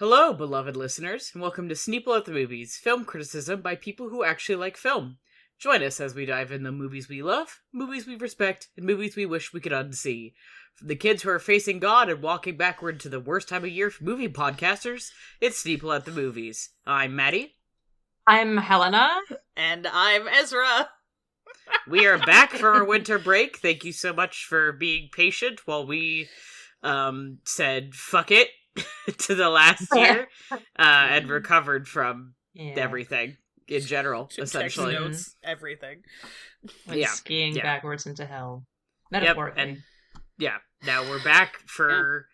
Hello, beloved listeners, and welcome to Sneople at the Movies, film criticism by people who actually like film. Join us as we dive into movies we love, movies we respect, and movies we wish we could unsee. For the kids who are facing God and walking backward to the worst time of year for movie podcasters, it's Sneople at the Movies. I'm Matty. I'm Helena. And I'm Ezra. We are back from our winter break. Thank you so much for being patient while we said fuck it to the last year and recovered from everything in general, essentially. Text notes, everything. Like skiing backwards into hell. Metaphorically. Yep, and now we're back for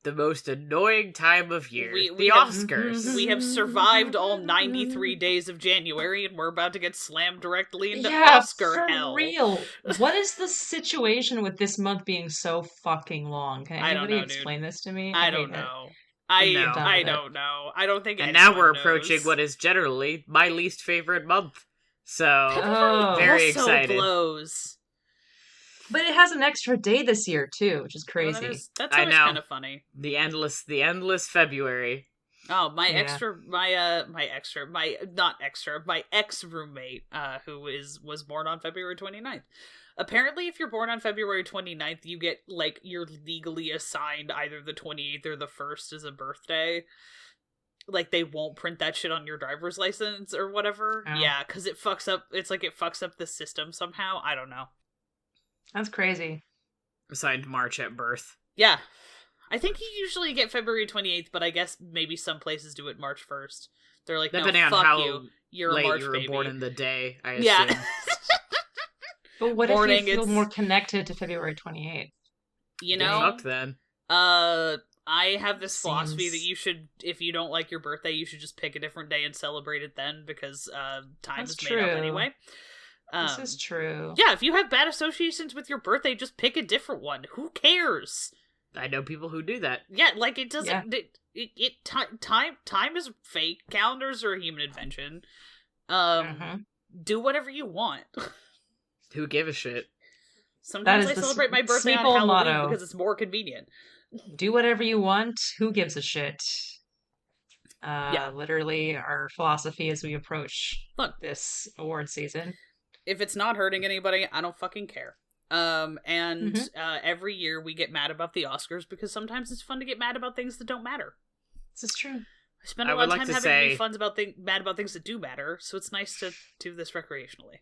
the most annoying time of year, the have, Oscars. We have survived all 93 days of January, and we're about to get slammed directly into Oscar hell. For real. What is the situation with this month being so fucking long? Can anybody explain this to me? I don't know. I don't know. I don't think. And now we're approaching what is generally my least favorite month. So very excited. Blows. But it has an extra day this year tmy which is crazy. That's always kind of funny. The endless February. Oh, my ex-roommate, who was born on February 29th. Apparently, if you're born on February 29th, you get, you're legally assigned either the 28th or the 1st as a birthday. Like, they won't print that shit on your driver's license or whatever. Oh. Yeah, because it fucks up the system somehow. I don't know. That's crazy. Assigned March at birth. Yeah. I think you usually get February 28th, but I guess maybe some places do it March 1st. They're like, no, fuck you. You're a March baby. You were born in the day, I assume. Yeah. But what if you feel more connected to February 28th? You know? Fuck then. I have this philosophy that you should, if you don't like your birthday, you should just pick a different day and celebrate it then, because time is made up anyway. This is true. Yeah, if you have bad associations with your birthday, just pick a different one. Who cares? I know people who do that. Yeah, it doesn't. Yeah. Time is fake. Calendars are a human invention. Do whatever you want. Who give a shit? Sometimes I celebrate my birthday on Halloween motto. Because it's more convenient. Do whatever you want. Who gives a shit? Literally our philosophy as we approach this award season. If it's not hurting anybody, I don't fucking care. Every year we get mad about the Oscars because sometimes it's fun to get mad about things that don't matter. This is true. I spend a lot of time having to be mad about things that do matter, so it's nice to do this recreationally.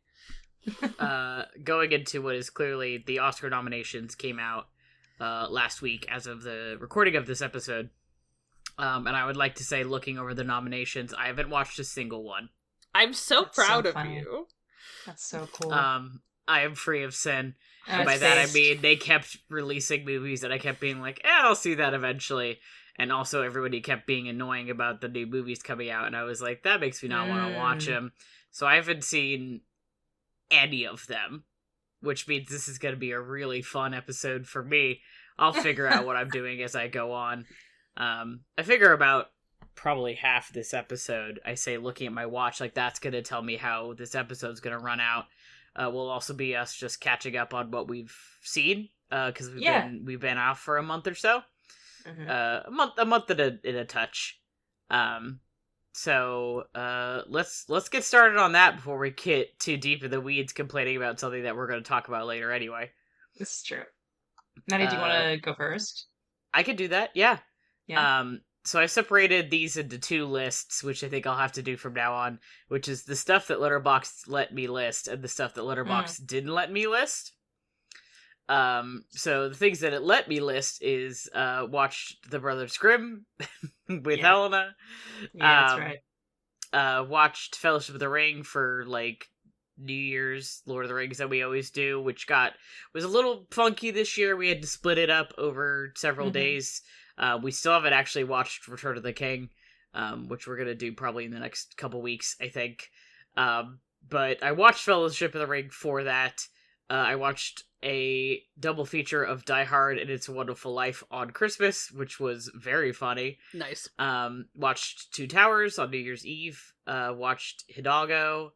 Going into what is clearly the Oscar nominations came out last week as of the recording of this episode. And I would like to say, looking over the nominations, I haven't watched a single one. I'm so proud of you. That's so cool. I am free of sin. And by that I mean they kept releasing movies and I kept being like, I'll see that eventually. And also everybody kept being annoying about the new movies coming out. And I was like, that makes me not want to watch them. So I haven't seen any of them. Which means this is going to be a really fun episode for me. I'll figure out what I'm doing as I go on. I figure about probably half this episode, I say looking at my watch, that's going to tell me how this episode's going to run out. Will also be us just catching up on what we've seen, because we've been off for a month or so. A month in a touch. So let's get started on that before we get too deep in the weeds complaining about something that we're going to talk about later anyway. This is true. Matty, do you want to go first? I could do that, yeah. So I separated these into two lists, which I think I'll have to do from now on, which is the stuff that Letterboxd let me list and the stuff that Letterboxd didn't let me list. So the things that it let me list is watched The Brothers Grimm with Helena. Yeah, that's right. Watched Fellowship of the Ring for New Year's Lord of the Rings that we always do, which was a little funky this year. We had to split it up over several days. We still haven't actually watched Return of the King, which we're going to do probably in the next couple weeks, I think. But I watched Fellowship of the Ring for that. I watched a double feature of Die Hard and It's a Wonderful Life on Christmas, which was very funny. Nice. Watched Two Towers on New Year's Eve. Watched Hidalgo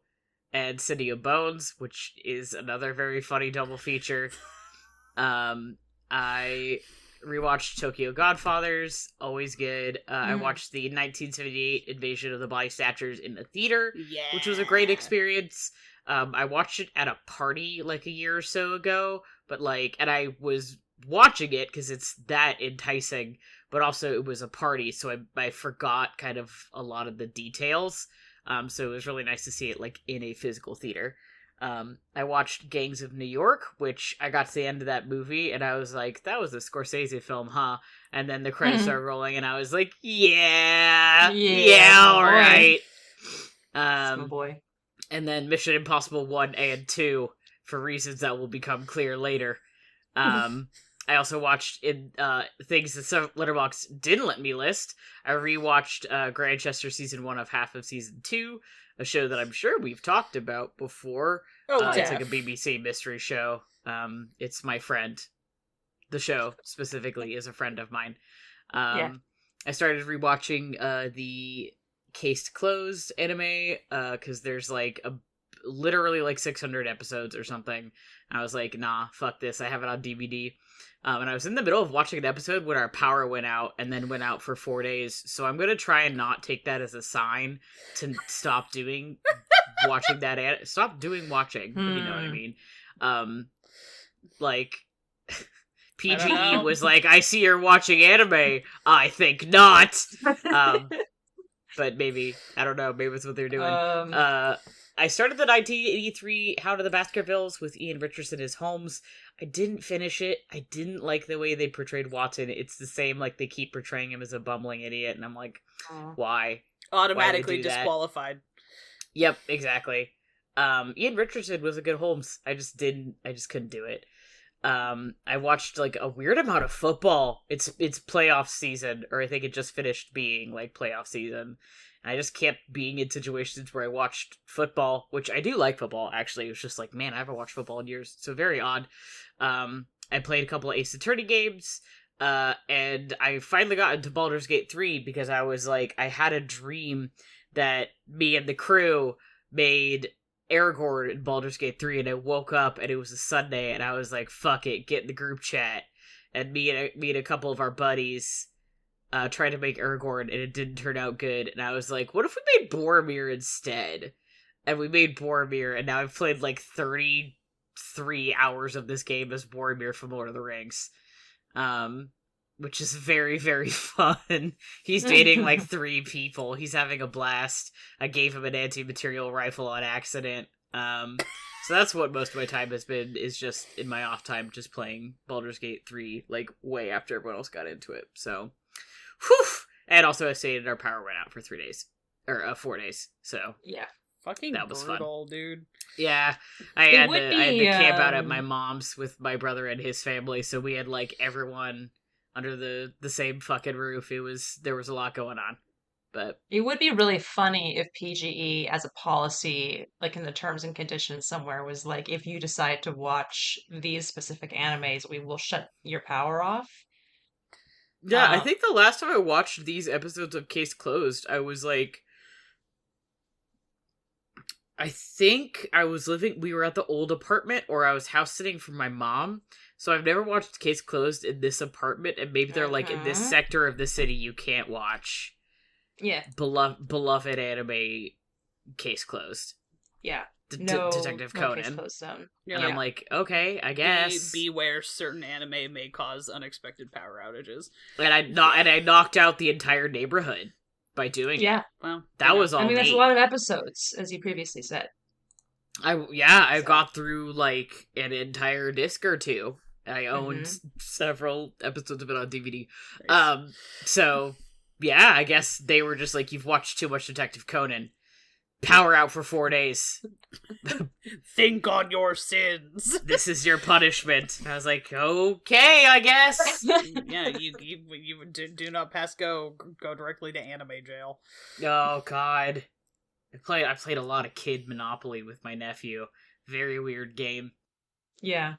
and City of Bones, which is another very funny double feature. I Rewatched Tokyo Godfathers, always good. I watched the 1978 Invasion of the Body Snatchers in the theater, which was a great experience. I watched it at a party like a year or so ago, but and I was watching it because it's that enticing, but also it was a party, so I forgot kind of a lot of the details. So it was really nice to see it in a physical theater. I watched Gangs of New York, which I got to the end of that movie, and I was like, that was a Scorsese film, huh? And then the credits started rolling, and I was like, yeah, all right. Boy. And then Mission Impossible 1 and 2, for reasons that will become clear later. I also watched things that Letterboxd didn't let me list. I rewatched Grantchester Season 1 of half of Season 2, a show that I'm sure we've talked about before. It's like a BBC mystery show. It's my friend. The show, specifically, is a friend of mine. I started rewatching the Case Closed anime, because there's literally 600 episodes or something. I was like, nah, fuck this. I have it on DVD. And I was in the middle of watching an episode when our power went out and then went out for 4 days. So I'm going to try and not take that as a sign to stop doing watching that. Stop doing watching, if you know what I mean. PGE was like, I see you're watching anime. I think not. But maybe, I don't know, maybe it's what they're doing. I started the 1983 How to the Baskervilles with Ian Richardson as Holmes. I didn't finish it. I didn't like the way they portrayed Watson. It's the same, they keep portraying him as a bumbling idiot, and I'm like, why? Automatically disqualified. Yep, exactly. Ian Richardson was a good Holmes. I just couldn't do it. I watched a weird amount of football. It's playoff season, or I think it just finished being playoff season. And I just kept being in situations where I watched football, which I do like football, actually. It was just man, I haven't watched football in years. So very odd. I played a couple of Ace Attorney games, and I finally got into Baldur's Gate 3 because I was I had a dream that me and the crew made Aragorn in Baldur's Gate 3, and I woke up and it was a Sunday, and I was like, fuck it, get in the group chat. And me and a couple of our buddies tried to make Aragorn, and it didn't turn out good. And I was like, what if we made Boromir instead? And we made Boromir, and now I've played 33 hours of this game as Boromir from Lord of the Rings. Which is very, very fun. He's dating 3 people. He's having a blast. I gave him an anti-material rifle on accident. So that's what most of my time has been, is just in my off time, just playing Baldur's Gate 3, way after everyone else got into it. So, whew! And also I stayed, our power went out for 3 days. Or 4 days. So, yeah. Fucking that was brutal, fun. Dude. Yeah. I had to camp out at my mom's with my brother and his family, so we had, everyone under the same fucking roof. There was a lot going on. But it would be really funny if PGE as a policy, in the terms and conditions somewhere, was if you decide to watch these specific animes, we will shut your power off. Yeah, I think the last time I watched these episodes of Case Closed, I was I think we were at the old apartment, or I was house sitting for my mom. So I've never watched Case Closed in this apartment, and maybe they're in this sector of the city you can't watch. Yeah. Beloved anime Case Closed. Yeah. Detective Conan. Case Closed zone. And I'm like, okay, I guess. Beware, certain anime may cause unexpected power outages. And I knocked out the entire neighborhood by doing it. Well, that was all. There's a lot of episodes, as you previously said. I got through an entire disc or two. I owned several episodes of it on DVD. Nice. So yeah, I guess they were just you've watched too much Detective Conan. Power out for 4 days. Think on your sins. This is your punishment. I was like, okay, I guess. Yeah, you do not pass go directly to anime jail. Oh God, I played a lot of Kid Monopoly with my nephew. Very weird game. Yeah,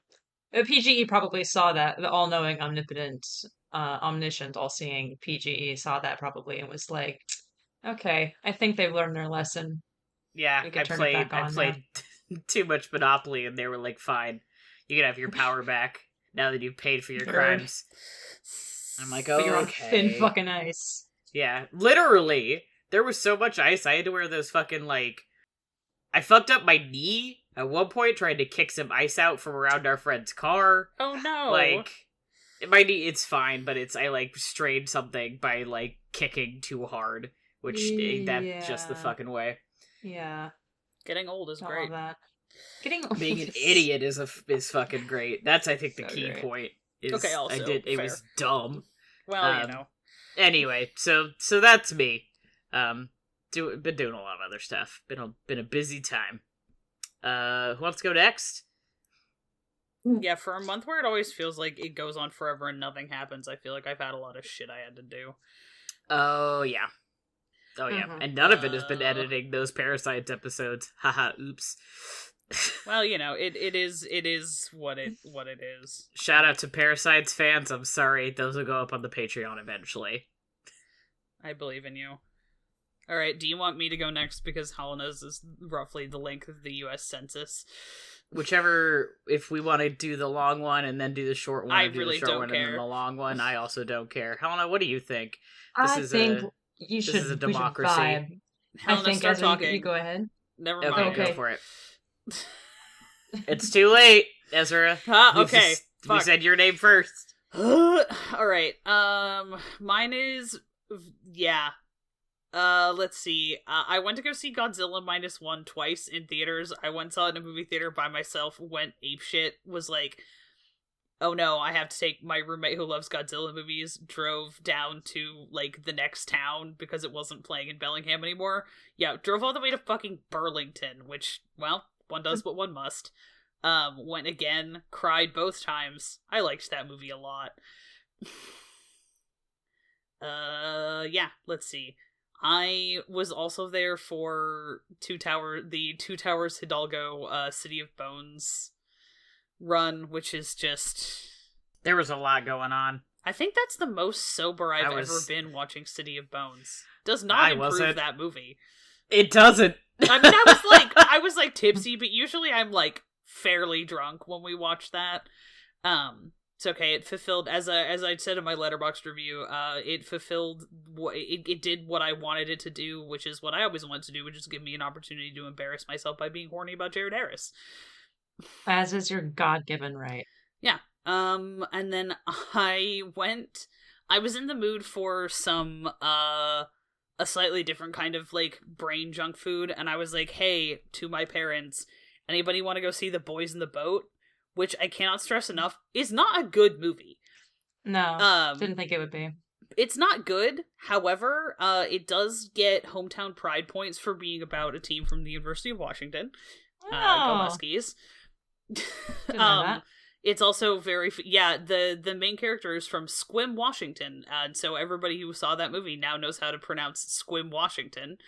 PGE probably saw that. The all-knowing, omnipotent, omniscient, all-seeing PGE saw that probably and was like, okay, I think they've learned their lesson. Yeah, I played too much Monopoly, and they were like, fine, you can have your power back. now that you've paid for your Nerd. crimes. I'm like, But oh, you're on okay. thin fucking ice. Yeah, literally. There was so much ice, I had to wear those fucking, like... I fucked up my knee at one point trying to kick some ice out from around our friend's car. Oh no. Like, my knee, it's fine, but I, like, strained something by, like, kicking too hard. Which, that's just the fucking way. Yeah. Getting old is All great. that. Getting old Being an idiot is fucking great. That's, I think, the So key great. point. Is Okay, also, it fair. was dumb. Well, you know. Anyway, so that's me. Been doing a lot of other stuff. Been a busy time. Who wants to go next? Yeah, for a month where it always feels like it goes on forever and nothing happens, I feel like I've had a lot of shit I had to do. Oh yeah. Mhm. And none of it has been editing those Parasites episodes. Haha, oops. Well, you know, it is what it is. Shout out to Parasites fans. I'm sorry, those will go up on the Patreon eventually. I believe in you. Alright, do you want me to go next? Because Holona's is roughly the length of the US Census. Whichever, if we want to do the long one and then do the short one, I or do really the short don't one care. and then the long one, I also don't care. Helena, what do you think? I think This you is a should democracy. vibe. Helena, I think start Ezra, talking. you go ahead. Never Okay, mind. go Okay. for it. It's too late, Ezra. Okay. We Fuck. said your name first. Alright, mine is... Yeah. Let's see. I went to go see Godzilla -1 twice in theaters. I went and saw it in a movie theater by myself, went apeshit, was like, oh no, I have to take my roommate who loves Godzilla movies, drove down to, like, the next town because it wasn't playing in Bellingham anymore. Yeah, drove all the way to fucking Burlington, which, well, one does what one must. Went again, cried both times. I liked that movie a lot. Yeah, let's see. I was also there for the Two Towers Hidalgo City of Bones run, which is just... There was a lot going on. I think that's the most sober I've ever been watching City of Bones. Does not improve that movie. It doesn't. I mean, I was like tipsy, but usually I'm like fairly drunk when we watch that. It's okay. It fulfilled, as I said in my Letterboxd review, it fulfilled it did what I wanted it to do, which is what I always wanted to do, which is give me an opportunity to embarrass myself by being horny about Jared Harris. As is your God-given right. Yeah. And then I was in the mood for some a slightly different kind of like brain junk food, and I was like, hey, to my parents, anybody want to go see The Boys in the Boat? Which I cannot stress enough is not a good movie. No, didn't think it would be. It's not good. However, it does get hometown pride points for being about a team from the University of Washington. Go Huskies. Didn't know that. It's also very the main character is from Squim, Washington, and so everybody who saw that movie now knows how to pronounce Squim, Washington.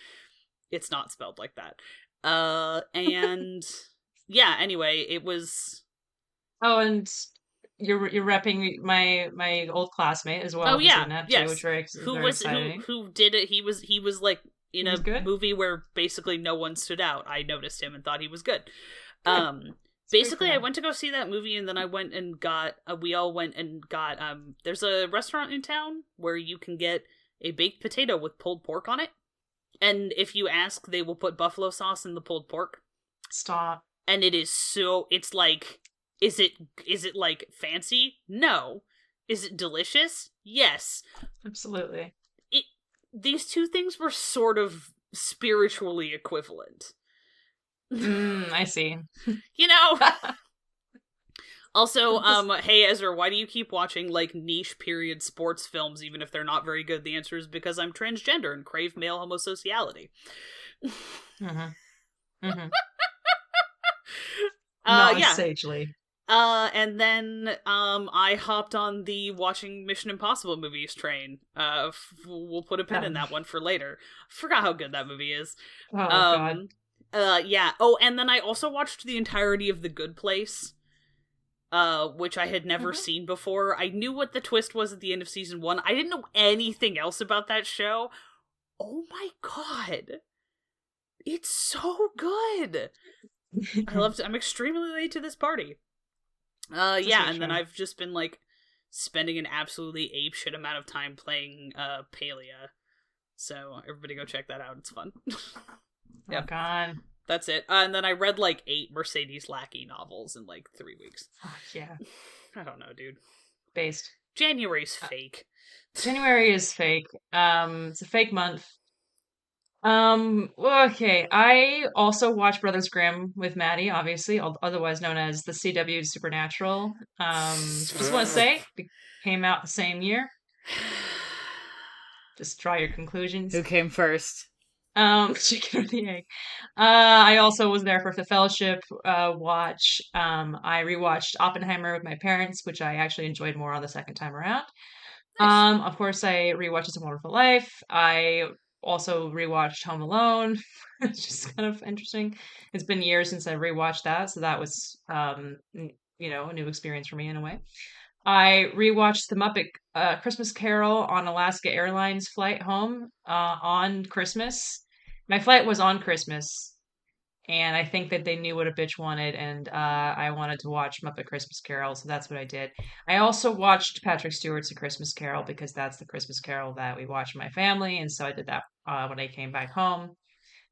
It's not spelled like that. And yeah. Anyway, it was. Oh, and you're repping my old classmate as well. Oh yeah, in that yes. Too, which very exciting. Who did it? He was like in a good? movie where basically no one stood out. I noticed him and thought he was good. Basically, I went to go see that movie, and then I went and got. We all went and got. There's a restaurant in town where you can get a baked potato with pulled pork on it, and if you ask, they will put buffalo sauce in the pulled pork. Stop. And it is so. It's like. Is it like fancy? No. Is it delicious? Yes. Absolutely. These two things were sort of spiritually equivalent. I see. You know? Also, hey Ezra, why do you keep watching like niche period sports films even if they're not very good? The answer is because I'm transgender and crave male homosociality. Yeah. Sagely. And then I hopped on the watching Mission Impossible movies train. We'll put a pin in that one for later. Forgot how good that movie is. Oh God. Yeah. Oh, and then I also watched the entirety of The Good Place, which I had never seen before. I knew what the twist was at the end of season 1. I didn't know anything else about that show. Oh my God. It's so good. I'm extremely late to this party. Yeah, and then I've just been, like, spending an absolutely apeshit amount of time playing, Palia. So, everybody go check that out, it's fun. Yep. Oh, God. That's it. And then I read, like, 8 Mercedes Lackey novels in, like, 3 weeks. Oh, yeah. I don't know, dude. Based. January's fake. January is fake. It's a fake month. Okay. I also watched Brothers Grimm with Matty, obviously, otherwise known as the CW Supernatural. Just want to say, it came out the same year. Just draw your conclusions. Who came first? Chicken or the egg. I also was there for the Fellowship watch. I rewatched Oppenheimer with my parents, which I actually enjoyed more on the second time around. Nice. Of course, I rewatched It's a Wonderful Life. I also rewatched Home Alone. It's just kind of interesting. It's been years since I rewatched that, so that was, a new experience for me in a way. I rewatched the Muppet Christmas Carol on Alaska Airlines flight home on Christmas. My flight was on Christmas, and I think that they knew what a bitch wanted, and I wanted to watch Muppet Christmas Carol, so that's what I did. I also watched Patrick Stewart's A Christmas Carol because that's the Christmas Carol that we watch in my family, and so I did that when I came back home.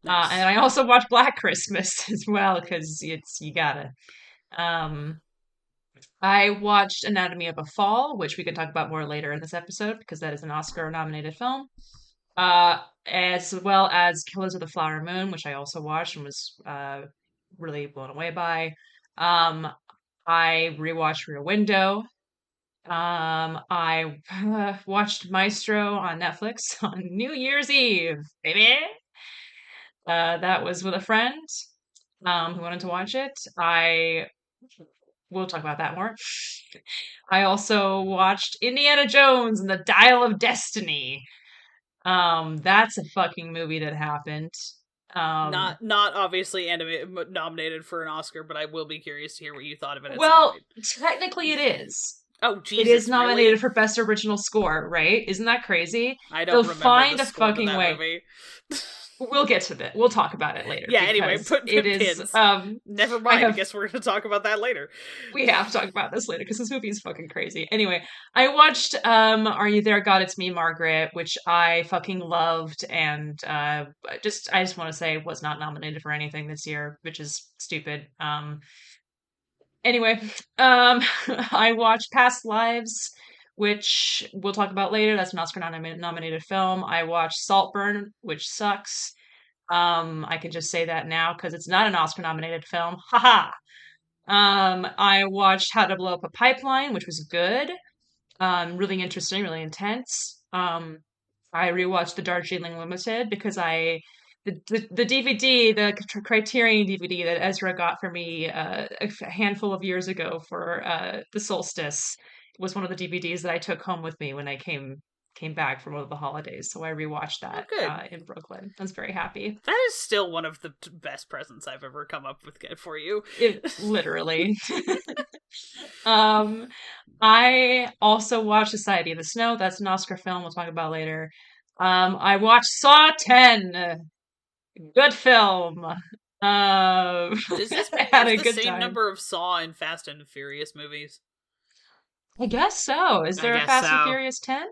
Nice. And I also watched Black Christmas as well because you gotta. I watched Anatomy of a Fall, which we can talk about more later in this episode because that is an Oscar-nominated film. As well as Killers of the Flower Moon, which I also watched and was really blown away by. I rewatched Rear Window. I watched Maestro on Netflix on New Year's Eve, baby. That was with a friend who wanted to watch it. We'll talk about that more. I also watched Indiana Jones and the Dial of Destiny. That's a fucking movie that happened. Not obviously nominated for an Oscar, but I will be curious to hear what you thought of it. Well, technically it is. Oh, Jesus! It is nominated really? for Best Original Score, right? Isn't that crazy? I don't remember find the a score fucking to that way. Movie. We'll get to that. We'll talk about it later. Yeah. Anyway, put pins. Never mind. I guess we're going to talk about that later. We have to talk about this later because this movie is fucking crazy. Anyway, I watched Are You There, God? It's Me, Margaret, which I fucking loved, and I just want to say was not nominated for anything this year, which is stupid. Anyway, I watched Past Lives, which we'll talk about later. That's an Oscar-nominated film. I watched Saltburn, which sucks. I can just say that now because it's not an Oscar-nominated film. Haha! I watched How to Blow Up a Pipeline, which was good. Really interesting, really intense. I rewatched The Darjeeling Limited because the DVD, the Criterion DVD that Ezra got for me a handful of years ago for the solstice was one of the DVDs that I took home with me when I came back from one of the holidays. So I rewatched that in Brooklyn. I was very happy. That is still one of the best presents I've ever come up with for you. Literally. I also watched Society of the Snow. That's an Oscar film we'll talk about later. I watched Saw 10. Good film. Does this make the same time. number of Saw and Fast and Furious movies? I guess so. Is there a Fast and Furious 10?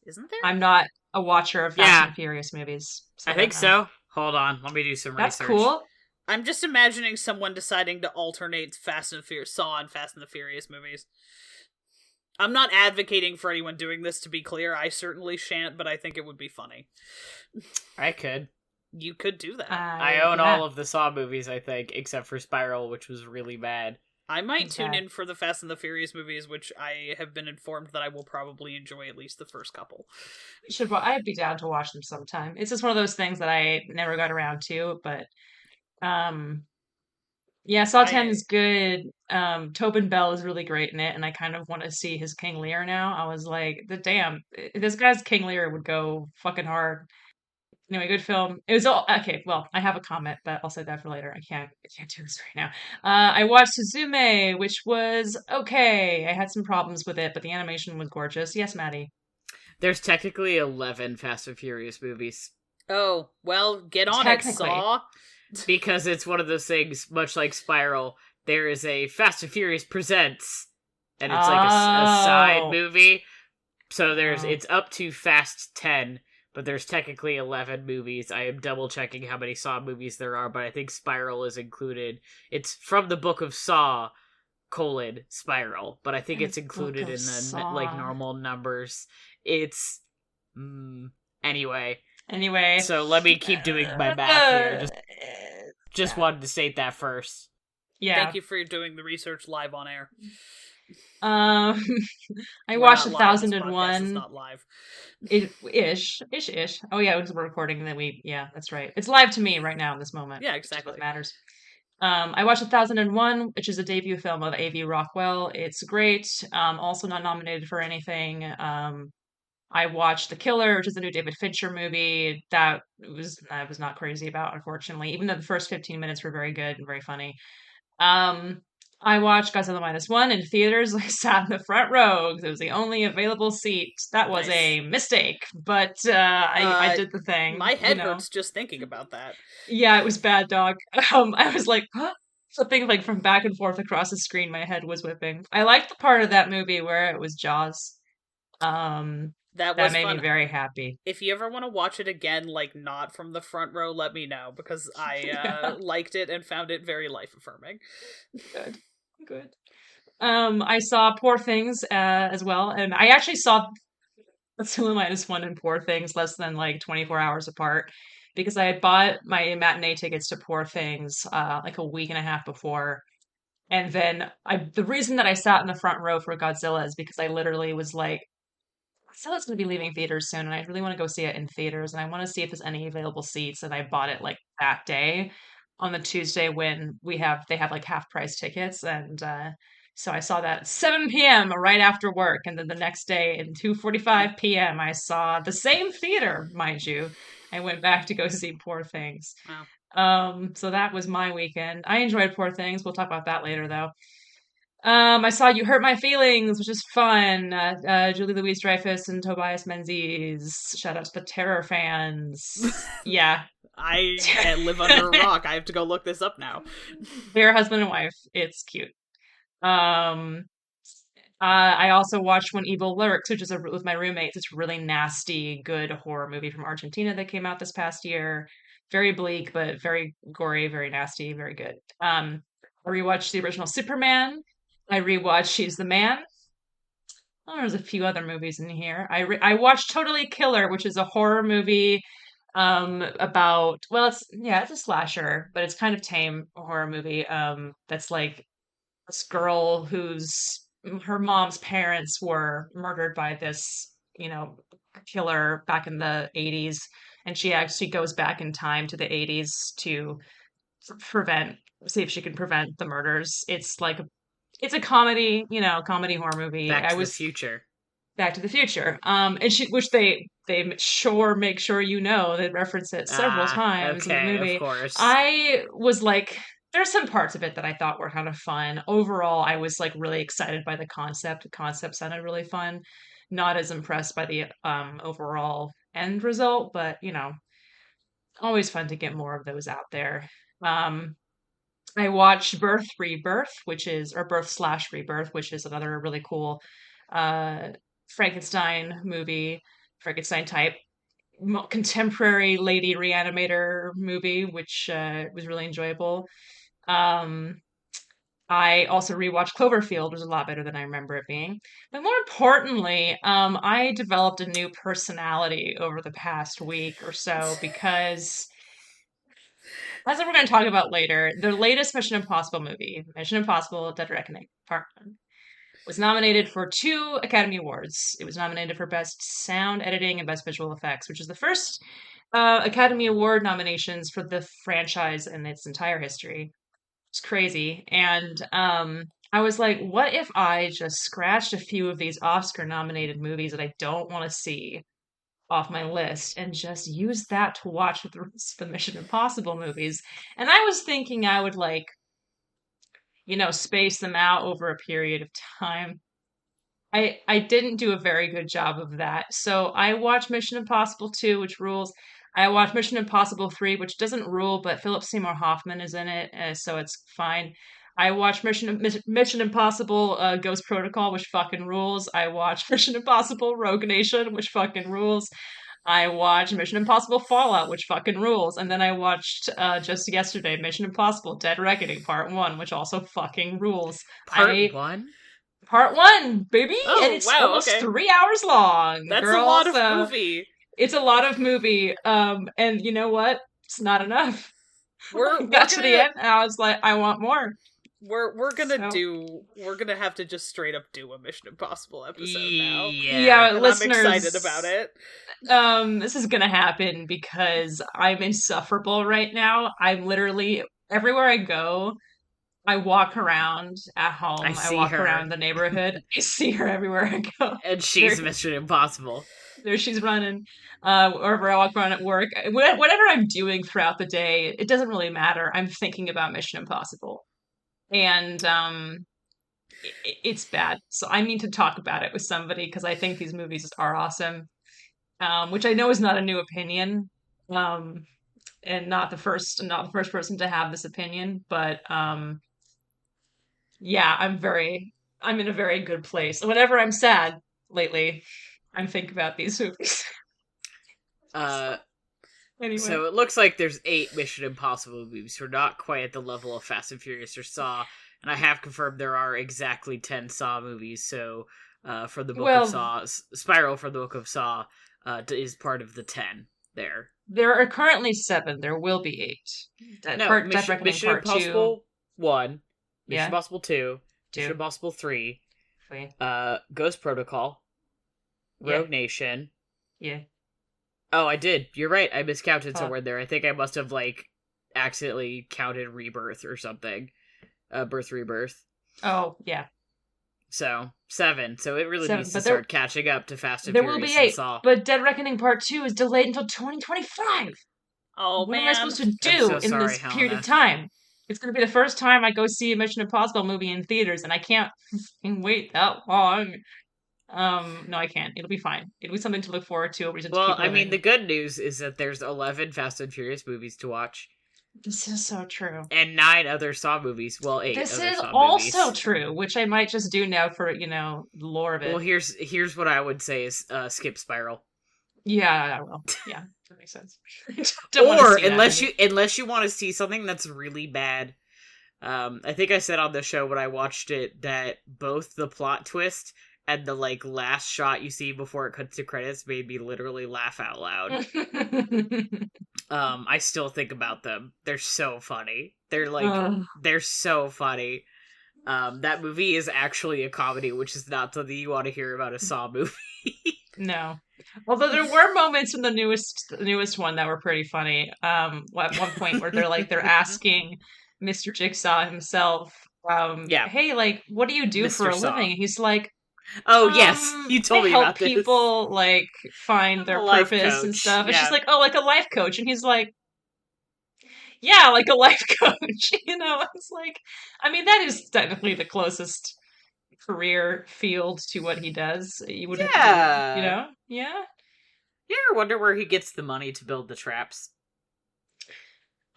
Isn't there? I'm not a watcher of Fast and Furious movies. So I think so. Hold on. Let me do some research. That's cool. I'm just imagining someone deciding to alternate Saw and Fast and the Furious movies. I'm not advocating for anyone doing this, to be clear. I certainly shan't, but I think it would be funny. I could. You could do that. I own all of the Saw movies, I think, except for Spiral, which was really bad. I might tune in for the Fast and the Furious movies, which I have been informed that I will probably enjoy at least the first couple. I'd be down to watch them sometime. It's just one of those things that I never got around to, but yeah, Saw 10 is good. Tobin Bell is really great in it, and I kind of want to see his King Lear now. I was like, this guy's King Lear would go fucking hard. Anyway, good film. It was all okay. Well, I have a comment, but I'll say that for later. I can't do this right now. I watched Suzume, which was okay. I had some problems with it, but the animation was gorgeous. Yes, Matty. There's technically 11 Fast and Furious movies. Oh, well, get on it, Saw. Because it's one of those things, much like Spiral, there is a Fast and Furious Presents, and it's like a side movie. So it's up to Fast 10, but there's technically 11 movies. I am double checking how many Saw movies there are, but I think Spiral is included. It's from the Book of Saw, Spiral, but I think it's included in the like normal numbers. It's anyway. So let me keep doing my math here. Just wanted to state that first. Yeah. Thank you for doing the research live on air. I watched 1001. It's not live. Ish. Oh yeah, because we're recording, and then that's right. It's live to me right now in this moment. Yeah, exactly. What matters. I watched 1001, which is a debut film of A.V. Rockwell. It's great. Also not nominated for anything. I watched The Killer, which is a new David Fincher movie. I was not crazy about, unfortunately, even though the first 15 minutes were very good and very funny. I watched Godzilla -1 in theaters. I sat in the front row because it was the only available seat. That was a mistake, but I did the thing. My head hurts just thinking about that. Yeah, it was bad, dog. I was like, huh? Something like from back and forth across the screen. My head was whipping. I liked the part of that movie where it was Jaws. That made me very happy. If you ever want to watch it again, like not from the front row, let me know, because I liked it and found it very life affirming. Good. I saw Poor Things as well, and I actually saw Godzilla -1 and Poor Things less than like 24 hours apart, because I had bought my matinee tickets to Poor Things like a week and a half before. And then the reason that I sat in the front row for Godzilla is because I literally was like, Godzilla's going to be leaving theaters soon, and I really want to go see it in theaters, and I want to see if there's any available seats. And I bought it like that day on the Tuesday when they have like half price tickets. And so I saw that at 7 p.m. right after work. And then the next day at 2:45 p.m. I saw the same theater, mind you. I went back to go see Poor Things. Wow. So that was my weekend. I enjoyed Poor Things. We'll talk about that later, though. I saw You Hurt My Feelings, which is fun. Julie Louis-Dreyfus and Tobias Menzies. Shout out to the Terror fans. Yeah. I live under a rock. I have to go look this up now. They're husband and wife. It's cute. I also watched When Evil Lurks, which is with my roommates. It's a really nasty, good horror movie from Argentina that came out this past year. Very bleak, but very gory, very nasty, very good. I rewatched the original Superman. I rewatched She's the Man. Oh, there's a few other movies in here. I watched Totally Killer, which is a horror movie about, well, it's a slasher, but it's kind of tame, a horror movie that's like this girl her mom's parents were murdered by this killer back in the 80s, and she actually goes back in time to the 80s to see if she can prevent the murders. It's a comedy, comedy horror movie. Back to the Future. Back to the Future. And which they make sure they reference it several times in the movie. Of course. I was like, there's some parts of it that I thought were kind of fun. Overall, I was like really excited by the concept. The concept sounded really fun. Not as impressed by the overall end result, but always fun to get more of those out there. I watched Birth Rebirth, Birth/Rebirth, which is another really cool Frankenstein movie, Frankenstein type contemporary lady reanimator movie, which was really enjoyable. I also rewatched Cloverfield, which was a lot better than I remember it being. But more importantly, I developed a new personality over the past week or so, because that's what we're going to talk about later. The latest Mission Impossible movie, Mission Impossible: Dead Reckoning Part 1, was nominated for 2 Academy Awards. It was nominated for Best Sound Editing and Best Visual Effects, which is the first Academy Award nominations for the franchise in its entire history. It's crazy. And I was like, what if I just scratched a few of these Oscar-nominated movies that I don't want to see off my list and just use that to watch with the rest of the Mission Impossible movies? And I was thinking I would space them out over a period of time. I didn't do a very good job of that. So I watched Mission Impossible 2, which rules. I watched Mission Impossible 3, which doesn't rule, but Philip Seymour Hoffman is in it, so it's fine. I watched Mission Impossible Ghost Protocol, which fucking rules. I watched Mission Impossible Rogue Nation, which fucking rules. I watched Mission Impossible Fallout, which fucking rules. And then I watched just yesterday Mission Impossible Dead Reckoning Part 1, which also fucking rules. Part 1? Part 1, baby! Oh, and it's wow, almost okay. 3 hours long. That's girl, a lot of so movie. It's a lot of movie. And you know what? It's not enough. We're got to the end, and I was like, I want more. We're gonna have to just straight up do a Mission Impossible episode now. Yeah, and listeners, I'm excited about it. This is gonna happen because I'm insufferable right now. I'm literally everywhere I go. I walk around at home. I walk around the neighborhood. I see her everywhere I go. And she's Mission Impossible. There she's running. Wherever I walk around at work. Whatever I'm doing throughout the day, it doesn't really matter. I'm thinking about Mission Impossible. And it's bad. So I need to talk about it with somebody because I think these movies are awesome. Which I know is not a new opinion. And not the first person to have this opinion, but yeah, I'm in a very good place. Whenever I'm sad lately, I'm thinking about these movies. Anyway. So it looks like there's 8 Mission Impossible movies. We're not quite at the level of Fast and Furious or Saw, and I have confirmed there are exactly 10 Saw movies. So for the Book of Saw, Spiral for the Book of Saw is part of the 10 there. There are currently 7. There will be 8. Mission Impossible 1, Mission Impossible 2, Mission Impossible 3, Ghost Protocol, Rogue Nation. Yeah. Oh, I did. You're right. I miscounted somewhere there. I think I must have, accidentally counted Rebirth or something. Birth, Rebirth. Oh, yeah. So, 7. So it really needs to start catching up to Fast and Furious. There will be 8, but Dead Reckoning Part 2 is delayed until 2025. Oh, what am I supposed to do in this period of time? It's going to be the first time I go see a Mission Impossible movie in theaters, and I can't wait that long. No, I can't. It'll be fine. It'll be something to look forward to. The good news is that there's 11 Fast and Furious movies to watch. This is so true. And 9 other Saw movies. Well, 8 This other is Saw also movies. true, which I might just do now for, the lore of it. Well, here's what I would say is skip Spiral. Yeah, I will. Yeah, that makes sense. Or unless you want to see something that's really bad. I think I said on the show when I watched it that both the plot twist and the last shot you see before it cuts to credits made me literally laugh out loud. I still think about them. They're so funny. They're so funny. That movie is actually a comedy, which is not something you want to hear about a Saw movie. No. Although there were moments in the newest one that were pretty funny. At one point where they're asking Mr. Jigsaw himself, hey, what do you do Mr. for a Saw. living? He's like, oh, yes, you told me about this. I help people, find their purpose and stuff. And she's like, oh, like a life coach. And he's like, yeah, like a life coach. It's like, that is technically the closest career field to what he does. You would have to, Yeah. You ever wonder where he gets the money to build the traps?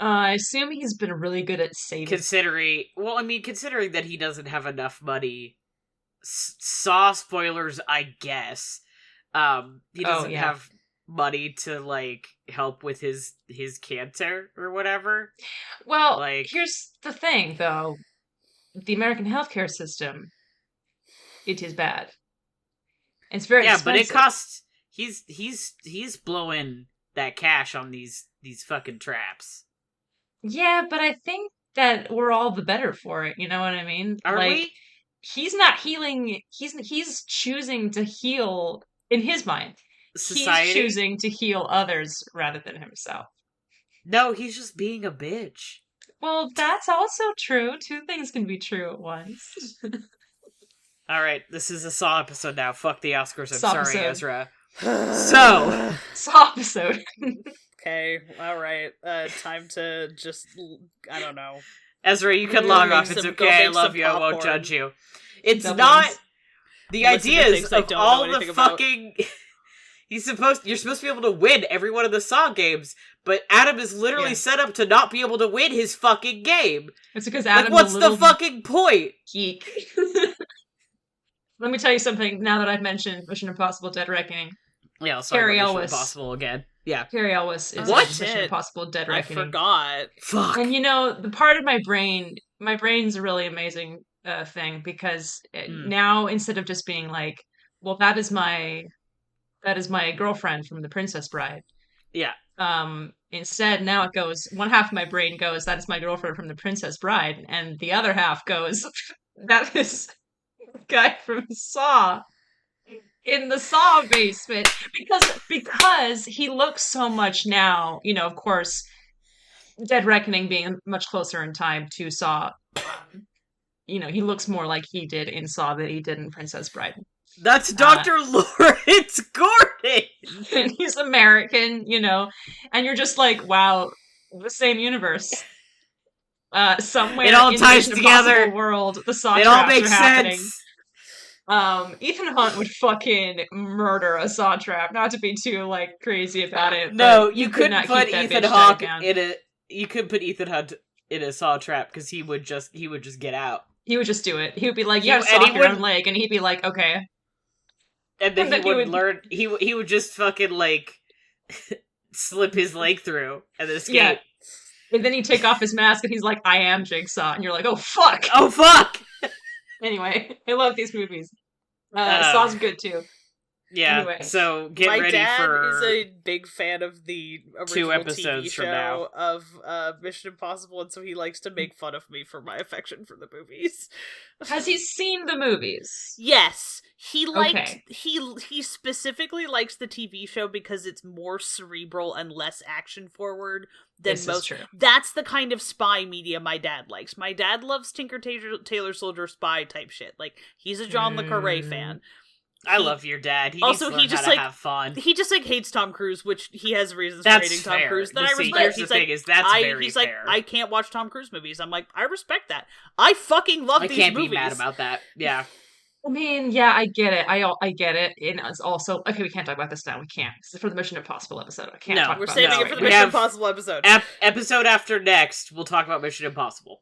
I assume he's been really good at saving. Considering that he doesn't have enough money. Saw spoilers, I guess. He doesn't have money to help with his cancer or whatever. Well, here's the thing, though: the American healthcare system, it is bad. It's very expensive. But it costs. He's blowing that cash on these fucking traps. Yeah, but I think that we're all the better for it. You know what I mean? Are we? He's not healing. He's choosing to heal in his mind. Society? He's choosing to heal others rather than himself. No, he's just being a bitch. Well, that's also true. Two things can be true at once. Alright, this is a Saw episode now. Fuck the Oscars. I'm Saw sorry, episode. Ezra. Saw episode. Okay, alright. Time to just, I don't know. Ezra, you can log off. It's okay. I love you. I won't judge you. It's not... The idea is of all the fucking... You're supposed to be able to win every one of the Saw games, but Adam is literally set up to not be able to win his fucking game. It's because Adam's what's the fucking point? Geek. Let me tell you something, now that I've mentioned Mission Impossible Dead Reckoning. Yeah, I'll start Mission Impossible again. Yeah. Carrie Elwes is What? Mission Impossible Dead Reckoning. I forgot. Fuck. And the part of my brain's a really amazing thing, because now, instead of just being like, well, that is my girlfriend from The Princess Bride. Yeah. Instead, now it goes, one half of my brain goes, that is my girlfriend from The Princess Bride, and the other half goes, that is the guy from Saw in the Saw basement, because he looks so much now, of course, Dead Reckoning being much closer in time to Saw, he looks more like he did in Saw than he did in Princess Bride. That's Dr. Lawrence Gordon! And he's American, and you're just like, wow, the same universe. Somewhere it all in ties the together. World, the Saw it traps all makes are happening. Sense. Ethan Hunt would fucking murder a Saw trap. Not to be too crazy about it. No, but you couldn't put Ethan Hawke in a. You could put Ethan Hunt in a Saw trap because he would just get out. He would just do it. He would be like, "You gotta saw your own leg," and he'd be like, "Okay." And then he would learn. He would just fucking slip his leg through and then escape. Yeah. And then he'd take off his mask and he's like, "I am Jigsaw," and you're like, "Oh fuck!" Oh fuck! Anyway, I love these movies. Saw's good too. Yeah. Anyway. So get My ready dad for is a big fan of the original 2 episodes TV from now of Mission Impossible, and so he likes to make fun of me for my affection for the movies. Has he seen the movies? Yes. He liked he specifically likes the TV show because it's more cerebral and less action forward than this most. Is true. That's the kind of spy media my dad likes. My dad loves Tinker Tailor Soldier spy type shit. He's a John le Carre fan. I love your dad. He also needs to learn how to have fun. He just hates Tom Cruise, which he has reasons for hating Tom Cruise that I respect. Here's the thing: very fair. I can't watch Tom Cruise movies. I'm like, I respect that. I fucking love these movies. I can't be mad about that. Yeah. I mean, yeah, I get it. I get it. And it's also we can't talk about this now. We can't. This is for the Mission Impossible episode. I can't. Talk we're about saving it for the Mission Impossible episode. Episode after next, we'll talk about Mission Impossible.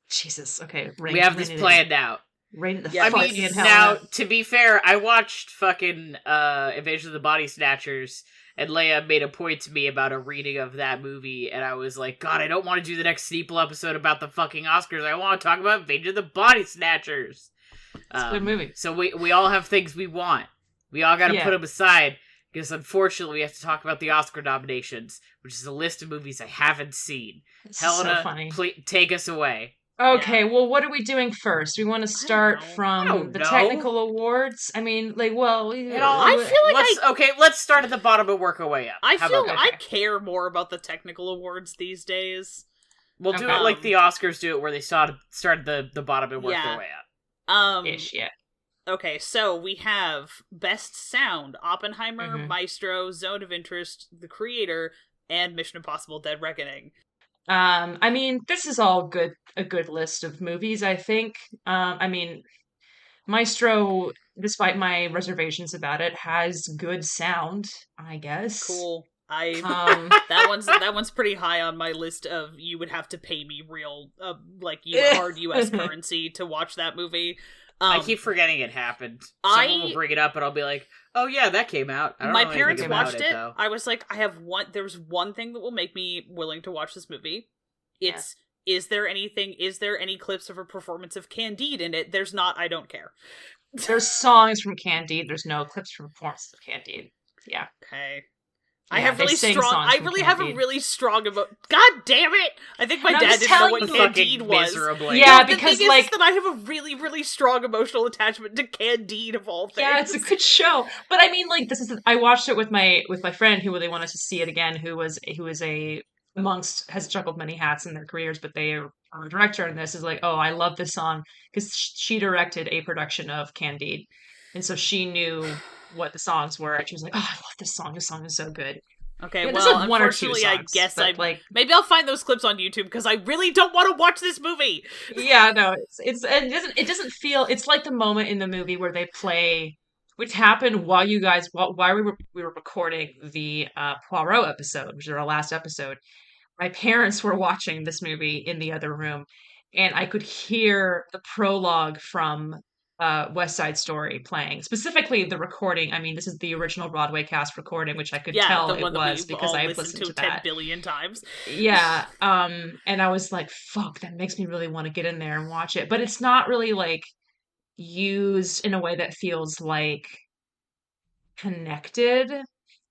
Jesus. Okay. We have this planned out. Now, to be fair, I watched fucking Invasion of the Body Snatchers, and Leia made a point to me about a reading of that movie, and I was like, God, I don't want to do the next Sneople episode about the fucking Oscars. I want to talk about Invasion of the Body Snatchers. It's a good movie. So we all have things we want. We all got to put them aside, because unfortunately we have to talk about the Oscar nominations, which is a list of movies I haven't seen. Helena, please take us away. Okay, well, what are we doing first? We want to start from the technical awards. I mean, I feel like let's start at the bottom and work our way up. I care more about the technical awards these days. We'll do it like the Oscars do it, where they started the bottom and work their way up. Yeah. Okay, so we have Best Sound: Oppenheimer, Maestro, Zone of Interest, The Creator, and Mission Impossible: Dead Reckoning. I mean, this is all a good list of movies, I think. I mean, Maestro, despite my reservations about it, has good sound, I guess. Cool. That one's pretty high on my list of you would have to pay me real hard US currency to watch that movie. I keep forgetting it happened. Someone will bring it up and I'll be like, oh yeah, that came out. I don't my know parents watched it. Though. I was like, there was one thing that will make me willing to watch this movie. Is there any clips of a performance of Candide in it? There's not, I don't care. There's songs from Candide, there's no clips from performances of Candide. Yeah. Okay. Yeah, I have really strong God damn it! I think my dad didn't know what Candide was. Miserably. Yeah, the because thing is that I have a really, really strong emotional attachment to Candide of all things. Yeah, it's a good show. But I mean, I watched it with my friend who really wanted to see it again, who has juggled many hats in their careers, but they are a director in this, is like, oh, I love this song, because she directed a production of Candide, and so she knew what the songs were, and she was like, oh, I love this song is so good. Okay, well, unfortunately, I guess maybe I'll find those clips on YouTube, because I really don't want to watch this movie. Yeah, no, it doesn't feel, it's like the moment in the movie where they play which happened while we were recording the Poirot episode, which is our last episode. My parents were watching this movie in the other room, and I could hear the prologue from West Side Story playing, specifically the recording. I mean, this is the original Broadway cast recording, which I could Yeah, tell the it one that was we've because all I've listened listened to to 10 that. billion times. Yeah, and I was like, fuck, that makes me really want to get in there and watch it. But it's not really like used in a way that feels like connected.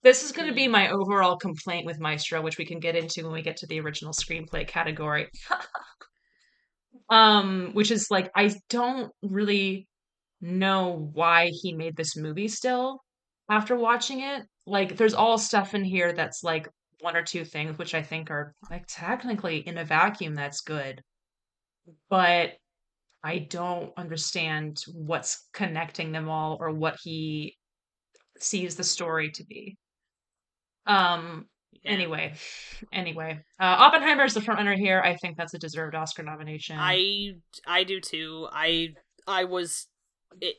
This is going to be Mm. my overall complaint with Maestro, which we can get into when we get to the original screenplay category. Which is like I don't really know why he made this movie still after watching it. Like there's all stuff in here that's like one or two things which I think are like technically in a vacuum that's good, but I don't understand what's connecting them all or what he sees the story to be. Um Yeah. anyway, Oppenheimer is the front runner here. I think that's a deserved Oscar nomination. I do too. I was it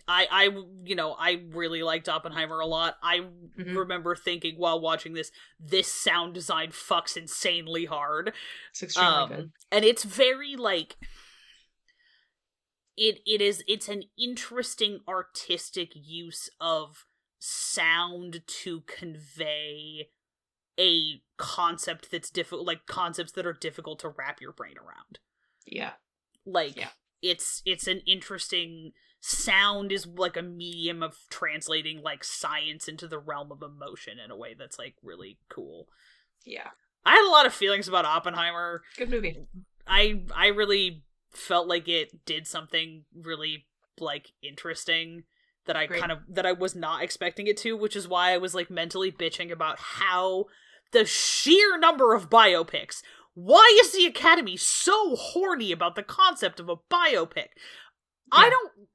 I I really liked Oppenheimer a lot. I remember thinking while watching this sound design fucks insanely hard. It's extremely good. And it's very like it's an interesting artistic use of sound to convey a concept that's difficult, like concepts that are difficult to wrap your brain around. Yeah. Like it's an interesting sound is like a medium of translating like science into the realm of emotion in a way that's like really cool. Yeah. I had a lot of feelings about Oppenheimer. Good movie. I really felt like it did something really like interesting that I was not expecting it to, which is why I was like mentally bitching about how the sheer number of biopics. Why is the Academy so horny about the concept of a biopic? Yeah.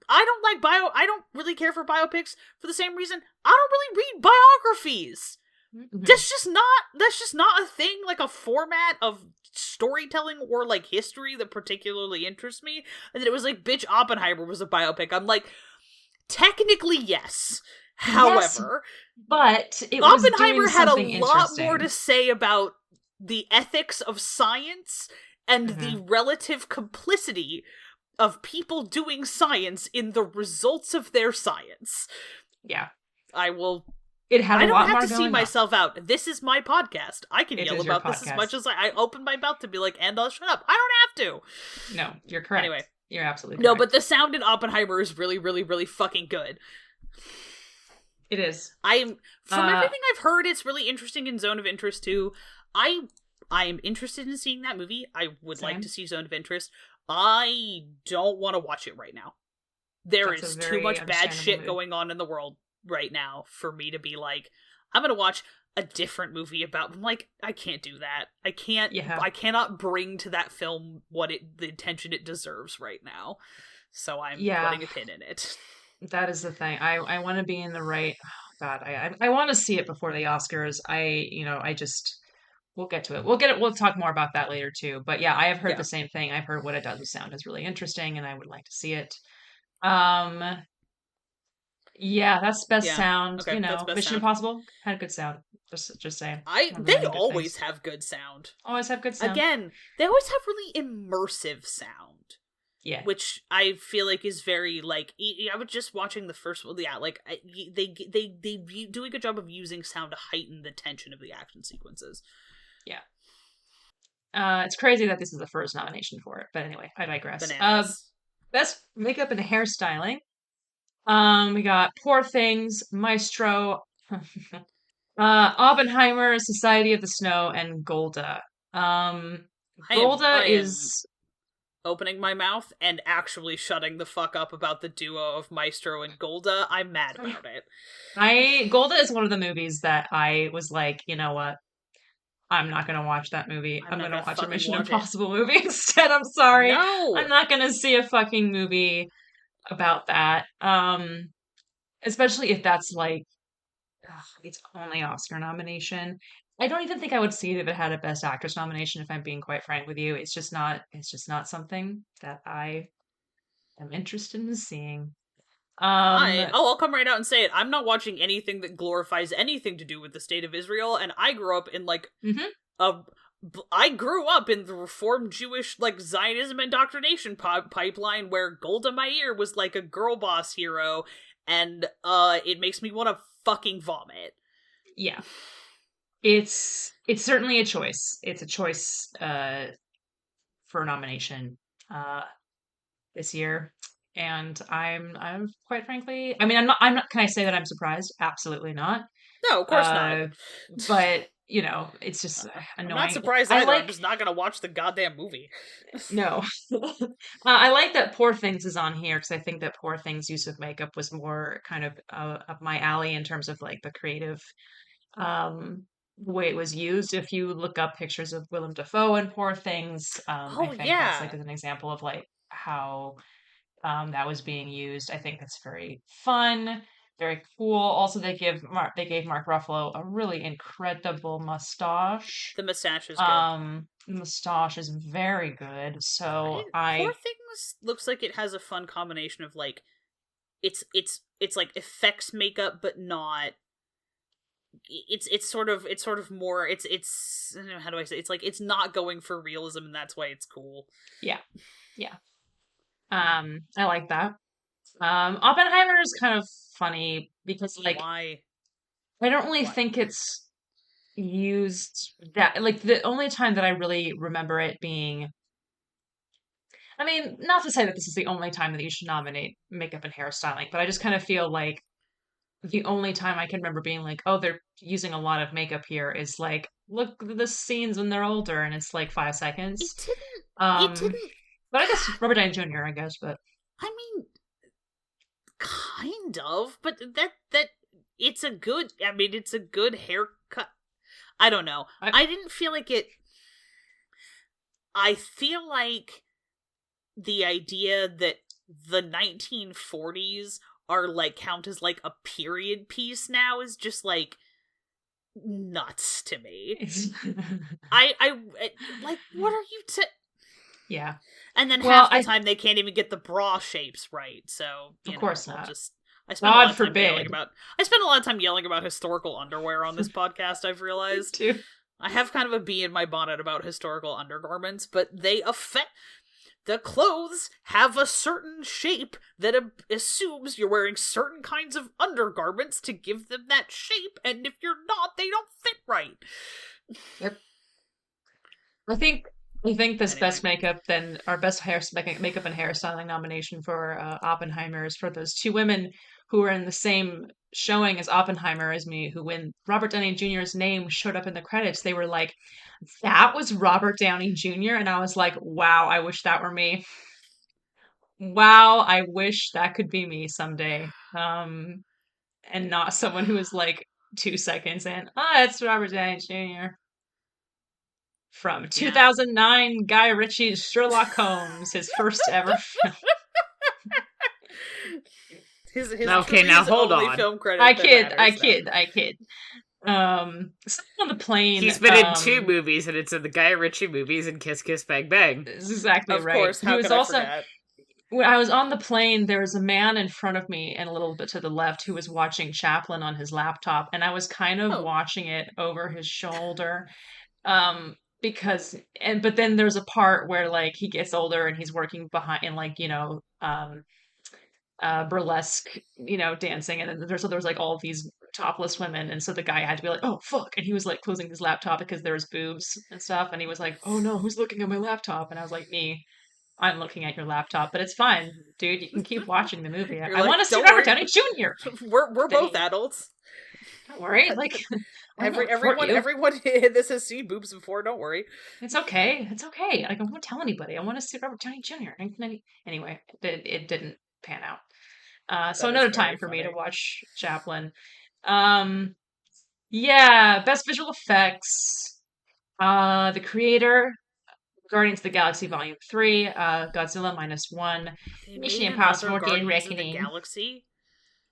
I don't really care for biopics for the same reason I don't really read biographies. Mm-hmm. That's just not a thing, like a format of storytelling or like history that particularly interests me. And then it was like, bitch, Oppenheimer was a biopic. I'm like, technically yes. However, but Oppenheimer had a lot more to say about the ethics of science and the relative complicity of people doing science in the results of their science. Yeah. I don't have to see myself out. This is my podcast. I can yell about this as much as I open my mouth to be like, and I'll shut up. I don't have to. No, you're correct. Anyway. You're absolutely correct. No, but the sound in Oppenheimer is really, really, really fucking good. It is. From everything I've heard, it's really interesting in Zone of Interest too. I am interested in seeing that movie. I would like to see Zone of Interest. I don't want to watch it right now. There is too much bad shit going on in the world right now for me to be like, I'm gonna watch a different movie about. I'm like, I can't do that. I can't. Yeah. I cannot bring to that film the attention it deserves right now. So I'm putting a pin in it. That is the thing. I want to be in the right. Oh God, I want to see it before the Oscars. We'll get to it. We'll talk more about that later too. But yeah, I have heard the same thing. I've heard what it does with sound is really interesting, and I would like to see it. Yeah, that's best sound. Okay, Mission sound. Impossible had good sound. Just saying. They always have good sound. Always have good sound. Again, they always have really immersive sound. Yeah. Which I feel like is very, like, I was just watching the first one. Yeah, like, they do a good job of using sound to heighten the tension of the action sequences. Yeah. It's crazy that this is the first nomination for it. But anyway, I digress. Best makeup and hairstyling. We got Poor Things, Maestro, Oppenheimer, Society of the Snow, and Golda. Golda is opening my mouth and actually shutting the fuck up about the duo of Maestro and Golda. I'm mad about it. Golda is one of the movies that I was like, you know what? I'm not going to watch that movie. I'm going to watch a Mission Impossible movie instead. I'm sorry. No! I'm not going to see a fucking movie about that. Especially if that's like its only Oscar nomination. I don't even think I would see it if it had a Best Actress nomination, if I'm being quite frank with you. It's just not something that I am interested in seeing. I'll come right out and say it. I'm not watching anything that glorifies anything to do with the state of Israel, and I grew up in I grew up in the Reformed Jewish Zionism indoctrination pipeline where Golda Meir was like a girl boss hero, and it makes me want to fucking vomit. Yeah, it's certainly a choice. It's a choice for nomination this year. And I'm quite frankly, I mean, I'm not, can I say that I'm surprised? Absolutely not. No, of course not. But, it's just annoying. I'm not surprised either. I'm just not going to watch the goddamn movie. No. I like that Poor Things is on here because I think that Poor Things' use of makeup was more kind of up my alley in terms of the creative way it was used. If you look up pictures of Willem Dafoe and Poor Things, I think that's an example of how that was being used. I think that's very fun, very cool. Also, they gave Mark Ruffalo a really incredible mustache. The mustache is good. The mustache is very good. So Poor Things looks like it has a fun combination of it's like effects makeup, but not. It's sort of more. It's I don't know, how do I say? It's it's not going for realism, and that's why it's cool. Yeah. I like that. Oppenheimer is kind of funny because why? I don't really think it's used that the only time that I really remember it being, I mean, not to say that this is the only time that you should nominate makeup and hairstyling, but I just kind of feel like the only time I can remember being oh, they're using a lot of makeup here is look at the scenes when they're older and it's 5 seconds. It didn't. But I guess Robert Downey Jr., I guess, but... I mean, kind of, but that it's a good haircut. I don't know. I didn't feel like it... I feel like the idea that the 1940s are, count as, a period piece now is just, nuts to me. What are you Yeah. And then half the time they can't even get the bra shapes right. So of course not. I spend a lot of time yelling about historical underwear on this podcast. I've realized. Too. I have kind of a bee in my bonnet about historical undergarments, but they affect. The clothes have a certain shape that assumes you're wearing certain kinds of undergarments to give them that shape, and if you're not, they don't fit right. Yep. I think this best makeup, then our best makeup and hairstyling nomination for Oppenheimer is for those two women who were in the same showing as Oppenheimer as me, who when Robert Downey Jr.'s name showed up in the credits, they were like, that was Robert Downey Jr.? And I was like, wow, I wish that were me. Wow, I wish that could be me someday. And not someone who was 2 seconds in, it's Robert Downey Jr. From 2009, Guy Ritchie's Sherlock Holmes, his first ever film. His okay, now hold on. Film I kid. On the plane. He's been in 2 movies, and it's in the Guy Ritchie movies and Kiss Kiss Bang Bang. That's exactly right. Of course, how could I forget? When I was on the plane, there was a man in front of me and a little bit to the left who was watching Chaplin on his laptop, and I was kind of watching it over his shoulder. But then there's a part where he gets older and he's working behind in burlesque, dancing, and then there was all these topless women, and so the guy had to be like, oh fuck, and he was closing his laptop because there was boobs and stuff, and he was like, oh no, who's looking at my laptop? And I was like, me. I'm looking at your laptop, but it's fine, dude. You can keep watching the movie. I want to see Robert Downey Jr. We're both adults. Don't worry. Everyone in this has seen boobs before. Don't worry. It's okay. I won't tell anybody. I want to see Robert Downey Jr. Anyway, it didn't pan out. So another time for me to watch Chaplin. Best visual effects. The Creator, Guardians of the Galaxy Volume 3, Godzilla -1, Mission Impossible: Dead Reckoning. Galaxy?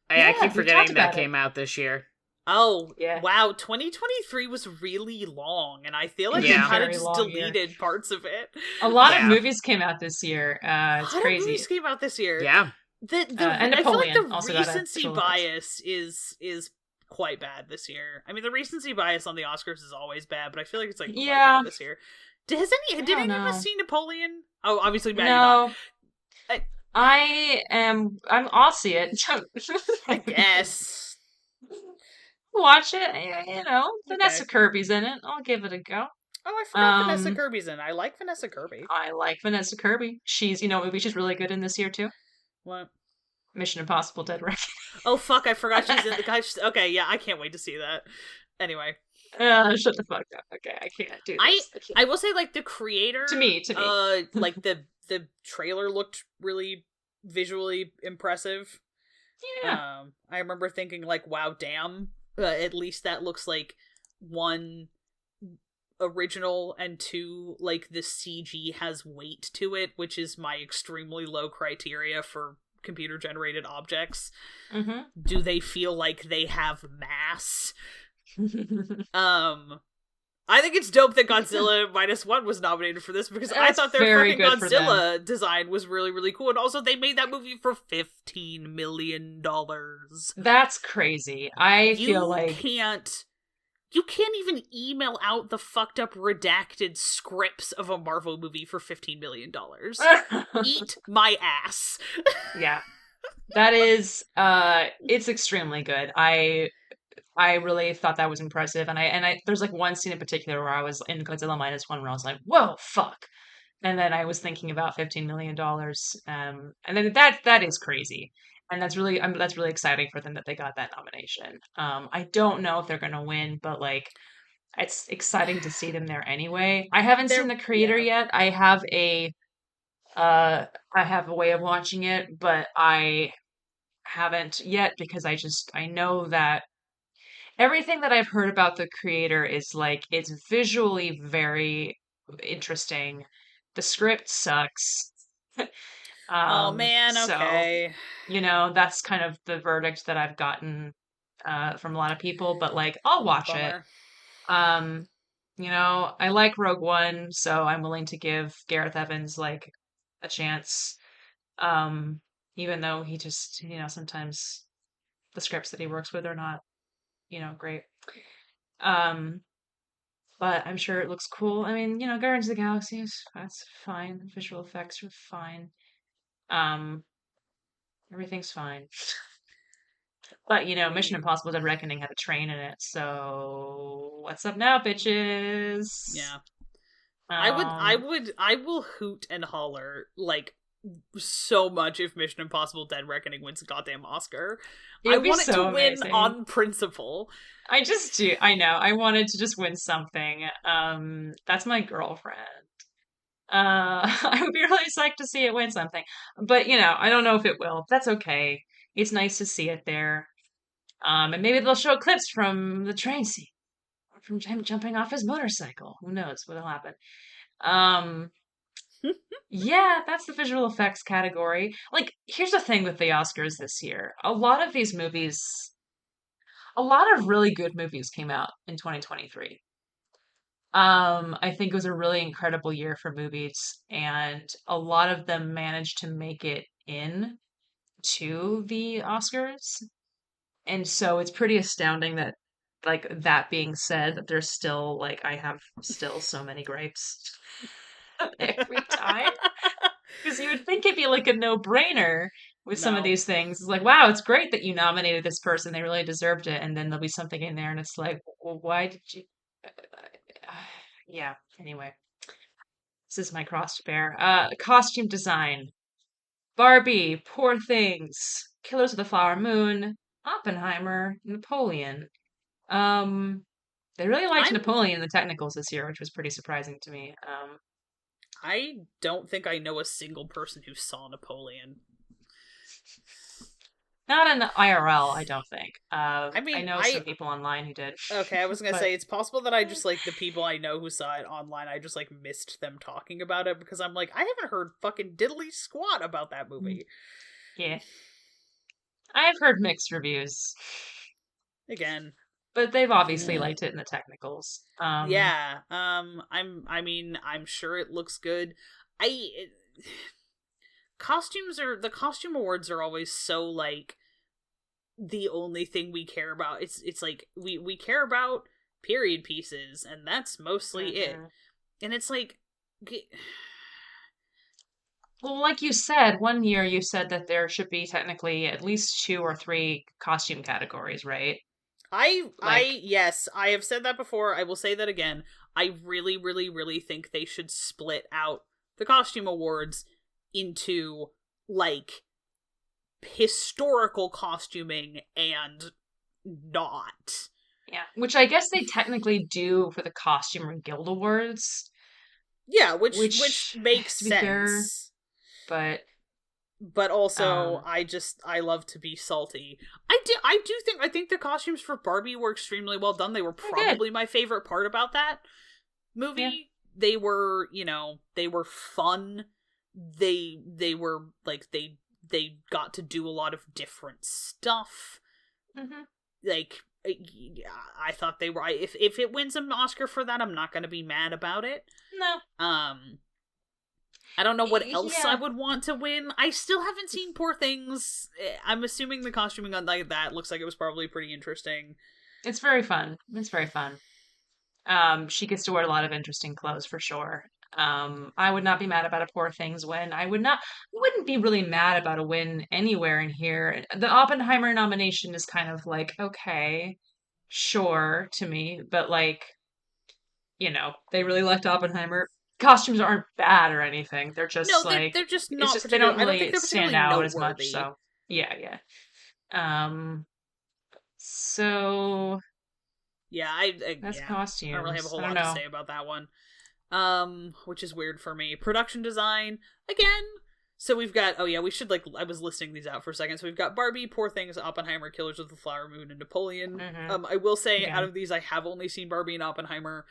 I keep forgetting that came out this year. Oh, yeah. Wow, 2023 was really long, and I feel like they kind of just deleted parts of it. A lot of movies came out this year. It's crazy. A lot of movies came out this year. Yeah. and I feel like Napoleon the also got a recency visual effects. bias is quite bad this year. I mean, the recency bias on the Oscars is always bad, but I feel like it's like quite bad this year. Did any of us see Napoleon? Oh, obviously Matty No. not. I'll see it. I guess. Watch it, you know. Vanessa Kirby's in it. I'll give it a go. Oh, I forgot Vanessa Kirby's in. I like Vanessa Kirby. I like Vanessa Kirby. She's, you know, movie she's really good in this year too. What? Mission Impossible: Dead Reckoning. Oh fuck! I forgot she's in the guy. Okay, yeah, I can't wait to see that. Anyway, shut the fuck up. Okay, I can't do this. I will say, like, the creator to me, like the trailer looked really visually impressive. Yeah. I remember thinking like, wow, damn. At least that looks like, one, original, and two, like, the CG has weight to it, which is my extremely low criteria for computer generated objects. Mm-hmm. Do they feel like they have mass? I think it's dope that Godzilla -1 was nominated for this, because I thought their fucking Godzilla design was really, really cool. And also, they made that movie for $15 million. That's crazy. I feel like you can't even email out the fucked up redacted scripts of a Marvel movie for $15 million. Eat my ass. Yeah. That is, it's extremely good. I really thought that was impressive, and I there's like one scene in particular where I was in Godzilla -1 where I was like, whoa, fuck. And then I was thinking about $15 million. And then that is crazy. And that's really exciting for them that they got that nomination. I don't know if they're gonna win, but like, it's exciting to see them there anyway. I haven't seen the creator yet. I have a way of watching it, but I haven't yet because I know that everything that I've heard about the creator is like, it's visually very interesting. The script sucks. Oh man, okay. So, you know, that's kind of the verdict that I've gotten from a lot of people, but like, I'll watch it. You know, I like Rogue One, so I'm willing to give Gareth Evans like a chance. Even though he just, you know, sometimes the scripts that he works with are not, you know, great. But I'm sure it looks cool. I mean, you know, Guardians of the Galaxy that's fine. The visual effects are fine. Everything's fine. But, you know, Mission Impossible: Dead Reckoning had a train in it, so what's up now, bitches? Yeah. I will hoot and holler like so much if Mission Impossible: Dead Reckoning wins a goddamn Oscar. I want it to win on principle. I just do. I know. I wanted to just win something. That's my girlfriend. I would be really psyched to see it win something. But, you know, I don't know if it will. That's okay. It's nice to see it there. And maybe they'll show clips from the train scene. Or from him jumping off his motorcycle. Who knows what'll happen. Yeah, that's the visual effects category. Like, here's the thing with the Oscars this year. A lot of really good movies came out in 2023. I think it was a really incredible year for movies, and a lot of them managed to make it in to the Oscars. And so it's pretty astounding that, like, that being said, that there's still, like, I have still so many gripes every time. Because you would think it'd be like a no-brainer with some of these things. It's like, wow, it's great that you nominated this person. They really deserved it. And then there'll be something in there and it's like, well, why did you... yeah, anyway. This is my cross to bear. Costume design. Barbie, Poor Things, Killers of the Flower Moon, Oppenheimer, Napoleon. They really liked Napoleon in the technicals this year, which was pretty surprising to me. I don't think I know a single person who saw Napoleon. Not in the IRL, I don't think. I mean, I know some people online who did. Okay, I was gonna say, it's possible that I just, like, the people I know who saw it online, I just, like, missed them talking about it, because I'm like, I haven't heard fucking diddly squat about that movie. Yeah. I have heard mixed reviews. Again. But they've obviously liked it in the technicals. Yeah. I'm sure it looks good. the costume awards are always so like the only thing we care about. It's like we care about period pieces, and that's mostly it. And it's like, well, like you said, one year you said that there should be technically at least 2 or 3 costume categories, right? Yes, I have said that before. I will say that again. I really, really, really think they should split out the costume awards into like historical costuming and not. Yeah, which I guess they technically do for the Costumer Guild Awards. Yeah, which makes sense. Fair, but also I love to be salty. I think the costumes for Barbie were extremely well done. They were probably my favorite part about that movie. Yeah. They were, they were fun. They were like they got to do a lot of different stuff. Mm-hmm. Like, I thought they were. If it wins an Oscar for that, I'm not going to be mad about it. No. I don't know what else I would want to win. I still haven't seen Poor Things. I'm assuming the costuming on like that looks like it was probably pretty interesting. It's very fun. She gets to wear a lot of interesting clothes for sure. I would not be mad about a Poor Things win. I wouldn't be really mad about a win anywhere in here. The Oppenheimer nomination is kind of like, okay, sure to me, but like, they really liked Oppenheimer. Costumes aren't bad or anything. They're just they're just not. They don't really stand out as much. So yeah. So yeah, that's costumes. I don't really have a whole lot to say about that one. Which is weird for me. Production design again. So we've got we should I was listing these out for a second. So we've got Barbie, Poor Things, Oppenheimer, Killers of the Flower Moon, and Napoleon. Mm-hmm. I will say out of these I have only seen Barbie and Oppenheimer.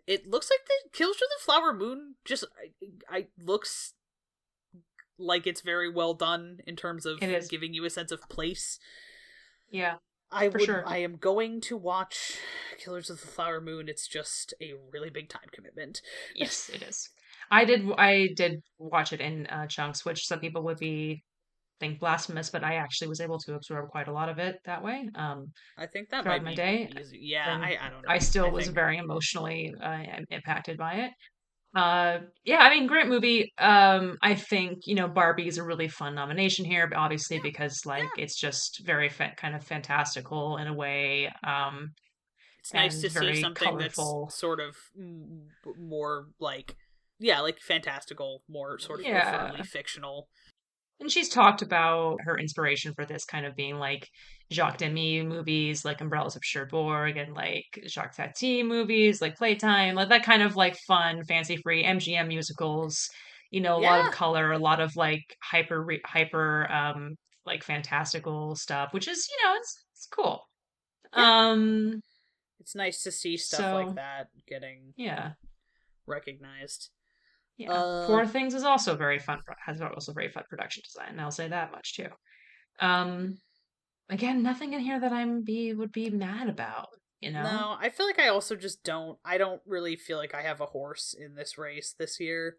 It looks like the Killers of the Flower Moon just I looks like it's very well done in terms of giving you a sense of place. Yeah. I am going to watch Killers of the Flower Moon. It's just a really big time commitment. Yes, it is. I did watch it in chunks, which some people would think blasphemous, but I actually was able to absorb quite a lot of it that way. I think that throughout might my day. Easy. Yeah, I don't know. I still was very emotionally impacted by it. Yeah, I mean, great movie. I think, Barbie is a really fun nomination here, but obviously because it's just very kind of fantastical in a way. It's nice to see something colorful. That's sort of more like fantastical, more sort of overtly fictional. And she's talked about her inspiration for this kind of being like Jacques Demy movies, like Umbrellas of Cherbourg, and like Jacques Tati movies, like Playtime, like that kind of like fun, fancy-free MGM musicals. A lot of color, a lot of like hyper like fantastical stuff, which is it's cool. It's nice to see stuff like that getting recognized. Yeah, Poor Things is also very fun. Has also very fun production design. And I'll say that much too. Again, nothing in here that would be mad about. No, I feel like I also just don't. I don't really feel like I have a horse in this race this year.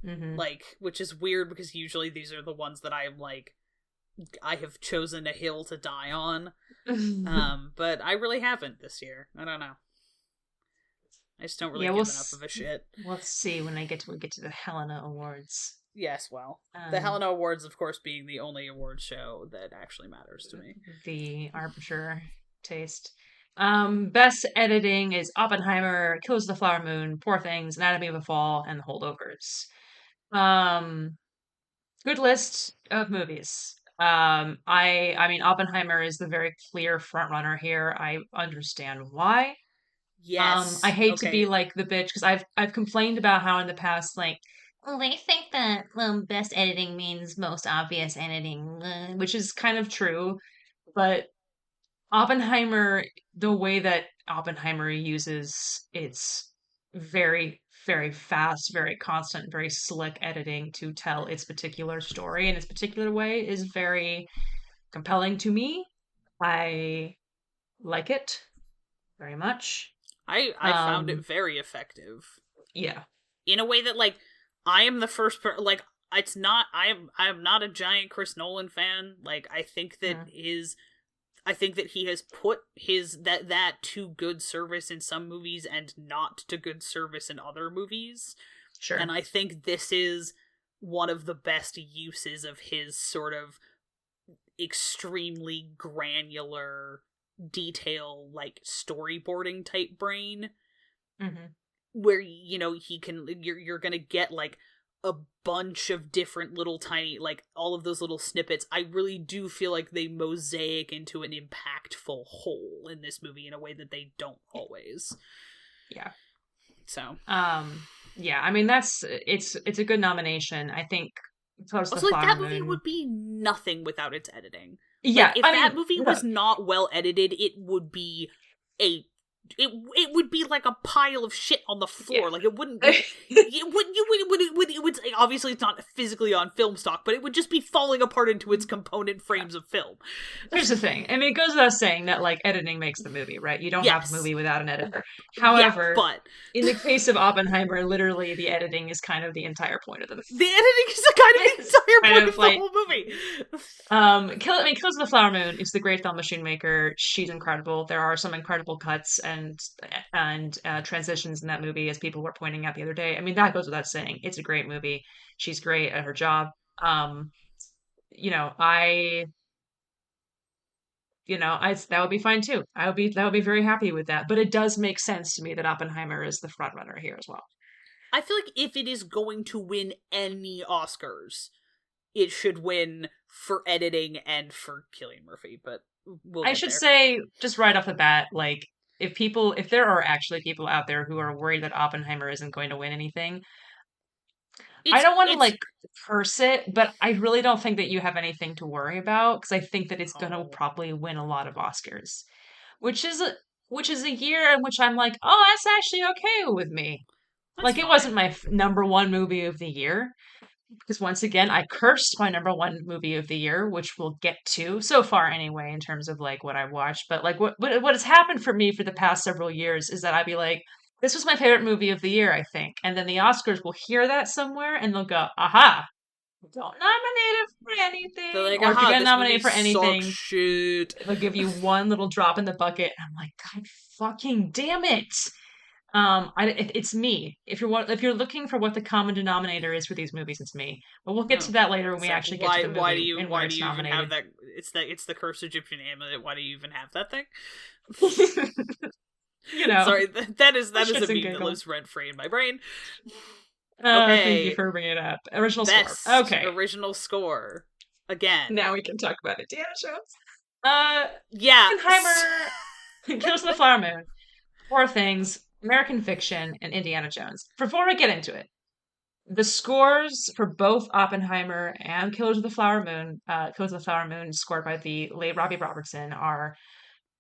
Mm-hmm. Which is weird because usually these are the ones that I am like, I have chosen a hill to die on. But I really haven't this year. I don't know. I just don't really give enough of a shit. Let's see when we get to the Helena Awards. Yes, well, the Helena Awards, of course, being the only award show that actually matters to me. The arbiter taste. Best editing is Oppenheimer, Killers of the Flower Moon, Poor Things, Anatomy of a Fall, and The Holdovers. Good list of movies. I mean, Oppenheimer is the very clear front runner here. I understand why. Yes. I hate to be like the bitch because I've complained about how in the past they think that best editing means most obvious editing, which is kind of true, but Oppenheimer, the way that Oppenheimer uses its very, very fast, very constant, very slick editing to tell its particular story in its particular way is very compelling to me. I like it very much. I found it very effective. Yeah. In a way that, I am the first like it's not I am not a giant Chris Nolan fan. Like I think that he has put his that to good service in some movies and not to good service in other movies. Sure. And I think this is one of the best uses of his sort of extremely granular detail, like storyboarding type brain, where he can you're gonna get like a bunch of different little tiny, like all of those little snippets. I really do feel like they mosaic into an impactful whole in this movie in a way that they don't always. Yeah. So yeah, I mean it's a good nomination. I think also, like, that movie would be nothing without its editing. Yeah, like, if that movie was not well edited, it would be it would be like a pile of shit on the floor. Yeah. Like it wouldn't be, it would obviously it's not physically on film stock, but it would just be falling apart into its component frames of film. Here's the thing. I mean, it goes without saying that like editing makes the movie, right? You don't have a movie without an editor. However, but in the case of Oppenheimer, literally the editing is kind of the entire point of the movie. The editing is kind of the entire point of the whole movie. Kills of the Flower Moon is the great film Machine Maker. She's incredible. There are some incredible cuts and transitions in that movie, as people were pointing out the other day. I mean, that goes without saying. It's a great movie. She's great at her job. That would be fine too. That would be very happy with that. But it does make sense to me that Oppenheimer is the front runner here as well. I feel like if it is going to win any Oscars, it should win for editing and for Cillian Murphy. But I should say, just right off the bat, like, if there are actually people out there who are worried that Oppenheimer isn't going to win anything, I don't want to like curse it, but I really don't think that you have anything to worry about, because I think that it's going to probably win a lot of Oscars, which is a year in which I'm like, oh, that's actually okay with me. That's fine. It wasn't my number one movie of the year, because once again, I cursed my number one movie of the year, which we'll get to so far anyway, in terms of like what I've watched. But like what has happened for me for the past several years is that I'd be like, this was my favorite movie of the year, I think. And then the Oscars will hear that somewhere and they'll go, aha, don't nominate it for anything. They're like, or if you're going to nominate for anything, shit. They'll give you one little drop in the bucket. I'm like, God fucking damn it. It's me. If you're looking for what the common denominator is for these movies, it's me. But we'll get to that later when we actually get to the movie. Why do you even have that? It's the cursed Egyptian amulet. Why do you even have that thing? Sorry, that is a meme that lives rent free in my brain. Okay. Thank you for bringing it up. Original score. Okay. Original score. Again. Now we can talk about Indiana Jones. Yeah. Oppenheimer, Kills of the Flower Moon, Four Things, American Fiction, and Indiana Jones. Before I get into it, the scores for both Oppenheimer and Killers of the Flower Moon, scored by the late Robbie Robertson, are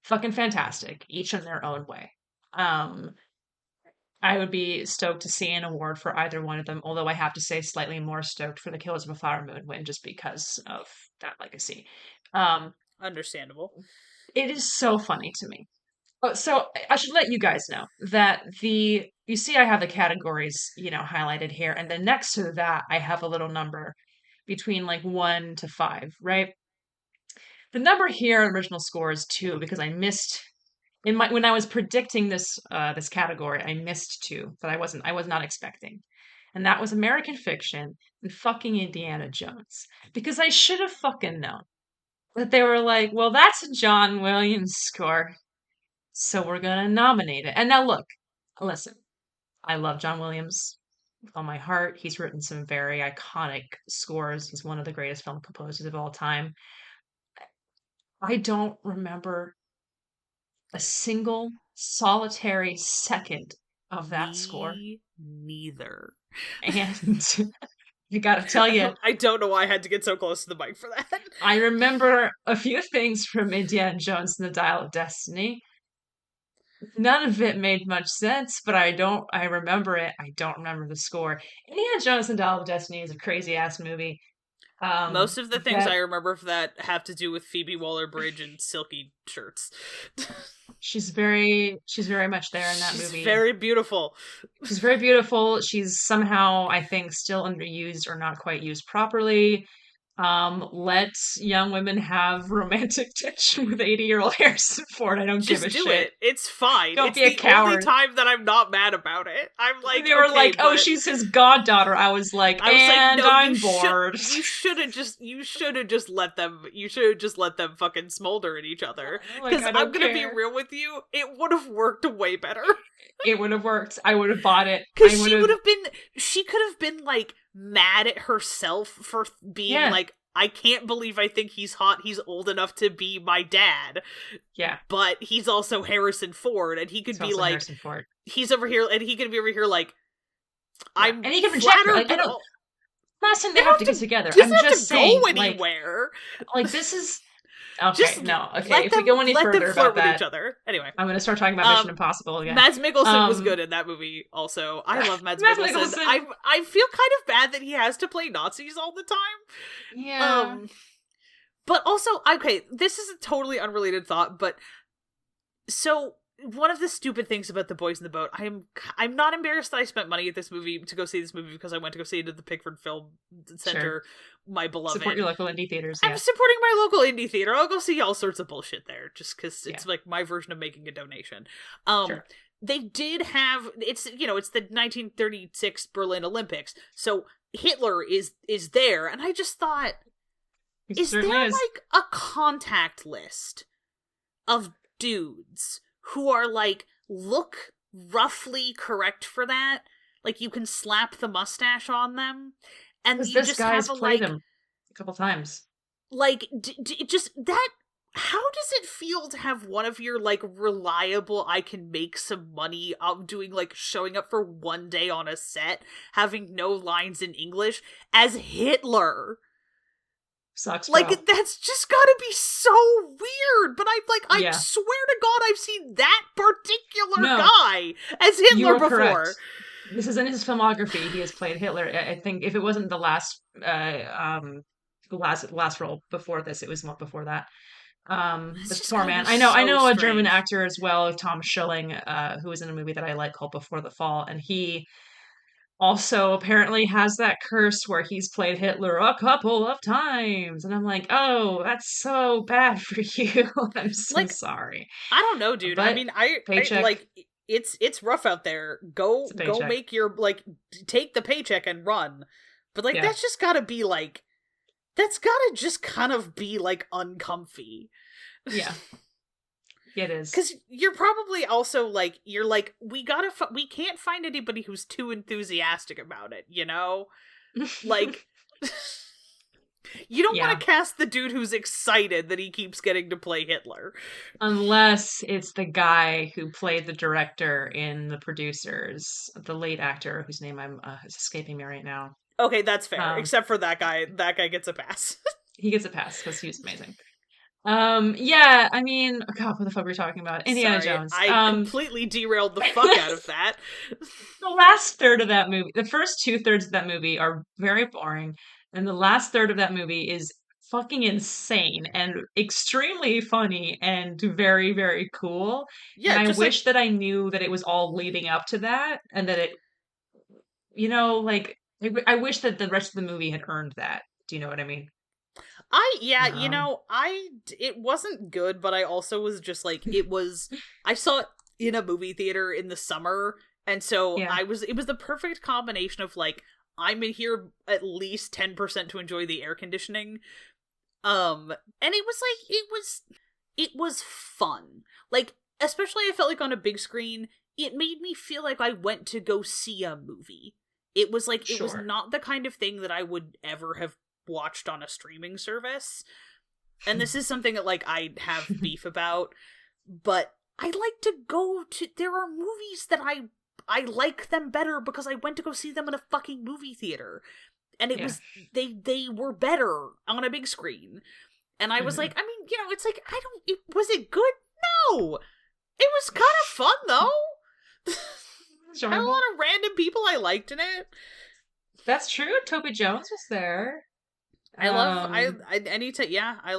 fucking fantastic, each in their own way. I would be stoked to see an award for either one of them, although I have to say slightly more stoked for the Killers of a Flower Moon win, just because of that legacy. Understandable. It is so funny to me. So I should let you guys know that you see I have the categories, highlighted here, and then next to that I have a little number between like 1 to 5, right? The number here on original score is 2 because I missed when I was predicting this category, I missed 2 that I was not expecting. And that was American Fiction and fucking Indiana Jones. Because I should have fucking known that they were like, well, that's a John Williams score, so we're gonna nominate it. And now look, listen, I love John Williams with all my heart. He's written some very iconic scores. He's one of the greatest film composers of all time. I don't remember a single solitary second of that score. Neither. And I gotta tell you, I don't know why I had to get so close to the mic for that. I remember a few things from Indiana Jones and the Dial of Destiny. None of it made much sense, but I remember it. I don't remember the score. Indiana Jones and the Dial of Destiny is a crazy ass movie. Most of the things I remember for that have to do with Phoebe Waller-Bridge and silky shirts. She's very much there in that movie. She's very beautiful. She's very beautiful. She's somehow, I think, still underused or not quite used properly. Let young women have romantic tension with 80-year-old Harrison Ford. I don't give a shit. Just do it. It's fine. Don't it's be a coward. Only time that I'm not mad about it. I'm like, they were like, "Oh, she's his goddaughter." I was like, no, I'm bored. You should have just let them. You should have just let them fucking smolder at each other. Because I'm gonna be real with you. It would have worked way better. It would have worked. I would have bought it. Because she could have been like mad at herself for being like, I can't believe I think he's hot. He's old enough to be my dad. Yeah. But he's also Harrison Ford, and he could be like, he's over here, and he could be over here like, I'm and he can reject her. Like, I don't. I'm not saying they have to get together. I'm just saying, go anywhere. Like this is. Okay, okay. If we go any further about that, each other. Anyway, I'm going to start talking about Mission Impossible again. Mads Mikkelsen was good in that movie. Also, I love Mads Mikkelsen. I feel kind of bad that he has to play Nazis all the time. Yeah. But also, okay, this is a totally unrelated thought, but so one of the stupid things about The Boys in the Boat, I'm not embarrassed that I spent money at this movie to go see this movie because I went to go see it at the Pickford Film Center, my beloved. Support your local indie theaters. I'm supporting my local indie theater. I'll go see all sorts of bullshit there just because it's like my version of making a donation. They did have, it's the 1936 Berlin Olympics, so Hitler is there, and I just thought, is there like a contact list of dudes who are like, look roughly correct for that? Like, you can slap the mustache on them, and you just have played him a couple times. Like, just that. How does it feel to have one of your like reliable, I can make some money doing like showing up for one day on a set, having no lines in English as Hitler? Sucks. Like, that's just gotta be so weird. But I'm like, I swear to God, I've seen that particular guy as Hitler before. Correct. This is in his filmography. He has played Hitler. I think if it wasn't the last role before this, it was one before that. This poor man. I know a German actor as well, Tom Schilling, who was in a movie that I like called Before the Fall, and he also apparently has that curse where he's played Hitler a couple of times, and I'm like, oh, that's so bad for you. I'm so sorry. I don't know, dude. But I mean, I like it's rough out there. Go make your take the paycheck and run. But that's just gotta be like. That's gotta just kind of be, like, uncomfy. Yeah. It is. Because you're probably also, like, you're like, we can't find anybody who's too enthusiastic about it, you know? Like, you don't want to cast the dude who's excited that he keeps getting to play Hitler. Unless it's the guy who played the director in The Producers, the late actor whose name is escaping me right now. Okay, that's fair. Except for that guy. That guy gets a pass. He gets a pass because he was amazing. Yeah, I mean, God, what the fuck were we talking about? Indiana Jones. I completely derailed the fuck out of that. The last third of that movie, the first 2/3 of that movie are very boring, and the last third of that movie is fucking insane and extremely funny and very, very cool. Yeah, and I wish that I knew that it was all leading up to that, and that it, I wish that the rest of the movie had earned that. Do you know what I mean? It wasn't good, but I also was just like, I saw it in a movie theater in the summer, and so it was the perfect combination of like, I'm in here at least 10% to enjoy the air conditioning, and it was fun. Like, especially I felt like on a big screen, it made me feel like I went to go see a movie. It was like, It was not the kind of thing that I would ever have watched on a streaming service. And this is something that, like, I have beef about. But I like to go to... There are movies that I like them better because I went to go see them in a fucking movie theater. And it was... They were better on a big screen. And I was like, I mean, it's like, was it good? No! It was kind of fun, though! I had a lot of random people I liked in it. That's true. Toby Jones was there. I love I anytime I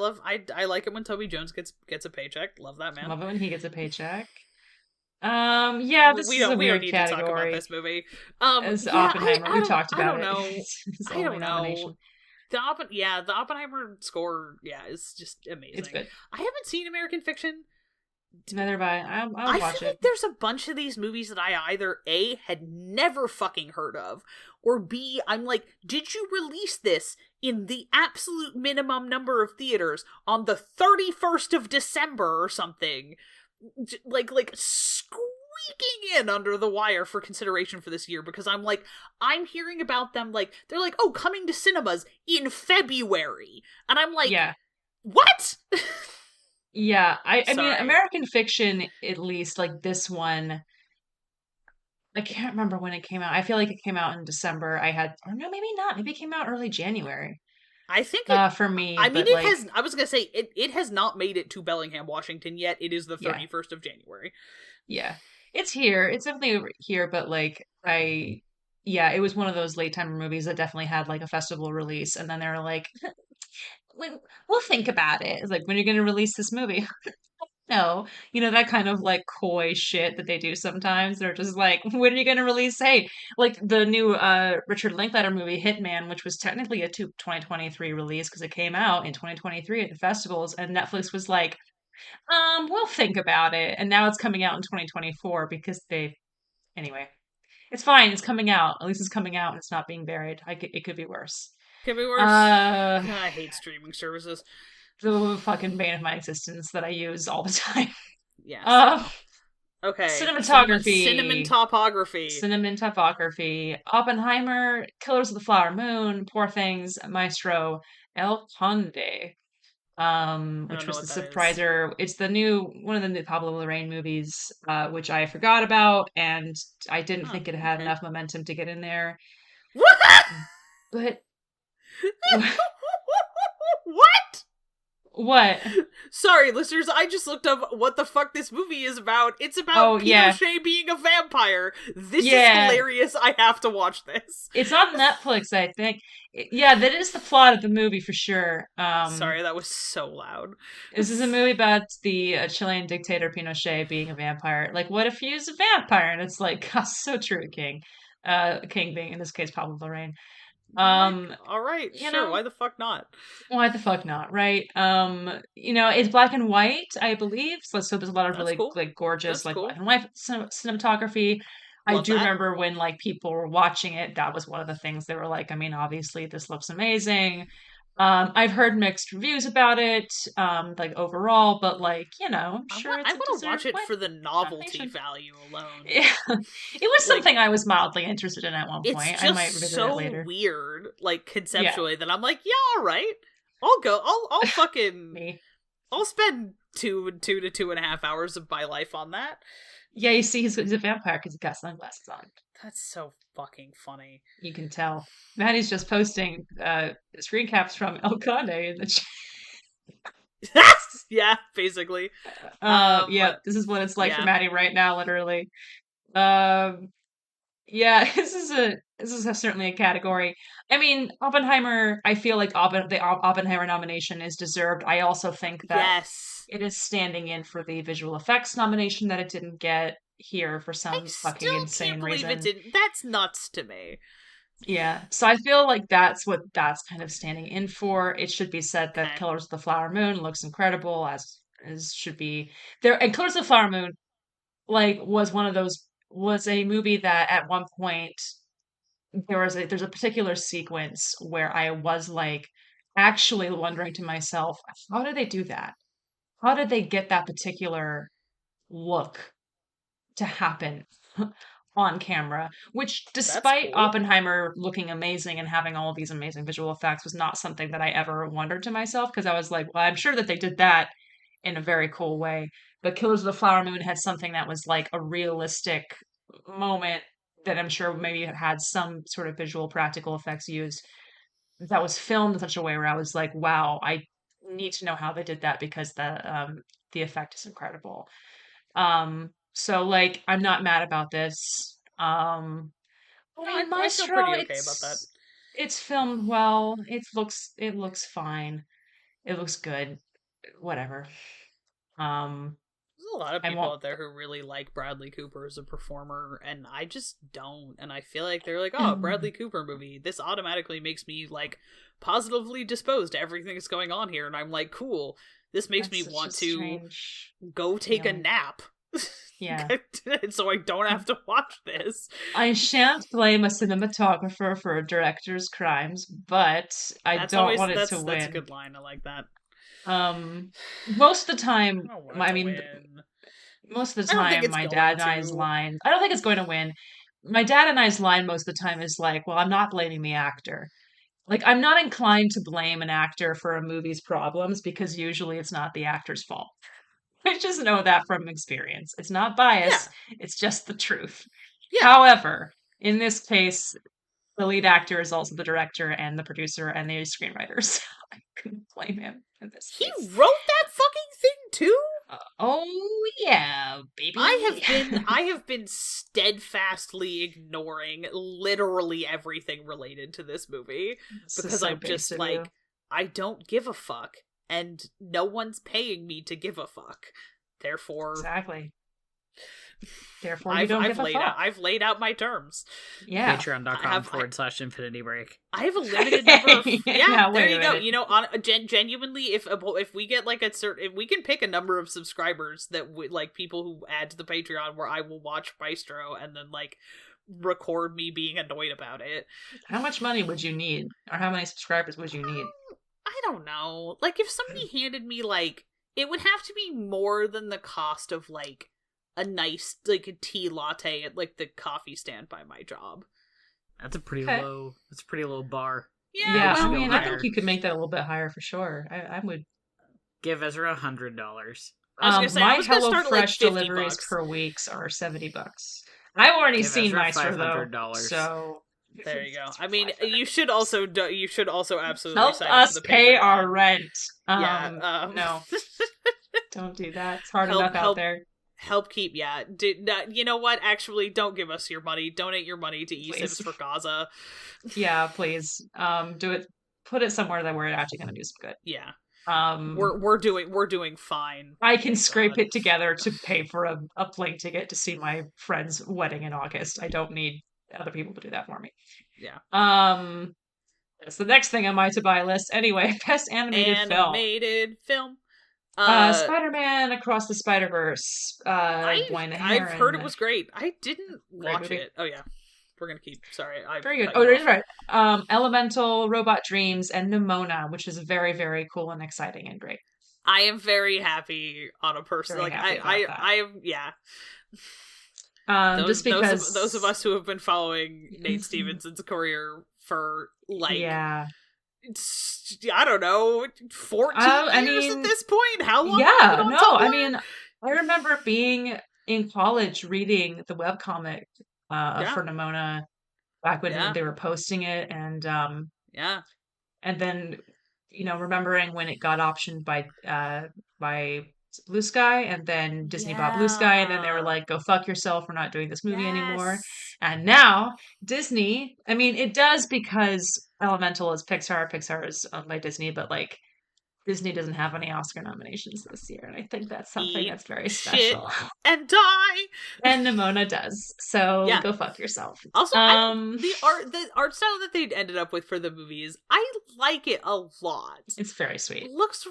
like it when Toby Jones gets a paycheck. Love that man. Love it when he gets a paycheck. Yeah, this is a weird need category. to talk about this movie. It's Oppenheimer. We talked about I don't know. His I only don't know. nomination. The Oppenheimer score, is just amazing. It's good. I haven't seen American Fiction. Neither have I. I'll watch feel it. like there's a bunch of these movies that I either A, had never fucking heard of, or B, I'm like, did you release this in the absolute minimum number of theaters on the 31st of December or something? Like squeaking in under the wire for consideration for this year, because I'm hearing about them, they're like, oh, coming to cinemas in February, and I'm like, yeah, what? Yeah, I mean, American Fiction, at least, like this one, I can't remember when it came out. I feel like it came out in December. Or no, maybe not. Maybe it came out early January. I think for me. I mean, it has. I was gonna say it has not made it to Bellingham, Washington yet. It is the 31st of January. Yeah, it's here. It's definitely here, but it was one of those late timer movies that definitely had like a festival release, and then they were like, we'll think about it. It's like, when are you going to release this movie? No, that kind of like coy shit that they do sometimes. They're just like, when are you going to release? Hey, like the new Richard Linklater movie Hitman, which was technically a 2023 release because it came out in 2023 at the festivals, and Netflix was like, we'll think about it. And now it's coming out in 2024 because anyway, it's fine. It's coming out. At least it's coming out and it's not being buried. It could be worse. Could be worse. I hate streaming services. The fucking bane of my existence that I use all the time. Yes. Okay. Cinematography. Oppenheimer, Killers of the Flower Moon, Poor Things, Maestro, El Conde, which was the surpriser. It's one of the new Pablo Larraín movies, which I forgot about, and I didn't think it had enough momentum to get in there. But what? What? Sorry, listeners, I just looked up what the fuck this movie is about. It's about Pinochet being a vampire. This is hilarious. I have to watch this. It's on Netflix, I think. That is the plot of the movie for sure. Sorry, that was so loud. This is a movie about the Chilean dictator Pinochet being a vampire. Like, what if he was a vampire? And it's like, so true, King. King being, in this case, Pablo Larraín. All right, sure. Why the fuck not? Why the fuck not, right? It's black and white, I believe. So there's a lot of really like gorgeous black and white cinematography. I do remember when like people were watching it, that was one of the things they were like, I mean, obviously this looks amazing. I've heard mixed reviews about it, like overall, but like, I'm sure I want to watch it for the novelty value alone. Yeah. It was something I was mildly interested in at one point. It's just I might revisit it later. Weird, like conceptually, that I'm like, yeah, all right, I'll go. I'll fucking I'll spend 2 to 2.5 hours of my life on that. Yeah, you see, he's a vampire because he's got sunglasses on. That's so fucking funny. You can tell. Matty's just posting screen caps from El Conde in the chat. Yeah, basically. This is what it's like for Matty right now, literally. This is certainly a category. I mean, Oppenheimer, I feel like the Oppenheimer nomination is deserved. I also think that it is standing in for the visual effects nomination that it didn't get here for some fucking insane reason. It didn't. That's nuts to me. Yeah, so I feel like that's kind of standing in for. It should be said that Killers of the Flower Moon looks incredible, as should be there. And Killers of the Flower Moon, like, was a movie that at one point there's a particular sequence where I was like actually wondering to myself, how did they do that? How did they get that particular look to happen on camera? Which, despite Oppenheimer looking amazing and having all these amazing visual effects, was not something that I ever wondered to myself, because I was like, well, I'm sure that they did that in a very cool way. But Killers of the Flower Moon had something that was like a realistic moment that I'm sure maybe had some sort of visual practical effects used, that was filmed in such a way where I was like, wow, I need to know how they did that, because the effect is incredible. So like, I'm not mad about this. I feel pretty okay about that. It's filmed well. It looks fine. It looks good. Whatever. There's a lot of I people won't. out there who really like Bradley Cooper as a performer, and I just don't. And I feel like they're like, oh, Bradley Cooper movie. This automatically makes me, like, positively disposed to everything that's going on here. And I'm like, cool. This makes me want to go take a nap. Yeah. So I don't have to watch this. I shan't blame a cinematographer for a director's crimes, but I don't want it to win. That's a good line. I like that. Most of the time, I mean, most of the time, my dad and I's line, I don't think it's going to win. My dad and I's line most of the time is like, well, I'm not blaming the actor. Like, I'm not inclined to blame an actor for a movie's problems because usually it's not the actor's fault. I just know that from experience. It's not bias, it's just the truth. Yeah. However, in this case, the lead actor is also the director and the producer and the screenwriter, so I couldn't blame him in this case. He wrote that fucking thing too? Oh yeah, baby. I have been steadfastly ignoring literally everything related to this movie because I'm just like, I don't give a fuck, and no one's paying me to give a fuck. Therefore, exactly. Therefore, you don't give a fuck. I've laid out my terms. Yeah. Patreon.com/Infinity Break. I have a limited number of... Yeah, there you go. You know, genuinely, if we get like if we can pick a number of subscribers that like people who add to the Patreon where I will watch Maestro and then like record me being annoyed about it. How much money would you need? Or how many subscribers would you need? I don't know. Like, if somebody handed me, like, it would have to be more than the cost of, like, a nice, like, a tea latte at, like, the coffee stand by my job. That's a pretty low bar. Yeah, I mean, I think you could make that a little bit higher for sure. I would give Ezra $100. My HelloFresh deliveries per week are $70. I've already seen Maestro though, so there you go. I mean, you should also absolutely help us pay our rent. No, don't do that. It's hard enough out there. Help keep, you know what? Actually, don't give us your money. Donate your money to eSIMs for Gaza. Yeah, please. Do it. Put it somewhere that we're actually going to do some good. Yeah. We're doing fine. I can scrape it together to pay for a plane ticket to see my friend's wedding in August. I don't need other people to do that for me. Yeah. That's the next thing on my to buy list. Anyway, best animated film. Spider-Man Across the Spider-Verse. I've heard it was great. I didn't watch it. Oh yeah. We're gonna keep. Sorry, very good. Oh, that's right. Elemental, Robot Dreams, and Nimona, which is very, very cool and exciting and great. I am very happy on a personal. Like I am. Yeah. Just because those of us who have been following Nate Stephenson's career for like I don't know 14 years at this point. How long? Yeah. No. I mean, I remember being in college reading the webcomic for Nimona back when they were posting it, and and then remembering when it got optioned by Blue Sky, and then Disney bought Blue Sky, and then they were like, go fuck yourself, we're not doing this movie anymore. And now Disney, I mean, it does because Elemental is Pixar is owned by Disney, but like Disney doesn't have any Oscar nominations this year, and I think that's something that's very special. And die. And Nimona does. So go fuck yourself. Also, the art style that they ended up with for the movies, I like it a lot. It's very sweet.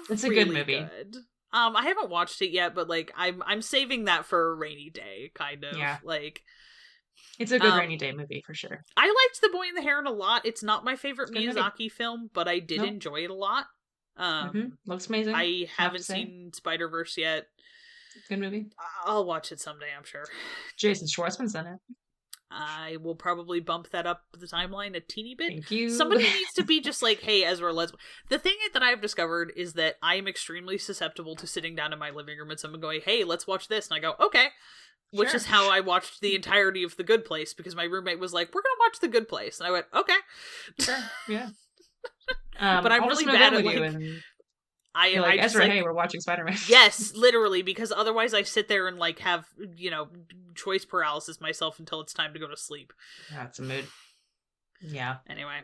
It's really a good movie. Good. I haven't watched it yet, but like I'm saving that for a rainy day, kind of. Yeah. Like it's a good rainy day movie for sure. I liked The Boy and the Heron a lot. It's not my favorite Miyazaki film, but I did enjoy it a lot. Looks amazing. I haven't seen Spider-Verse yet. Good movie. I'll watch it someday, I'm sure. Jason Schwartzman's in it. I will probably bump that up the timeline a teeny bit. Thank you. Somebody needs to be just like, hey, Ezra, let's... The thing that I've discovered is that I am extremely susceptible to sitting down in my living room and someone going, hey, let's watch this. And I go, okay. Which is how I watched the entirety of The Good Place, because my roommate was like, we're going to watch The Good Place. And I went, okay. Sure, yeah. But I'm really bad at like... I am like, Ezra, hey, we're watching Spider-Man. Yes, literally, because otherwise I sit there and like have, choice paralysis myself until it's time to go to sleep. Yeah, it's a mood. Yeah. Anyway.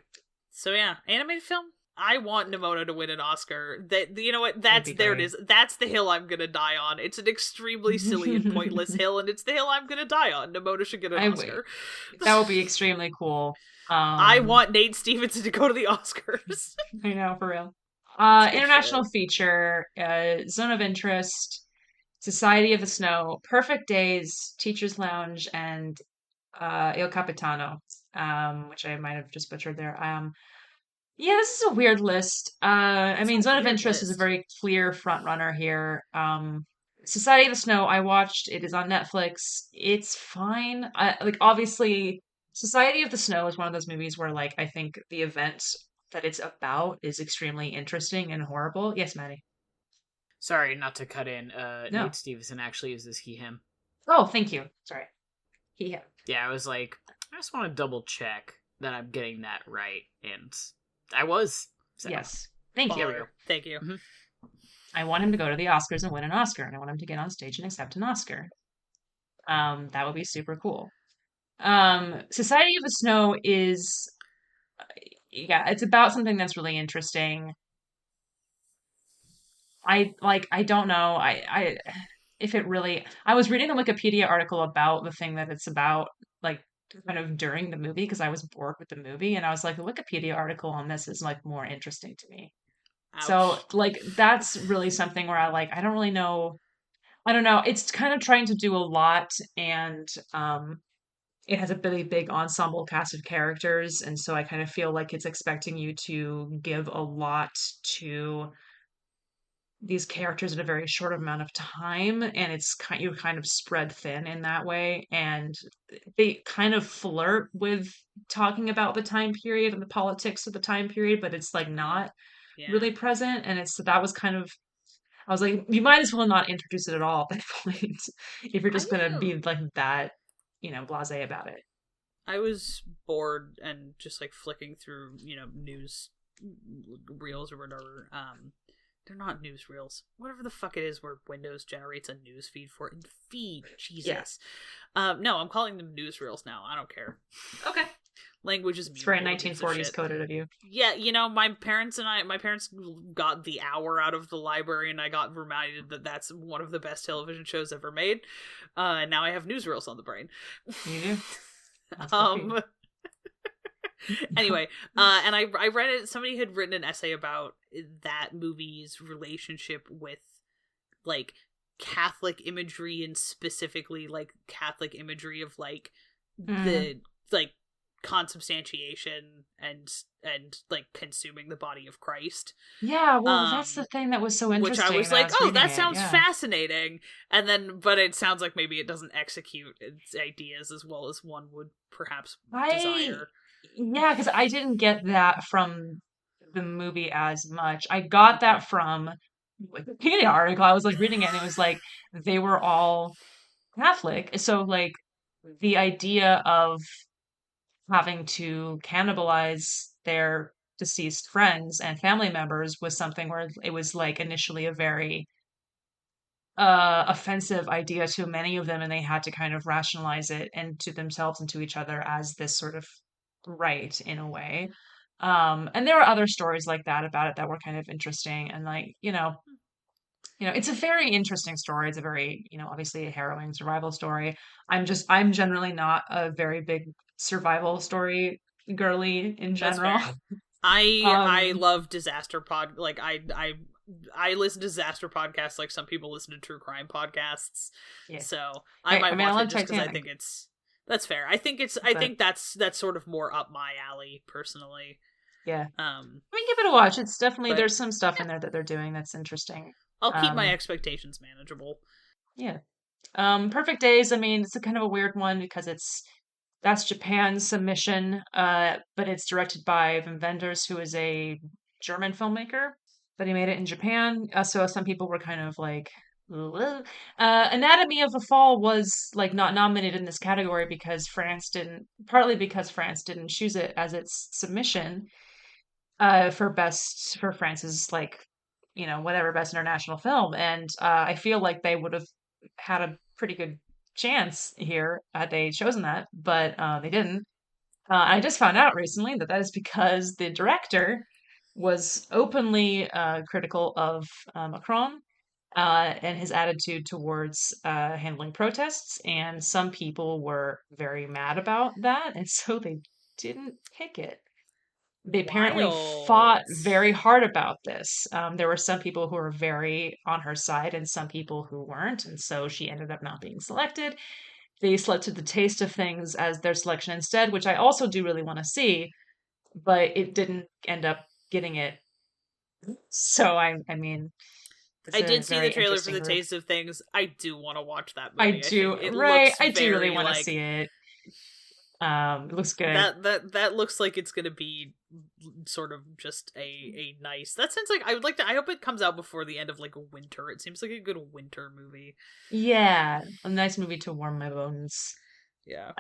So yeah, animated film. I want Nimona to win an Oscar. That, you know what? That's there. It is. That's the hill I'm gonna die on. It's an extremely silly and pointless hill, and it's the hill I'm gonna die on. Nimona should get an Oscar. That would be extremely cool. I want Nate Stevenson to go to the Oscars. I know, for real. International feature, Zone of Interest, Society of the Snow, Perfect Days, Teacher's Lounge, and Il Capitano, which I might have just butchered there. Yeah, this is a weird list. I mean, Zone of Interest is a very clear front runner here. Society of the Snow, I watched. It is on Netflix. It's fine. Like, obviously, Society of the Snow is one of those movies where, like, I think the event that it's about is extremely interesting and horrible. Yes, Matty. Sorry, not to cut in. No. Nate Stevenson actually uses he, him. Oh, thank you. Sorry. He, him. Yeah, I was like, I just want to double check that I'm getting that right, and I was. So. Yes. Thank you. Thank you. Mm-hmm. I want him to go to the Oscars and win an Oscar, and I want him to get on stage and accept an Oscar. That would be super cool. Society of the Snow is, yeah, it's about something that's really interesting. I don't know. If it really, I was reading a Wikipedia article about the thing that it's about, like, kind of during the movie, because I was bored with the movie, and I was like, the Wikipedia article on this is like more interesting to me. Ouch. So like that's really something where I don't really know. I don't know. It's kind of trying to do a lot, and it has a really big ensemble cast of characters, and so I kind of feel like it's expecting you to give a lot to these characters in a very short amount of time, and you're kind of spread thin in that way, and they kind of flirt with talking about the time period and the politics of the time period, but it's like not really present, and that was kind of, I was like, you might as well not introduce it at all at that point if you're just gonna be like that, blasé about it. I was bored and just like flicking through, news reels or whatever. They're not newsreels. Whatever the fuck it is where Windows generates a news feed for it. Feed, Jesus. Yeah. No, I'm calling them newsreels now. I don't care. Okay. Language is very 1940s coded of you. Yeah, my parents got The Hour out of the library, and I got reminded that that's one of the best television shows ever made. And now I have newsreels on the brain. You do? Anyway, and I read it. Somebody had written an essay about that movie's relationship with like Catholic imagery, and specifically like Catholic imagery of like the like consubstantiation and like consuming the body of Christ. Yeah, well, that's the thing that was so interesting. Which I was like, oh, that sounds fascinating. And then, but it sounds like maybe it doesn't execute its ideas as well as one would perhaps desire. Yeah, because I didn't get that from the movie as much. I got that from like the Wikipedia article. I was like reading it, and it was like they were all Catholic. So like the idea of having to cannibalize their deceased friends and family members was something where it was like initially a very offensive idea to many of them, and they had to kind of rationalize it and to themselves and to each other as this sort of right in a way. And there were other stories like that about it that were kind of interesting, and like, it's a very interesting story. It's a very, obviously a harrowing survival story. I'm generally not a very big survival story girly in general. I love disaster like I listen to disaster podcasts like some people listen to true crime podcasts. Yeah. So I might watch it just because I think that's fair. I think that's sort of more up my alley personally. Yeah. I mean, give it a watch. It's definitely, there's some stuff in there that they're doing that's interesting. I'll keep my expectations manageable. Yeah. Perfect Days, I mean, it's a kind of a weird one because that's Japan's submission, but it's directed by Wim Wenders, who is a German filmmaker, but he made it in Japan. So some people were kind of like, Anatomy of a Fall was like not nominated in this category partly because France didn't choose it as its submission for France's like, whatever best international film. And I feel like they would have had a pretty good chance here had they chosen that, but they didn't. I just found out recently that is because the director was openly critical of Macron and his attitude towards handling protests, and some people were very mad about that, and so they didn't pick it. They apparently fought Wild. very hard about this. There were some people who were very on her side and some people who weren't, and so she ended up not being selected. They selected The Taste of Things as their selection instead, which I also do really want to see, but it didn't end up getting it. So I mean, it's I a did see the very trailer for interesting The group. Taste of Things. I do want to watch that I movie. I do, think it right? looks I do really very want to like see it. It looks good. that looks like it's gonna be sort of just a nice. That sounds like I would like to. I hope it comes out before the end of like winter. It seems like a good winter movie. Yeah, a nice movie to warm my bones. Yeah.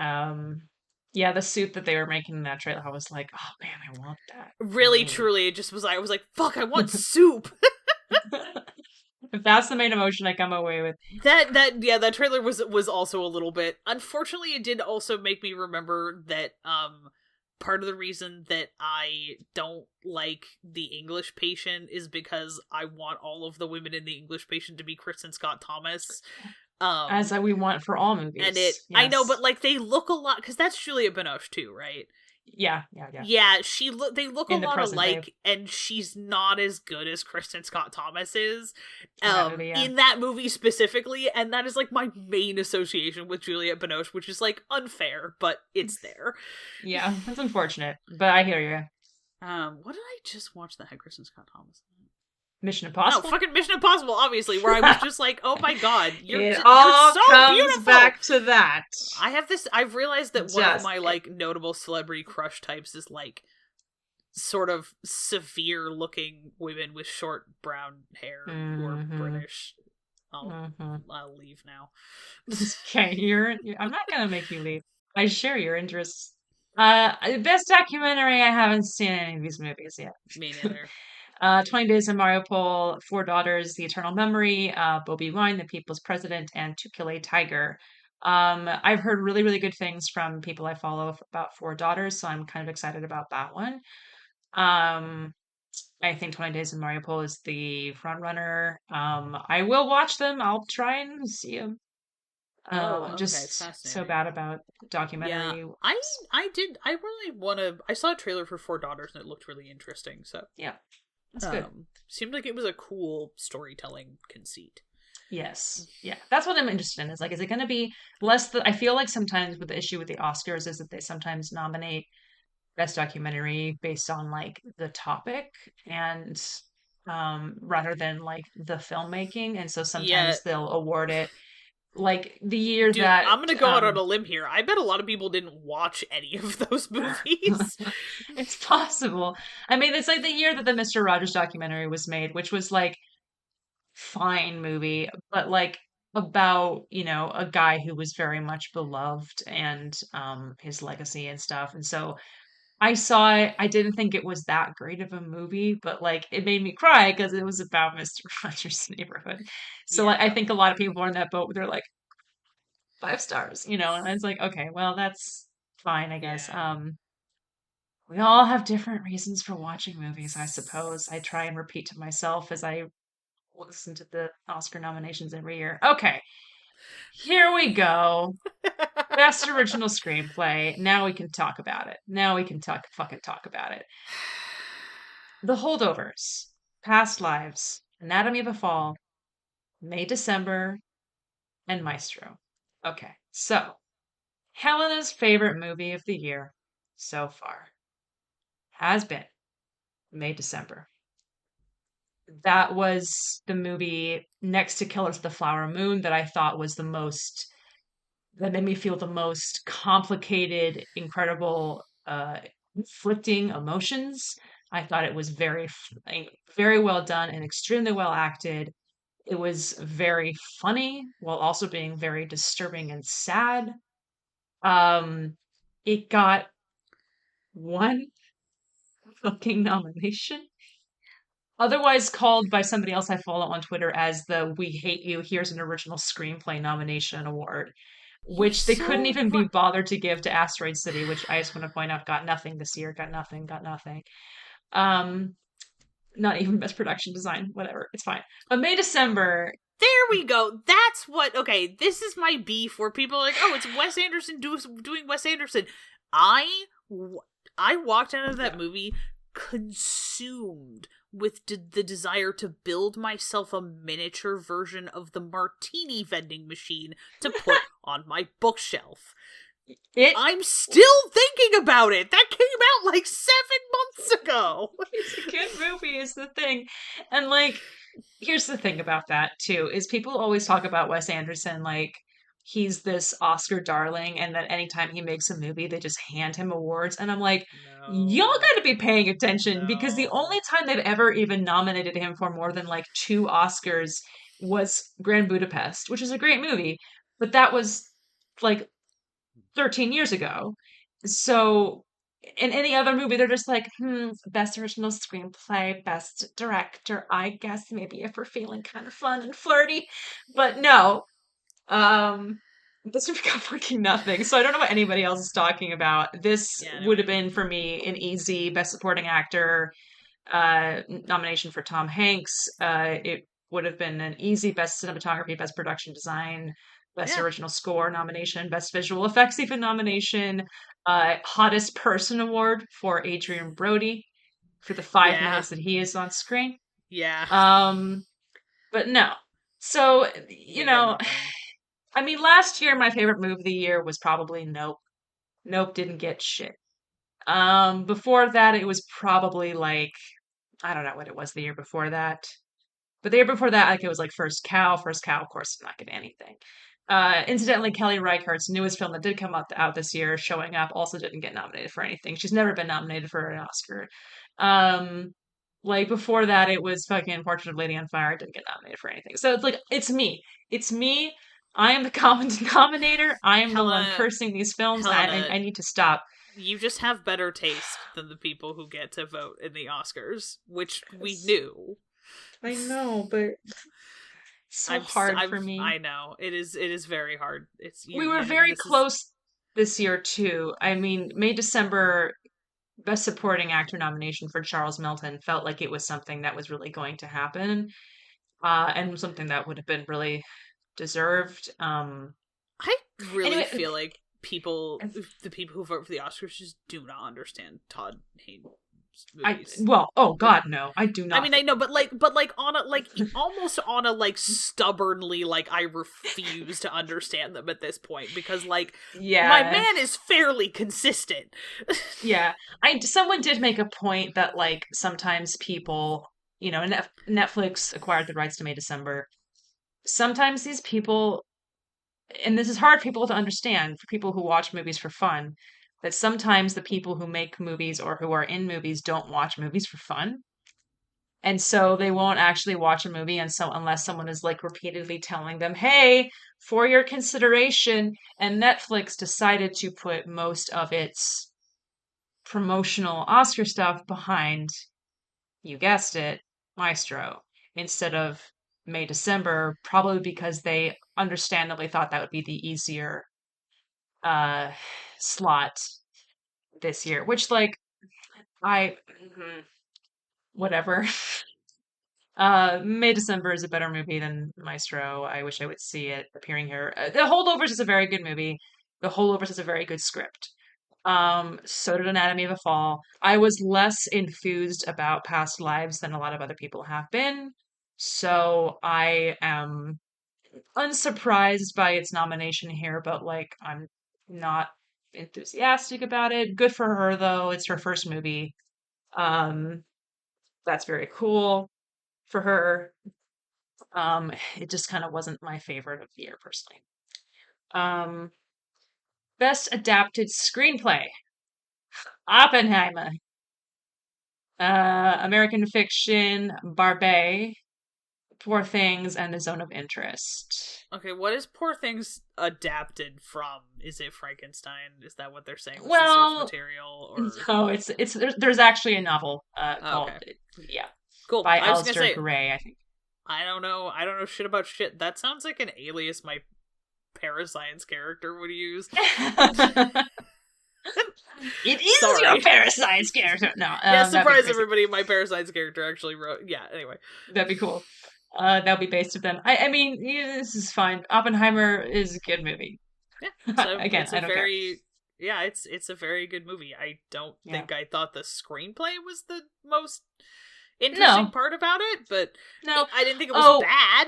Yeah, the soup that they were making in that trailer, I was like, oh man, I want that. Really, truly, it just was. I was like, "Fuck! I want soup." If that's the main emotion I come away with. That trailer was also a little bit. Unfortunately, it did also make me remember that part of the reason that I don't like The English Patient is because I want all of the women in The English Patient to be Kristen Scott Thomas. As we want for all movies. And it, yes. I know, but like they look a lot because that's Juliette Binoche too, right? Yeah. Yeah, they look a lot alike, day. and she's not as good as Kristen Scott Thomas is yeah. in that movie specifically, and that is like my main association with Juliette Binoche, which is like unfair, but it's there. Yeah, that's unfortunate, but I hear you. What did I just watch that had Kristen Scott Thomas? Mission Impossible? No, fucking Mission Impossible, obviously, where I was just like, oh my god, you're so comes beautiful! Back to that. I've realized that one of my, like, notable celebrity crush types is, like, sort of severe-looking women with short brown hair who are British. I'll leave now. Okay, I'm not gonna make you leave. I share your interests. Best documentary, I haven't seen any of these movies yet. Me neither. 20 Days in Mariupol, Four Daughters, The Eternal Memory, Bobby Wine, The People's President, and To Kill a Tiger. I've heard really, really good things from people I follow about Four Daughters, so I'm kind of excited about that one. I think 20 Days in Mariupol is the front runner. I will watch them. I'll try and see them. I'm just so bad about documentary. Yeah, I really want to. I saw a trailer for Four Daughters and it looked really interesting. So yeah. That's good. Seemed like it was a cool storytelling conceit. Yes. Yeah. That's what I'm interested in. Is like, is it going to be less I feel like sometimes with the issue with the Oscars is that they sometimes nominate best documentary based on like the topic and rather than like the filmmaking. And so sometimes they'll award it like the year that I'm gonna go out on a limb here. I bet a lot of people didn't watch any of those movies. It's possible. I mean, it's like the year that the Mr. Rogers documentary was made, which was like fine movie, but like about, a guy who was very much beloved and his legacy and stuff. And so I saw it. I didn't think it was that great of a movie, but like it made me cry because it was about Mr. Rogers' Neighborhood. So like, I think a lot of people are in that boat where they're like 5 stars, and it's like, okay, well, that's fine, I guess. Yeah. We all have different reasons for watching movies, I suppose. I try and repeat to myself as I listen to the Oscar nominations every year. Okay, here we go. Best original screenplay. Now we can talk about it. Now we can fucking talk about it. The Holdovers, Past Lives, Anatomy of a Fall, May December, and Maestro. Okay, so Helena's favorite movie of the year so far has been May December. That was the movie next to Killers of the Flower Moon that I thought was that made me feel the most complicated, incredible, conflicting emotions. I thought it was very, very well done and extremely well acted. It was very funny while also being very disturbing and sad. It got 1 fucking nomination. Otherwise called by somebody else I follow on Twitter as the We Hate You, Here's an Original Screenplay nomination award. which they couldn't even be bothered to give to Asteroid City, which I just want to point out got nothing this year, got nothing. Not even best production design, whatever, it's fine. But May December. There we go. That's what. Okay, this is my beef where people are like, "Oh, it's Wes Anderson doing Wes Anderson." I walked out of that movie consumed with the desire to build myself a miniature version of the martini vending machine to put on my bookshelf. I'm still thinking about it. That came out like 7 months ago. It's a good movie is the thing. And like, here's the thing about that too, is people always talk about Wes Anderson like he's this Oscar darling and that anytime he makes a movie, they just hand him awards. And I'm like, y'all gotta be paying attention because the only time they've ever even nominated him for more than like 2 Oscars was Grand Budapest, which is a great movie. But that was like 13 years ago. So in any other movie, they're just like, best original screenplay, best director, I guess maybe if we're feeling kind of fun and flirty. But no. This movie got fucking nothing. So I don't know what anybody else is talking about. This would have been for me an easy best supporting actor nomination for Tom Hanks. It would have been an easy best cinematography, best production design, best original score nomination, best visual effects even nomination, hottest person award for Adrian Brody for the 5 minutes that he is on screen. But no. So, you know, I mean, last year my favorite movie of the year was probably Nope. Nope didn't get shit. Before that it was probably like, I don't know what it was the year before that. But the year before that, like it was like First Cow. First Cow, of course, not getting anything. Incidentally, Kelly Reichardt's newest film that did come out this year, Showing Up, also didn't get nominated for anything. She's never been nominated for an Oscar. Like before that, it was fucking Portrait of Lady on Fire. Didn't get nominated for anything. So it's like it's me. It's me. I am the common denominator. I am the one cursing these films. I need to stop. You just have better taste than the people who get to vote in the Oscars, which we knew. I know, but it's so hard for me. I know. It is very hard. We were very close this year too. I mean, May December Best Supporting Actor nomination for Charles Melton felt like it was something that was really going to happen. And something that would have been really deserved. I really feel like the people who vote for the Oscars just do not understand Todd Haynes movies. No, I do not. I mean, I know, but on a almost on a like stubbornly like I refuse to understand them at this point because my man is fairly consistent. Someone did make a point that like sometimes people, you know, Netflix acquired the rights to May December. Sometimes these people, and this is hard for people to understand, for people who watch movies for fun, that sometimes the people who make movies or who are in movies don't watch movies for fun. And so they won't actually watch a movie unless someone is like repeatedly telling them, hey, for your consideration. And Netflix decided to put most of its promotional Oscar stuff behind, you guessed it, Maestro, instead of May December, probably because they understandably thought that would be the easier slot this year, which like whatever. May December is a better movie than Maestro. I wish I would see it appearing here. The Holdovers is a very good movie. The Holdovers is a very good script. So did Anatomy of a Fall. I was less enthused about Past Lives than a lot of other people have been. So I am unsurprised by its nomination here, but like I'm not enthusiastic about it. Good for her though. It's her first movie. That's very cool for her. It just kind of wasn't my favorite of the year personally. Best Adapted Screenplay. Oppenheimer. American Fiction, Barbie, Poor Things, and The Zone of Interest. Okay, what is Poor Things adapted from? Is it Frankenstein? Is that what they're saying? Well, the source material, or no, there's actually a novel called cool by Alistair Gray, I think. I don't know shit about shit. That sounds like an Alias might parascience character would use. It is your parascience character. No, yeah, surprise everybody! My parascience character actually wrote. Yeah, anyway, that'd be cool. That'll be based of them. I mean, this is fine. Oppenheimer is a good movie. Yeah, so again, I don't care. Yeah, it's a very good movie. I don't think I thought the screenplay was the most interesting part about it, but I didn't think it was bad.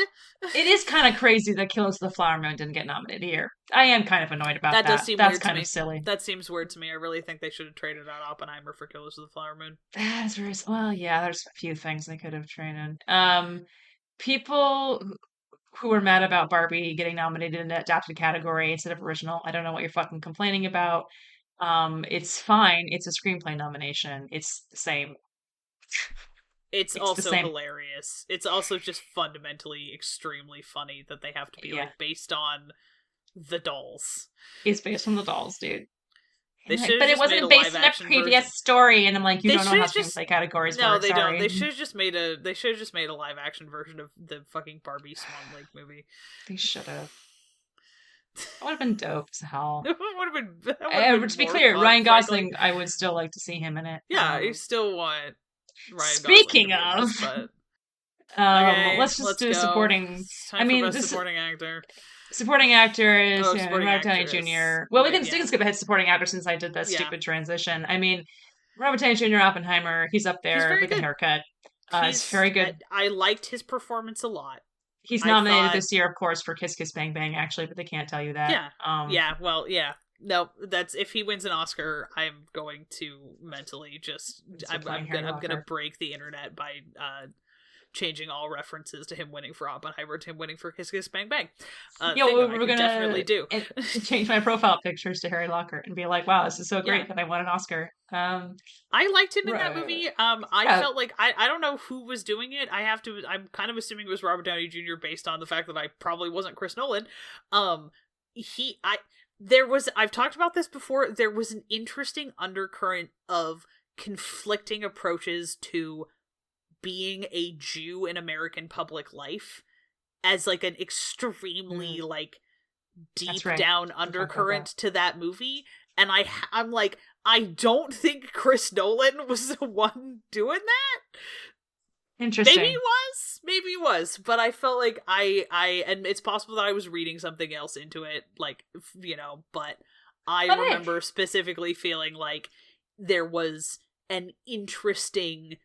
It is kind of crazy that Killers of the Flower Moon didn't get nominated here. I am kind of annoyed about that. Does seem That's weird kind to me. of silly. That seems weird to me. I really think they should have traded out Oppenheimer for Killers of the Flower Moon. That's very well. Yeah, there's a few things they could have traded. People who were mad about Barbie getting nominated in the adapted category instead of original. I don't know what you're fucking complaining about. It's fine. It's a screenplay nomination. It's the same. It's also hilarious. It's also just fundamentally extremely funny that they have to be like based on the dolls. It's based on the dolls, dude. But it wasn't based on a previous story, and I'm like, you don't know how screenplay categories work. No, they don't. They should have just made a live action version of the fucking Barbie Swan Lake movie. They should have. That would have been dope as hell. It would have been to be clear, Ryan Gosling, I would still like to see him in it. Yeah, I still want Ryan Speaking Gosling of, let's just do supporting. Supporting actor. Supporting actor is Robert Downey Jr. Well, we can skip ahead to supporting actor since I did that stupid transition. I mean, Robert Downey Jr. Oppenheimer, he's up there with a haircut. He's very good. I liked his performance a lot. He's nominated this year, of course, for Kiss Kiss Bang Bang, actually, but they can't tell you that. Yeah. No, that's if he wins an Oscar, I'm going to mentally I'm gonna break the internet by changing all references to him winning for Oppenheimer to him winning for Kiss Kiss Bang Bang. We're gonna definitely do. Change my profile pictures to Harry Lockhart and be like, "Wow, this is so great that I won an Oscar." I liked him in that movie. I felt like I don't know who was doing it. I'm kind of assuming it was Robert Downey Jr. based on the fact that I probably wasn't Chris Nolan. I've talked about this before. There was an interesting undercurrent of conflicting approaches to being a Jew in American public life as like an extremely like deep down undercurrent to that movie. And I'm like, I don't think Chris Nolan was the one doing that. Interesting. Maybe he was, but I felt like and it's possible that I was reading something else into it, like, but I remember specifically feeling like there was an interesting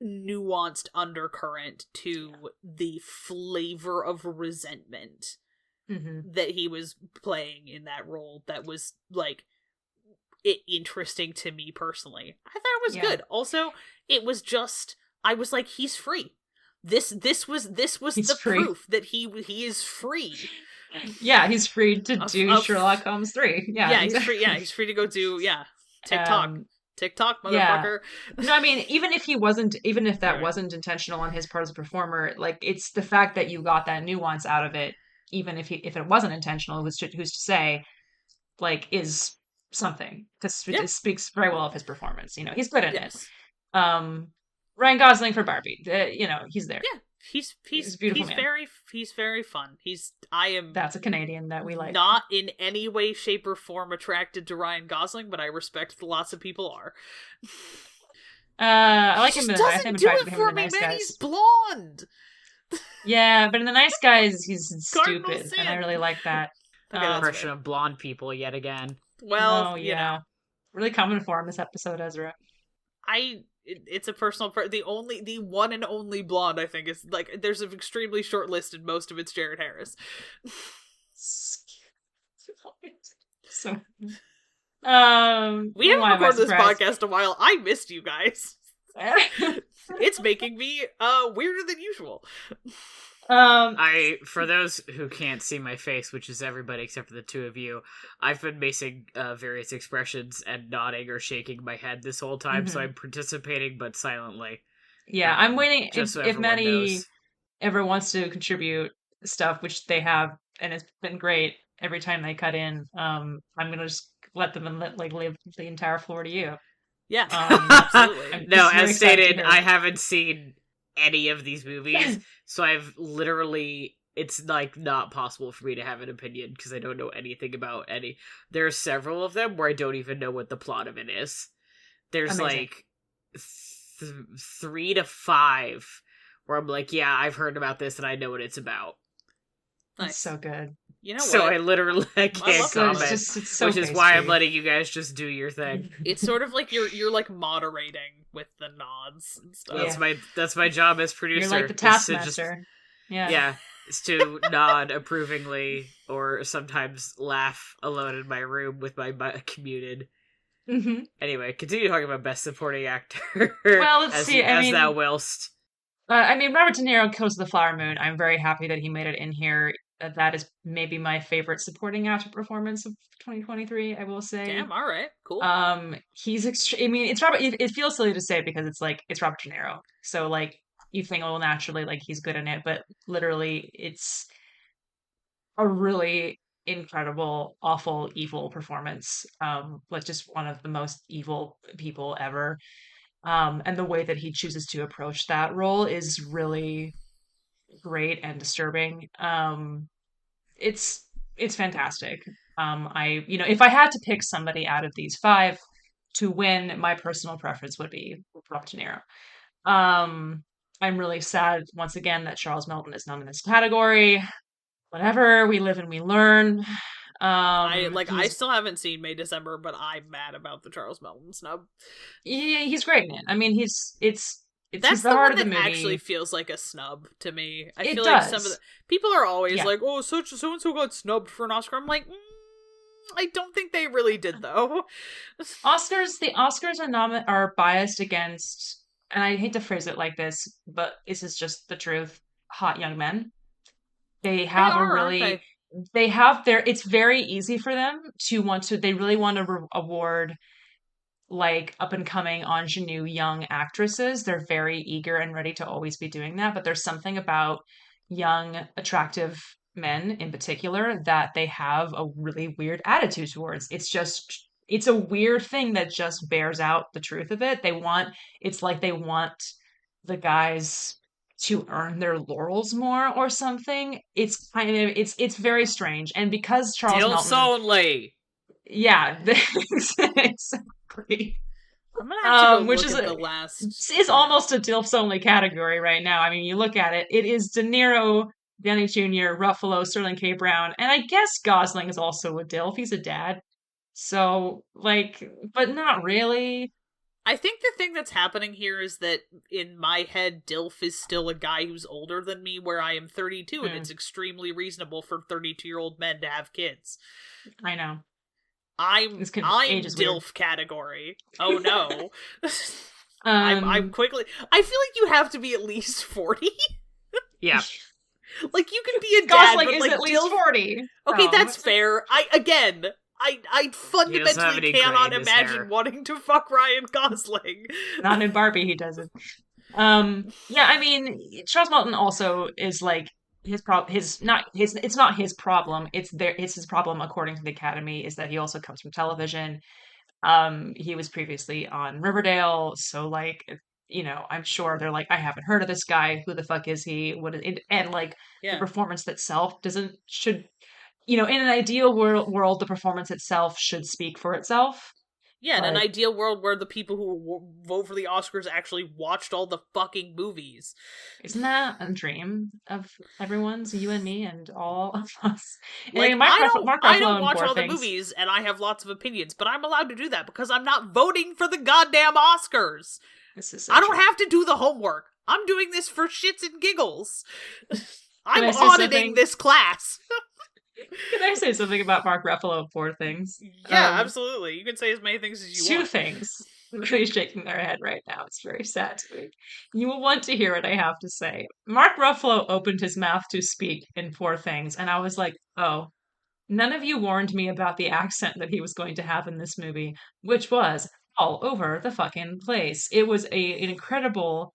nuanced undercurrent to the flavor of resentment that he was playing in that role that was like interesting to me personally. I thought it was good. Also, it was just I was like, he's free. This was the proof that he is free. Yeah, he's free to do Sherlock Holmes 3. Yeah, he's free. Yeah, he's free to go do TikTok. TikTok, motherfucker. Yeah. No, I mean, even if that wasn't intentional on his part as a performer, like, it's the fact that you got that nuance out of it, even if it wasn't intentional, who's to say, like, is something. Because it speaks very well of his performance. He's good at it. Ryan Gosling for Barbie. He's there. Yeah. He's a beautiful man. He's very fun. That's a Canadian that we like. Not in any way, shape, or form attracted to Ryan Gosling, but I respect that lots of people are. I like him in the Nice Guys. Doesn't do it for me, man. He's blonde. Yeah, but in the Nice Guys, he's stupid, and I really like that. Impression of blonde people yet again. Well, really coming for him this episode, Ezra. It's a personal the one and only blonde I think is like there's an extremely short list and most of it's Jared Harris. So we haven't recorded this podcast a while. I missed you guys. It's making me weirder than usual. For those who can't see my face, which is everybody except for the two of you, I've been making various expressions and nodding or shaking my head this whole time, so I'm participating but silently. Yeah, I'm waiting. So if Matty ever wants to contribute stuff, which they have, and it's been great every time they cut in, I'm gonna just let them leave the entire floor to you. Yeah, absolutely. No, as stated, I haven't seen any of these movies, so I've literally it's like not possible for me to have an opinion because I don't know anything about any. There are several of them where I don't even know what the plot of it is. There's Amazing. like 3 to 5 where I'm like, yeah, I've heard about this and I know what it's about. That's so good. You know what? So I literally can't comment, it's so which is why I'm letting you guys just do your thing. It's sort of like you're like moderating with the nods and stuff. That's my job as producer. You're like the taskmaster. Yeah, is to nod approvingly or sometimes laugh alone in my room with my butt muted. Mm-hmm. Anyway, continue talking about best supporting actor. Well, let's see. As thou willst. Robert De Niro kills the Flower Moon. I'm very happy that he made it in here. That is maybe my favorite supporting actor performance of 2023. I will say. Damn. All right. Cool. He's I mean, it's Robert. It feels silly to say because it's like it's Robert De Niro. So like you think, oh, naturally, like he's good in it, but literally, it's a really incredible, awful, evil performance. Like just one of the most evil people ever. And the way that he chooses to approach that role is really great and disturbing. It's fantastic. If I had to pick somebody out of these 5 to win, my personal preference would be Robert De Niro. I'm really sad once again that Charles Melton is not in this category. Whatever, we live and we learn. I still haven't seen May December, but I'm mad about the Charles Melton snub. Yeah, he's great in it. I mean, it's that's the one heart of that the movie. Actually feels like a snub to me. I feel does. like some of the people are always like, "Oh, so and so got snubbed for an Oscar." I'm like, I don't think they really did though. The Oscars are biased against, and I hate to phrase it like this, but this is just the truth. Hot young men. They have it's very easy for them they really want to award like up and coming ingenue young actresses. They're very eager and ready to always be doing that, but there's something about young attractive men in particular that they have a really weird attitude towards. It's a weird thing that just bears out the truth of it. They want the guys to earn their laurels more or something. It's kind of it's very strange. And because Charles Dilfs Melton, Only. Yeah, exactly. I'm gonna have to go which look is at the last. Is almost a Dilfs Only category right now. I mean, you look at it; it is De Niro, Downey Jr., Ruffalo, Sterling K. Brown, and I guess Gosling is also a Dilf. He's a dad, so like, but not really. I think the thing that's happening here is that in my head, Dilf is still a guy who's older than me, where I am 32, and it's extremely reasonable for 32-year-old men to have kids. I know. I'm Dilf weird. Category. Oh no. I'm quickly. I feel like you have to be at least 40. Yeah. Like you can be a dad, Gosling but is like at least 40. Okay, that's fair. I fundamentally cannot imagine wanting to fuck Ryan Gosling. Not in Barbie, he doesn't. Yeah, I mean, Charles Melton also is like it's not his problem. It's his problem according to the Academy is that he also comes from television. He was previously on Riverdale, so like I'm sure they're like, I haven't heard of this guy. Who the fuck is he? The performance itself should. In an ideal world, the performance itself should speak for itself. Yeah, in an ideal world where the people who vote for the Oscars actually watched all the fucking movies. Isn't that a dream of everyone's? You and me and all of us. Like, I don't watch all the movies, and I have lots of opinions, but I'm allowed to do that because I'm not voting for the goddamn Oscars. I don't have to do the homework. I'm doing this for shits and giggles. I'm auditing this class. Can I say something about Mark Ruffalo of Poor Things? Yeah, absolutely. You can say as many things as you want. 2 things. Everybody's shaking their head right now. It's very sad to me. You will want to hear what I have to say. Mark Ruffalo opened his mouth to speak in Poor Things, and I was like, oh, none of you warned me about the accent that he was going to have in this movie, which was all over the fucking place. It was an incredible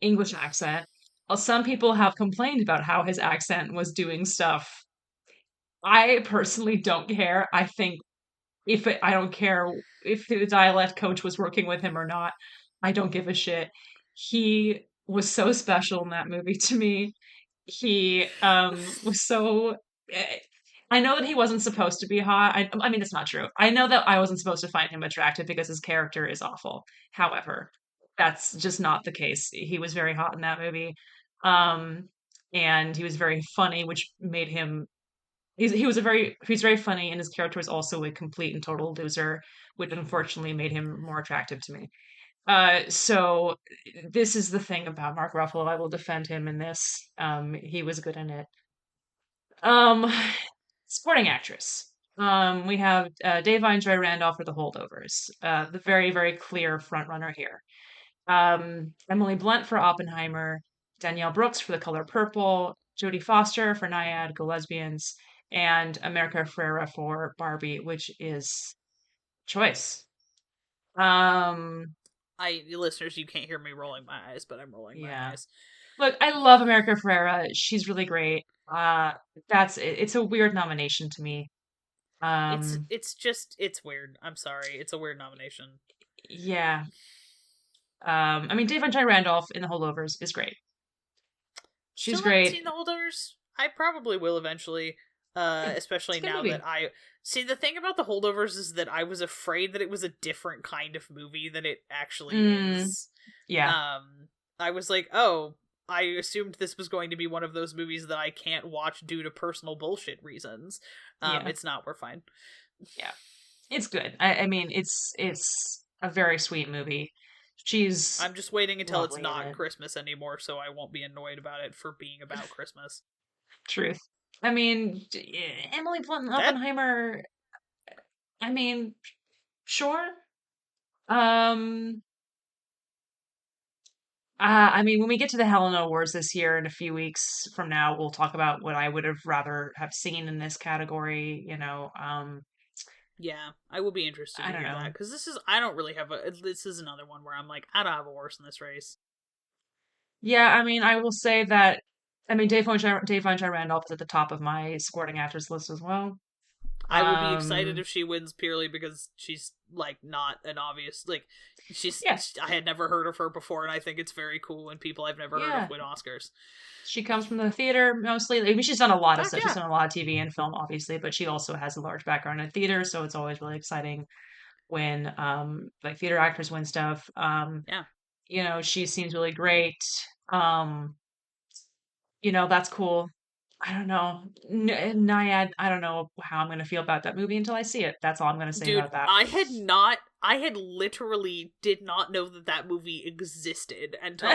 English accent. Some people have complained about how his accent was doing stuff. I personally don't care. I think I don't care if the dialect coach was working with him or not. I don't give a shit. He was so special in that movie to me. he was so. I know that he wasn't supposed to be hot. I mean, it's not true. I know that I wasn't supposed to find him attractive because his character is awful. However, that's just not the case. He was very hot in that movie, um, and he was very funny, which made him. He was very funny, and his character was also a complete and total loser, which unfortunately made him more attractive to me. So this is the thing about Mark Ruffalo. I will defend him in this. He was good in it. Um, Supporting actress. We have Da'Vine Joy Randolph for The Holdovers. The very, very clear front runner here. Emily Blunt for Oppenheimer. Danielle Brooks for The Color Purple. Jodie Foster for Naiad, Go Lesbians, and America Ferrera for Barbie, which is choice. Listeners, you can't hear me rolling my eyes, but I'm rolling my Yeah. eyes. Look, I love America Ferrera. She's really great. It's a weird nomination to me. It's weird. I'm sorry. It's a weird nomination. Yeah. I mean, Dave Joy Randolph in The Holdovers is great. She's Still haven't great. seen The Holdovers. I probably will eventually. Especially now that I see, the thing about The Holdovers is that I was afraid that it was a different kind of movie than it actually is. Yeah. I was like, oh, I assumed this was going to be one of those movies that I can't watch due to personal bullshit reasons. It's not. We're fine. Yeah, it's good. I mean, it's a very sweet movie. I'm just waiting until it's not it. Christmas anymore, so I won't be annoyed about it for being about Christmas. Truth. I mean, Emily Blunt and Oppenheimer. I mean, sure. I mean, when we get to the Helena Awards this year in a few weeks from now, we'll talk about what I would have rather have seen in this category. Yeah, I will be interested to hear that, because I don't really have this is another one where I'm like, I don't have a horse in this race. Yeah, I mean, I will say that, I mean, Da'Vine Joy Randolph is at the top of my supporting actress list as well. I would be excited if she wins purely because she's like not an obvious, like, I had never heard of her before, and I think it's very cool when people I've never heard of win Oscars. She comes from the theater mostly. I mean, she's done a lot of stuff. She's done a lot of TV and film, obviously, but she also has a large background in theater, so it's always really exciting when like theater actors win stuff. She seems really great. That's cool. I don't know. Naiad, I don't know how I'm going to feel about that movie until I see it. That's all I'm going to say about that. I had literally did not know that movie existed until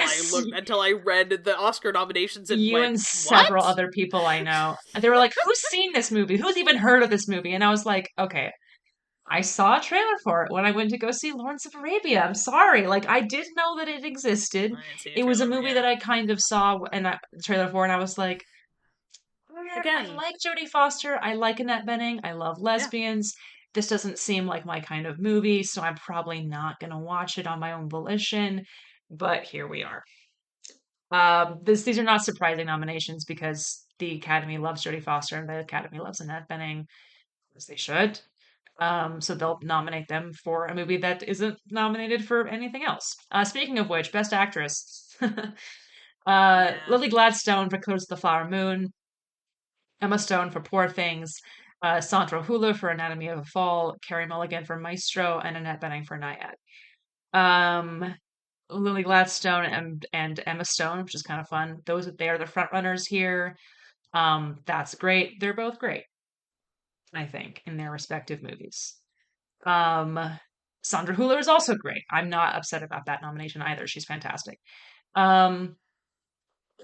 until I read the Oscar nominations and you went, and several other people I know. And they were like, who's seen this movie? Who's even heard of this movie? And I was like, okay, I saw a trailer for it when I went to go see Lawrence of Arabia. I'm sorry. Like, I did know that it existed. It was a movie that I kind of saw the trailer for, and I was like, I like Jodie Foster. I like Annette Bening. I love lesbians. This doesn't seem like my kind of movie, so I'm probably not going to watch it on my own volition. But here we are. These are not surprising nominations because the Academy loves Jodie Foster and the Academy loves Annette Bening, as they should. So they'll nominate them for a movie that isn't nominated for anything else. Speaking of which, Best Actress. Lily Gladstone for Codes of the Flower Moon. Emma Stone for Poor Things. Sandra Hüller for Anatomy of a Fall. Carey Mulligan for Maestro. And Annette Bening for Naiad. Lily Gladstone and Emma Stone, which is kind of fun. They are the front runners here. That's great. They're both great, I think, in their respective movies. Sandra Hüller is also great. I'm not upset about that nomination either. She's fantastic. Carey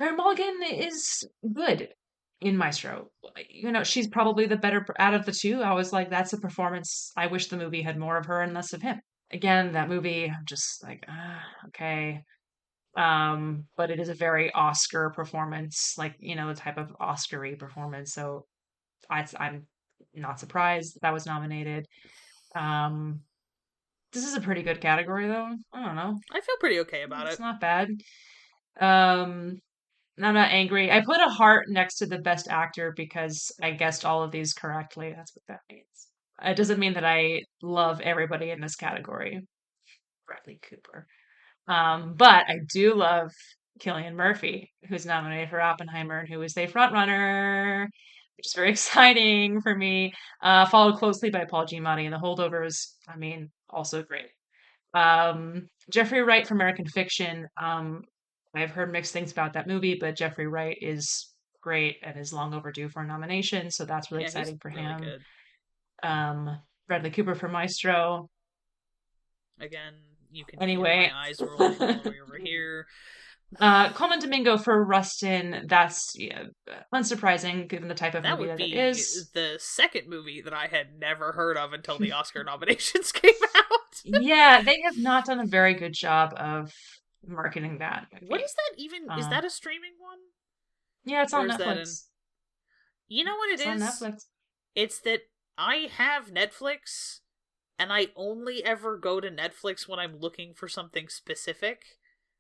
Mulligan is good in Maestro. She's probably the better out of the two. I was like, that's a performance. I wish the movie had more of her and less of him. Again, that movie, I'm just like, okay. But it is a very Oscar performance, like, the type of Oscar-y performance. So I'm not surprised that was nominated. This is a pretty good category, though. I don't know. I feel pretty okay about it. It's not bad. I'm not angry. I put a heart next to the best actor because I guessed all of these correctly. That's what that means. It doesn't mean that I love everybody in this category. Bradley Cooper. But I do love Cillian Murphy, who's nominated for Oppenheimer and who is a frontrunner, which is very exciting for me. Followed closely by Paul Giamatti and The Holdovers. I mean, also great. Jeffrey Wright for American Fiction. I've heard mixed things about that movie, but Jeffrey Wright is great and is long overdue for a nomination, so that's really exciting for really him. Good. Bradley Cooper for Maestro. Again, you can Anyway. hear my eyes rolling all the way over here. Coleman Domingo for Rustin. That's unsurprising given the type of movie that it is. The second movie that I had never heard of until the Oscar nominations came out. Yeah, they have not done a very good job of marketing that movie. What is that even? Is that a streaming one? Yeah, it's on Netflix. You know what it's on Netflix. It's that I have Netflix, and I only ever go to Netflix when I'm looking for something specific.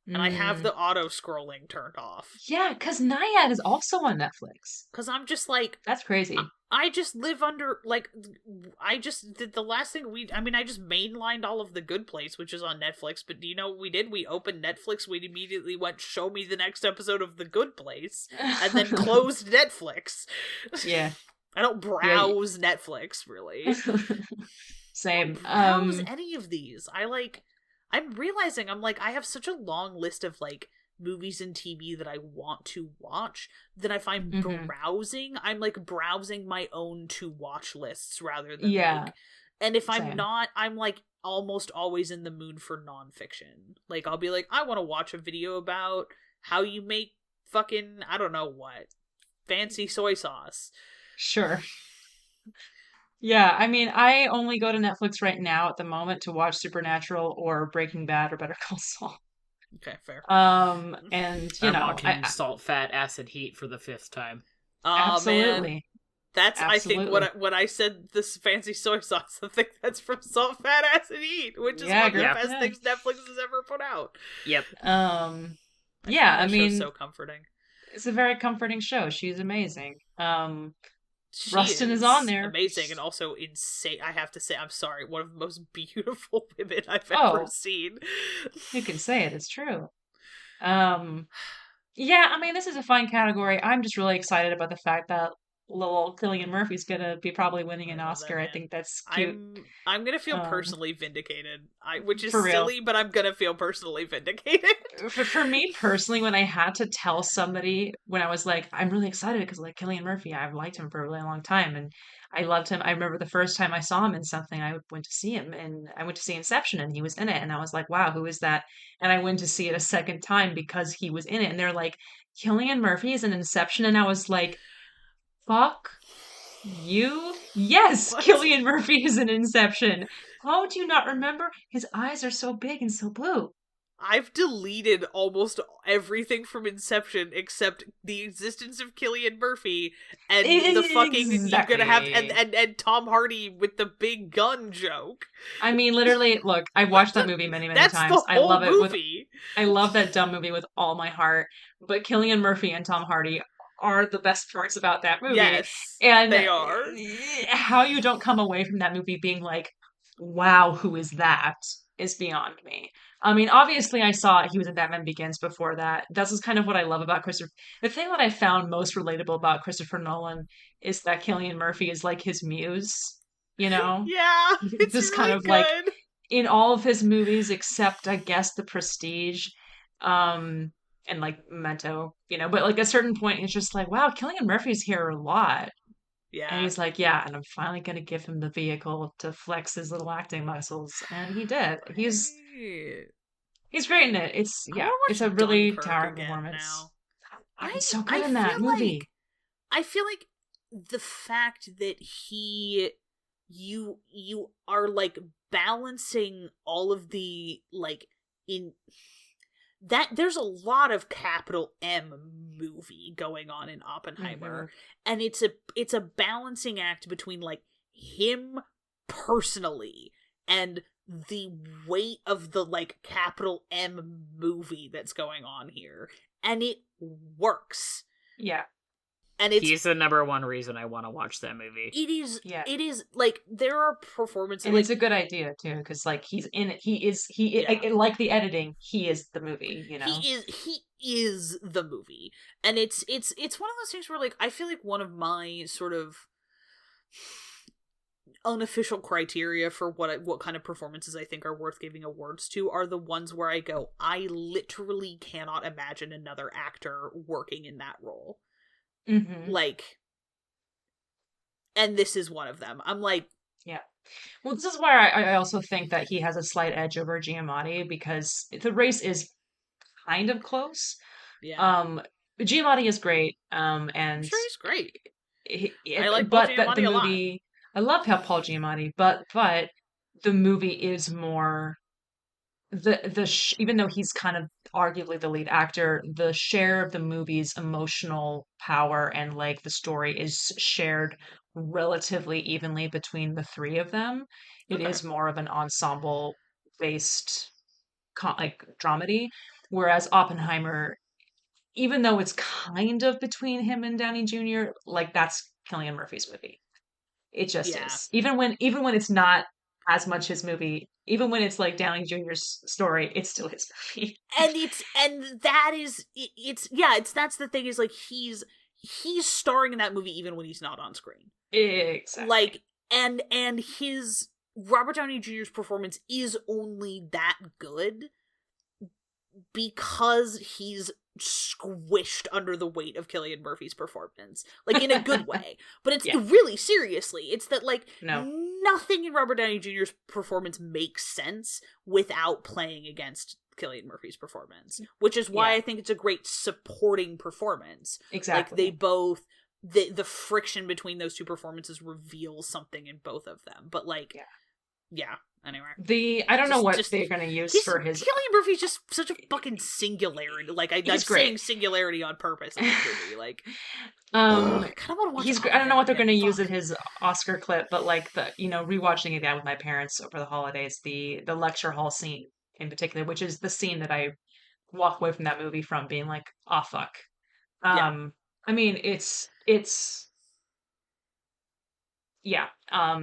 And I have the auto-scrolling turned off. Yeah, because Naiad is also on Netflix. Because I'm just like... That's crazy. I just live under, like... I just did the last thing I just mainlined all of The Good Place, which is on Netflix. But do you know what we did? We opened Netflix, we immediately went, show me the next episode of The Good Place. And then closed Netflix. Yeah. I don't browse Netflix, really. Same. I don't browse any of these. I'm realizing I have such a long list of movies and TV that I want to watch that if I'm browsing, I'm browsing my own to watch lists rather than and if I'm not, I'm almost always in the mood for nonfiction. I'll be I want to watch a video about how you make fucking, I don't know what, fancy soy sauce. Sure. Yeah, I mean, I only go to Netflix right now at the moment to watch Supernatural or Breaking Bad or Better Call Saul. Okay, fair. And I'm watching Salt, Fat, Acid, Heat for the 5th time. Oh, absolutely. Man. That's absolutely. I think when I said this fancy soy sauce, I think that's from Salt, Fat, Acid, Heat, which is one of the best things Netflix has ever put out. Yep. I mean, so comforting. It's a very comforting show. She's amazing. Rustin is on there. Amazing and also insane. I have to say, I'm sorry, one of the most beautiful women I've ever seen. You can say it, it's true. Yeah, I mean, this is a fun category. I'm just really excited about the fact that little Cillian Murphy's gonna be probably winning an Oscar. I think that's cute. I'm gonna feel personally vindicated, which is silly, but I'm gonna feel personally vindicated. For me personally, when I had to tell somebody, when I was I'm really excited because Cillian Murphy, I've liked him for a really long time, and I loved him. I remember the first time I saw him in something, I went to see him, and I went to see Inception, and he was in it, and I was like, wow, who is that? And I went to see it a second time because he was in it, and they're like, Cillian Murphy is in Inception, and I was like, fuck you? Yes, what? Cillian Murphy is in Inception. How would you not remember? His eyes are so big and so blue. I've deleted almost everything from Inception except the existence of Cillian Murphy and the fucking you're gonna have and Tom Hardy with the big gun joke. I mean, literally, look, I watched that movie many times. I love it. I love that dumb movie with all my heart. But Cillian Murphy and Tom Hardy are the best parts about that movie. Yes, and they are. How you don't come away from that movie being like, wow, who is that? Is beyond me. I mean, obviously I saw he was in Batman Begins before that. This is kind of what I love about Christopher. The thing that I found most relatable about Christopher Nolan is that Cillian Murphy is like his muse, you know? Yeah, it's just really kind of good. In all of his movies except I guess The Prestige, and Memento, but at a certain point it's just wow, Cillian Murphy's here a lot. Yeah. And he's like, yeah, and I'm finally gonna give him the vehicle to flex his little acting muscles. And he did. He's great in it. It's a really towering performance. He's so good in that movie. I feel like the fact that you are balancing all of the in that there's a lot of capital M movie going on in Oppenheimer, and it's a balancing act between him personally and the weight of the capital M movie that's going on here, and it works. Yeah. And he's the number one reason I want to watch that movie. It is like there are performances, and like, it's a good idea too, because like he's in it. He is like the editing. He is the movie. You know, he is the movie, and it's one of those things where, like, I feel like one of my sort of unofficial criteria for what kind of performances I think are worth giving awards to are the ones where I go, I literally cannot imagine another actor working in that role. mm-hmm. Like, and this is one of them. I'm like, yeah. Well, this is why I also think that he has a slight edge over Giamatti, because the race is kind of close. yeah, Giamatti is great. And I'm sure he's great. I like Paul but that the Giamatti a lot. movie, I love how Paul Giamatti, but the movie is more even though he's kind of arguably the lead actor, the share of the movie's emotional power and like the story is shared relatively evenly between the three of them. It Okay. is more of an ensemble based like dramedy, whereas Oppenheimer, even though it's kind of between him and Downey Jr., like that's Cillian Murphy's movie. It just Yeah. is. Even when it's not as much his movie, even when it's like Downey Jr.'s story, it's still his movie. And that's the thing, is like he's starring in that movie even when he's not on screen. Exactly. Like, and his Robert Downey Jr.'s performance is only that good because he's squished under the weight of Cillian Murphy's performance, like, in a good way. But it's really, seriously, it's that, like, nothing in Robert Downey Jr.'s performance makes sense without playing against Cillian Murphy's performance, which is why I think it's a great supporting performance. Exactly. Like, they both, the friction between those two performances reveals something in both of them. But, like, anyway. I don't know what they're going to use for his... Cillian Murphy's just such a fucking singularity. Like, I'm saying singularity on purpose in this movie. Like, I kind of want to watch I don't know what they're going to use in his Oscar clip, but like rewatching it again with my parents over the holidays, the lecture hall scene in particular, which is the scene that I walk away from that movie from being like, oh fuck. I mean, it's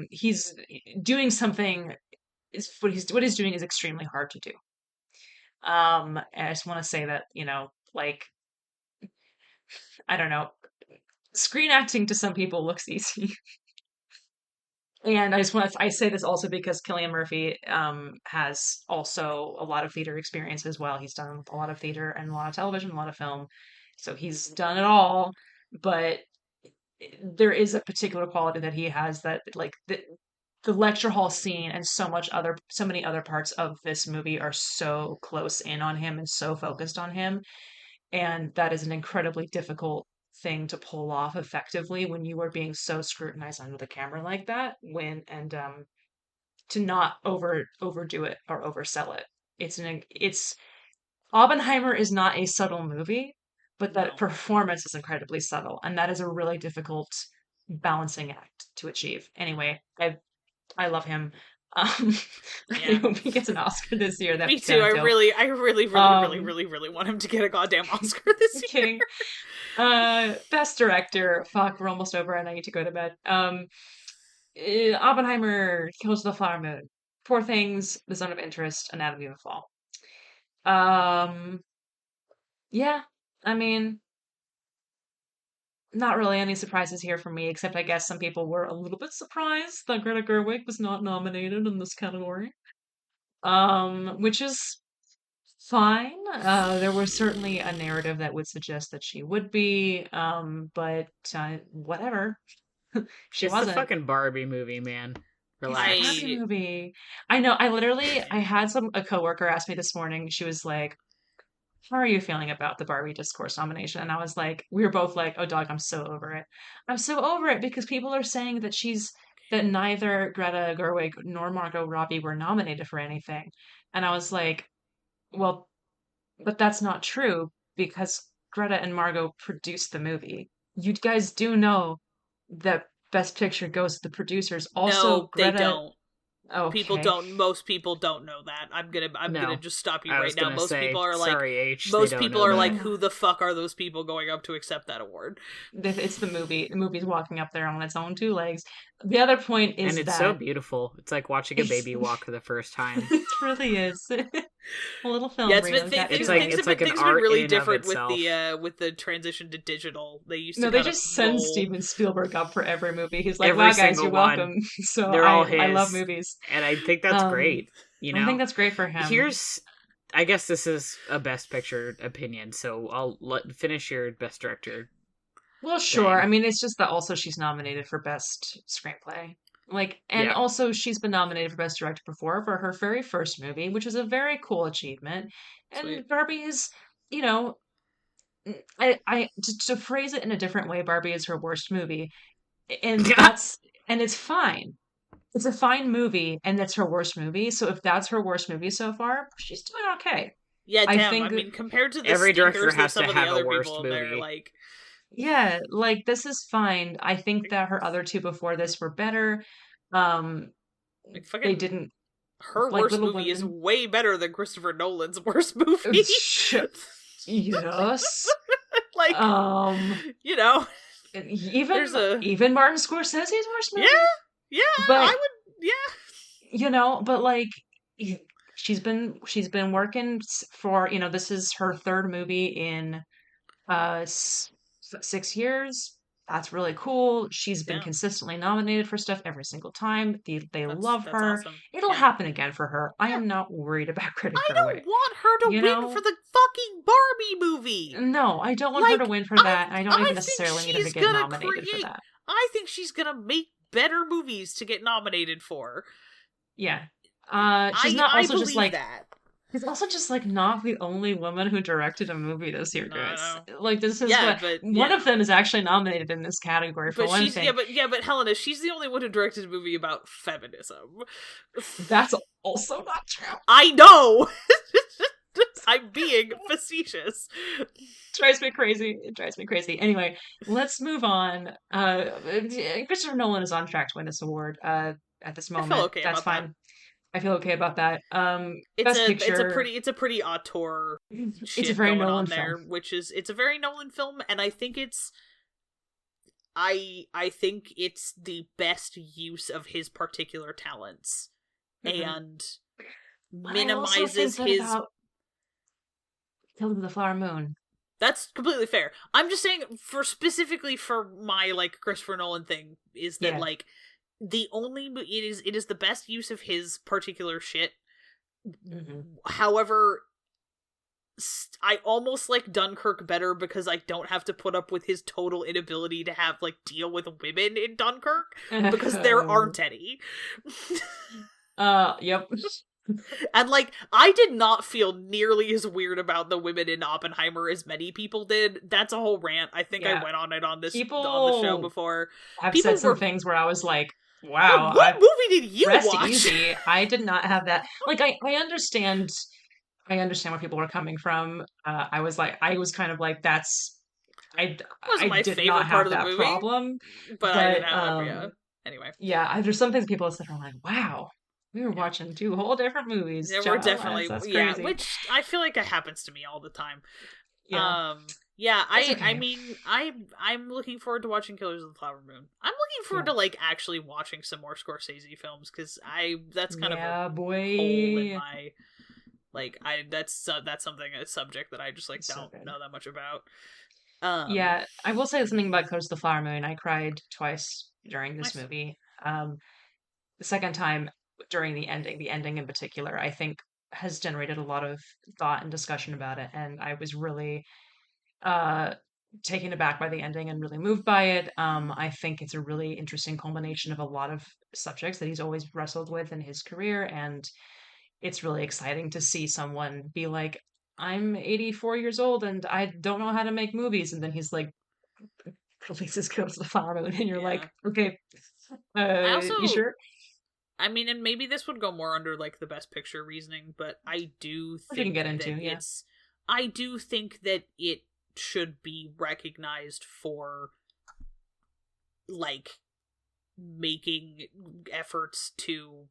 he's doing something. What he's doing is extremely hard to do. And I just want to say that, like, I don't know, screen acting to some people looks easy. And I say this also because Cillian Murphy has also a lot of theater experience as well. He's done a lot of theater and a lot of television, a lot of film. So he's done it all, but there is a particular quality that he has that, like, the lecture hall scene and so many other parts of this movie are so close in on him and so focused on him, and that is an incredibly difficult thing to pull off effectively when you are being so scrutinized under the camera like that, to not overdo it or oversell it. It's Oppenheimer is not a subtle movie, but that performance is incredibly subtle, and that is a really difficult balancing act to achieve. Anyway, I love him. I hope he gets an Oscar this year. Me too. I really want him to get a goddamn Oscar this year. Kidding. Best director. Fuck, we're almost over and I need to go to bed. Oppenheimer, Killers of the Flower Moon, Poor Things, The Zone of Interest, Anatomy of a Fall. Yeah, I mean, not really any surprises here for me, except I guess some people were a little bit surprised that Greta Gerwig was not nominated in this category. Which is fine. There was certainly a narrative that would suggest that she would be, but whatever. She wasn't. It's the fucking Barbie movie, man. Relax. It's a Barbie movie. I know. I had a coworker ask me this morning. She was like, how are you feeling about the Barbie Discourse nomination? And I was like, we were both like, oh, dog, I'm so over it. I'm so over it because people are saying that neither Greta Gerwig nor Margot Robbie were nominated for anything. And I was like, well, but that's not true because Greta and Margot produced the movie. You guys do know that Best Picture goes to the producers. Also, no, Greta, they don't. Okay. Most people don't know that. I'm No. gonna just stop you I right was now. gonna Most say, people are like, sorry, H. they most don't people know are that. like, who the fuck are those people going up to accept that award? It's the movie. The movie's walking up there on its own two legs. The other point And is it's so that beautiful. It's like watching a baby walk for the first time. it really is. A little film Yeah, where you got It's two like legs. it's like an things have been art really in and of different itself. with the transition to digital. They used to No, they kind of just send roll. Steven Spielberg up for every movie. He's like, Every "Wow, guys, single you're one. welcome." So They're all I love his. movies. And I think that's great. You know? I think that's great for him. I guess this is a best picture opinion, so I'll finish your best director. Well, sure. thing. I mean, it's just that also she's nominated for best screenplay. Like, and Yeah. also she's been nominated for best director before for her very first movie, which is a very cool achievement. And Sweet. Barbie is, you know, to phrase it in a different way, Barbie is her worst movie, and it's fine. It's a fine movie, and that's her worst movie. So if that's her worst movie so far, she's doing okay. Yeah, I damn. think I mean, compared to the every director stinkers that has some to of the have a other worst people in there, movie. like, yeah, like this is fine. I think that her other two before this were better. Um, like they fucking didn't her like worst Little movie is Women. way better than Christopher Nolan's worst movie. Yes. Like, you know, Even there's a even Martin Scorsese's worst movie. yeah, But I would, but like she's been working for, this is her third movie in 6 years. That's really cool. She's been yeah. consistently nominated for stuff every single time. They love That's her. awesome. It'll Yeah. happen again for her. I Yeah. am not worried about critics I her don't way. want her to You win know? for the fucking Barbie movie. No, I don't want her to Like, win for that. I don't even think necessarily need her to she's get gonna nominated for create. that. I think she's gonna make better movies to get nominated for. Yeah. She's not I also just believe like that. she's also just like not the only woman who directed a movie this year, guys. No. Like this is Yeah, what but one of no. them is actually nominated in this category for But one she's thing. but Helena, she's the only one who directed a movie about feminism. That's also not true. I know. I'm being facetious. It drives me crazy. It drives me crazy. Anyway, let's move on. Christopher Nolan is on track to win this award. At this moment, I feel okay that's about fine. that. I feel okay about that. It's Best Picture. it's a pretty auteur shit It's a very going Nolan on there, film. it's a very Nolan film, and I think I think it's the best use of his particular talents and minimizes his. Killed of the Flower Moon. That's completely fair. I'm just saying, specifically for my like Christopher Nolan thing, is that like the only it is the best use of his particular shit. Mm-hmm. However, I almost like Dunkirk better because I don't have to put up with his total inability to have like deal with women in Dunkirk because there aren't any. Yep. And like I did not feel nearly as weird about the women in Oppenheimer as many people did. That's a whole rant. I think I went on it on the show before. I've said some things where I was like, wow, what movie did you watch? Easy. I did not have that. Like I understand where people were coming from. I was kind of like, that's I my did favorite not have part of the that movie, problem. But I didn't have anyway. Yeah, there's some things people said are like, wow. We were watching two whole different movies. Yeah, we're definitely that's crazy. which I feel like it happens to me all the time. Yeah. I mean, I'm looking forward to watching Killers of the Flower Moon. I'm looking forward to like actually watching some more Scorsese films because that's kind of a hole in my that's something a subject that I just like don't know that much about. Yeah, I will say something about Killers of the Flower Moon. I cried twice during this movie. The second time during the ending in particular, I think has generated a lot of thought and discussion about it, and I was really taken aback by the ending and really moved by it. I think it's a really interesting culmination of a lot of subjects that he's always wrestled with in his career, and it's really exciting to see someone be like, I'm 84 years old and I don't know how to make movies, and then he's like releases Killers of the Flower Moon, and you're like, okay, you sure? I mean, and maybe this would go more under like the best picture reasoning, but I do think I do think that it should be recognized for like making efforts to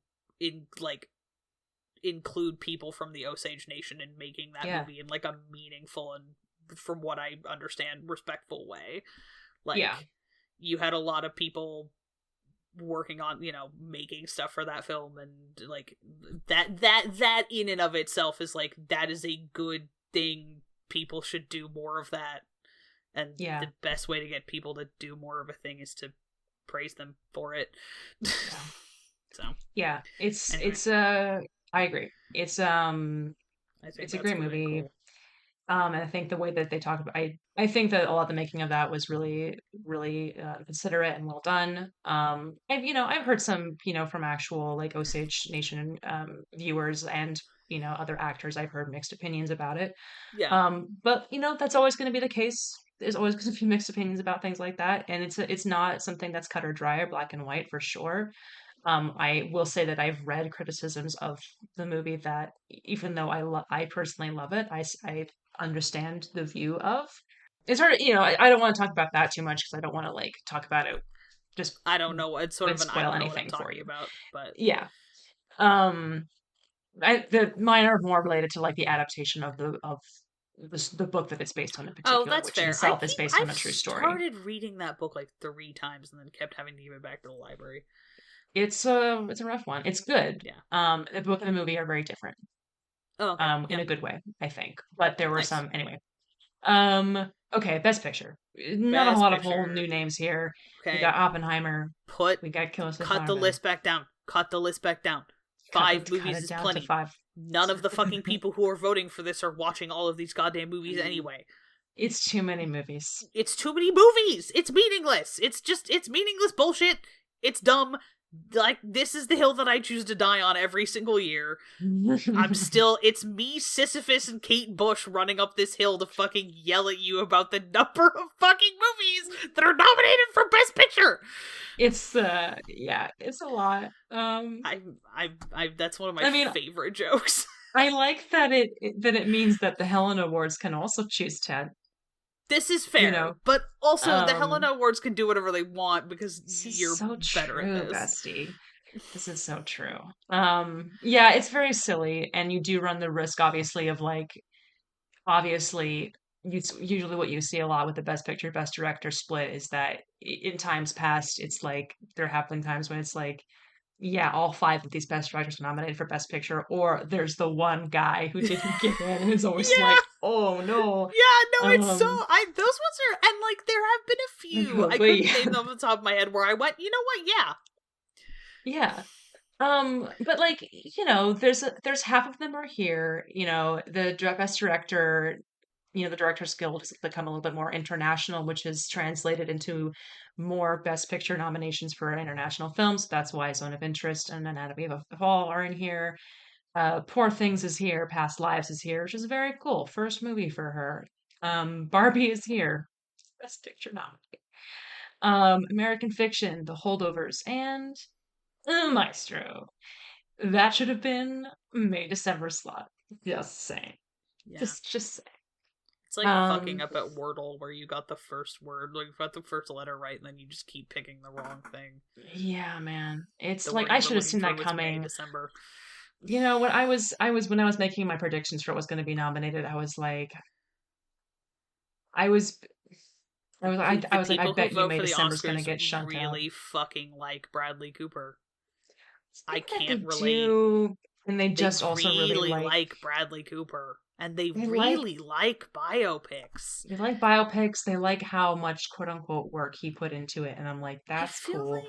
include people from the Osage Nation in making that movie in like a meaningful and, from what I understand, respectful way. Like, you had a lot of people working on, making stuff for that film, and like that in and of itself is like, that is a good thing. People should do more of that, and the best way to get people to do more of a thing is to praise them for it. So it's I agree. It's a great movie. Cool. And I think the way that they talk about, I think that a lot of the making of that was really, really considerate and well done. I've heard some, from actual like Osage Nation viewers and other actors. I've heard mixed opinions about it. Yeah. But that's always going to be the case. There's always going to be mixed opinions about things like that, and it's not something that's cut or dry or black and white for sure. I will say that I've read criticisms of the movie that, even though I personally love it, I understand the view of. It's hard, I don't want to talk about that too much because I don't want to like talk about it. Just I don't know. It's sort of an, spoil I don't know anything what I'm for you about, but yeah. Mine are more related to like the adaptation of the book that it's based on in particular, that's which fair. in itself is based on a true story. I started reading that book like 3 times and then kept having to give it back to the library. It's a rough one. It's good. Yeah. The book and the movie are very different. Oh, okay. In a good way, I think. But there were some anyway. Okay, Best Picture. Not Best a lot Picture. of whole new names here. Okay. We got Oppenheimer. We got Cut the list back down. Cut the list back down. 5 movies is plenty. 5. None of the fucking people who are voting for this are watching all of these goddamn movies anyway. It's too many movies. It's too many movies. It's meaningless. It's meaningless bullshit. It's dumb. Like, this is the hill that I choose to die on every single year. It's me, Sisyphus, and Kate Bush running up this hill to fucking yell at you about the number of fucking movies that are nominated for Best Picture. It's it's a lot. That's one of my favorite jokes. I like that it means that the Helen Awards can also choose 10. This is fair, but also the Helena Awards can do whatever they want because you're so better at this. Bestie. This is so true. Yeah, it's very silly, and you do run the risk, obviously, of like, usually what you see a lot with the Best Picture, Best Director split is that in times past, it's like there have been times when it's like, yeah, all 5 of these Best Directors are nominated for Best Picture, or there's the one guy who didn't get in, and it's always like, oh no. Yeah, no, it's those ones are, and like there have been a few, I couldn't name them off the top of my head, where I went, you know what, yeah. But like, there's half of them are here, the Best Director, the Directors Guild has become a little bit more international, which has translated into more Best Picture nominations for international films. That's why Zone of Interest and Anatomy of a Fall are in here. Poor Things is here. Past Lives is here, which is very cool. First movie for her. Barbie is here. Best Picture nominated. American Fiction, The Holdovers, and Maestro. That should have been May-December slot. Just saying. Yeah. Just saying. It's like fucking up at Wordle, where you got the first word, like you got the first letter right, and then you just keep picking the wrong thing. Yeah, man. It's like I should have seen that coming. December. When I was making my predictions for what was going to be nominated, I was like, I bet you May December's going to get shut down. Really fucking like Bradley Cooper. I can't relate. And they just also really like Bradley Cooper. And they really like biopics. They like biopics. They like how much quote unquote work he put into it. And I'm like, that's cool.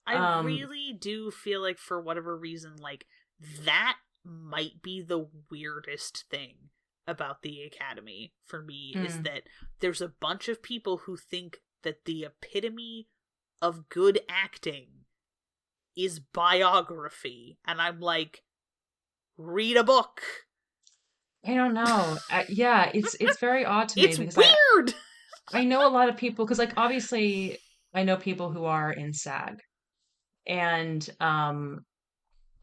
I really do feel like, for whatever reason, like that might be the weirdest thing about the Academy for me, is that there's a bunch of people who think that the epitome of good acting is biography. And I'm like, read a book. I don't know. Yeah, it's very odd to me. It's weird! I know a lot of people, because like obviously I know people who are in SAG, and a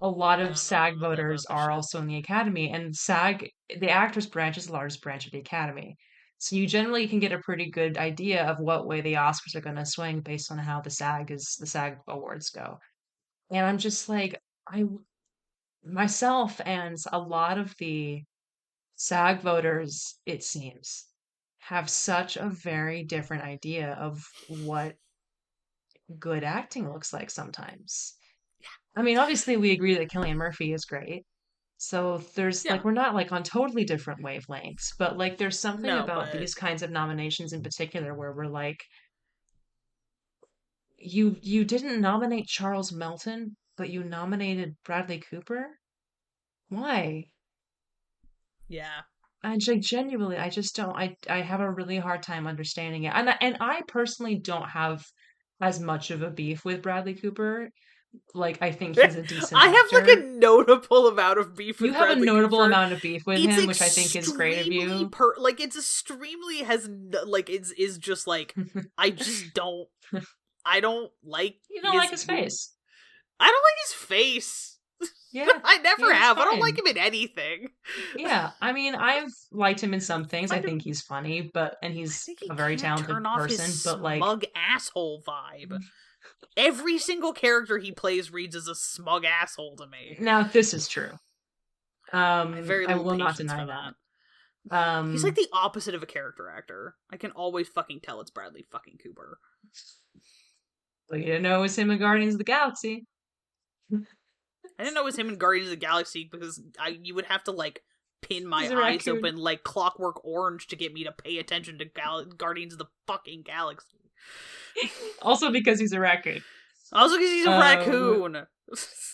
lot of SAG voters are also in the Academy, and SAG, the actors branch, is the largest branch of the Academy. So you generally can get a pretty good idea of what way the Oscars are going to swing based on how the SAG Awards go. And I'm just like, myself and a lot of the SAG voters, it seems, have such a very different idea of what good acting looks like sometimes. I mean, obviously, we agree that Cillian Murphy is great. So there's Yeah. we're not like on totally different wavelengths, but like there's something No, about but these kinds of nominations in particular where we're like, you didn't nominate Charles Melton, but you nominated Bradley Cooper? Why? yeah. I like genuinely, I just don't. I have a really hard time understanding it, and I personally don't have as much of a beef with Bradley Cooper. Like I think he's a decent I have like a actor. notable amount of beef You with have a Bradley notable Cooper. amount of beef with It's him, which I think is great of extremely you. like it's extremely has like is just like I just don't I don't like You don't like his face. I don't like his face. Yeah, I never yeah, it's have. I don't fine. like him in anything. Yeah, I mean, I've liked him in some things. I Kind of- think he's funny, and I he's think he a very can't talented turn off person. his But like, smug asshole vibe. Every single character he plays reads as a smug asshole to me. now this is true. I have very I little will not patience deny for that. He's like the opposite of a character actor. I can always fucking tell it's Bradley fucking Cooper. Well, you didn't know it was him in Guardians of the Galaxy. I didn't know it was him in Guardians of the Galaxy because you would have to like pin my He's a eyes raccoon. open like Clockwork Orange to get me to pay attention to Guardians of the fucking Galaxy. Also because he's a raccoon. Also because he's a raccoon.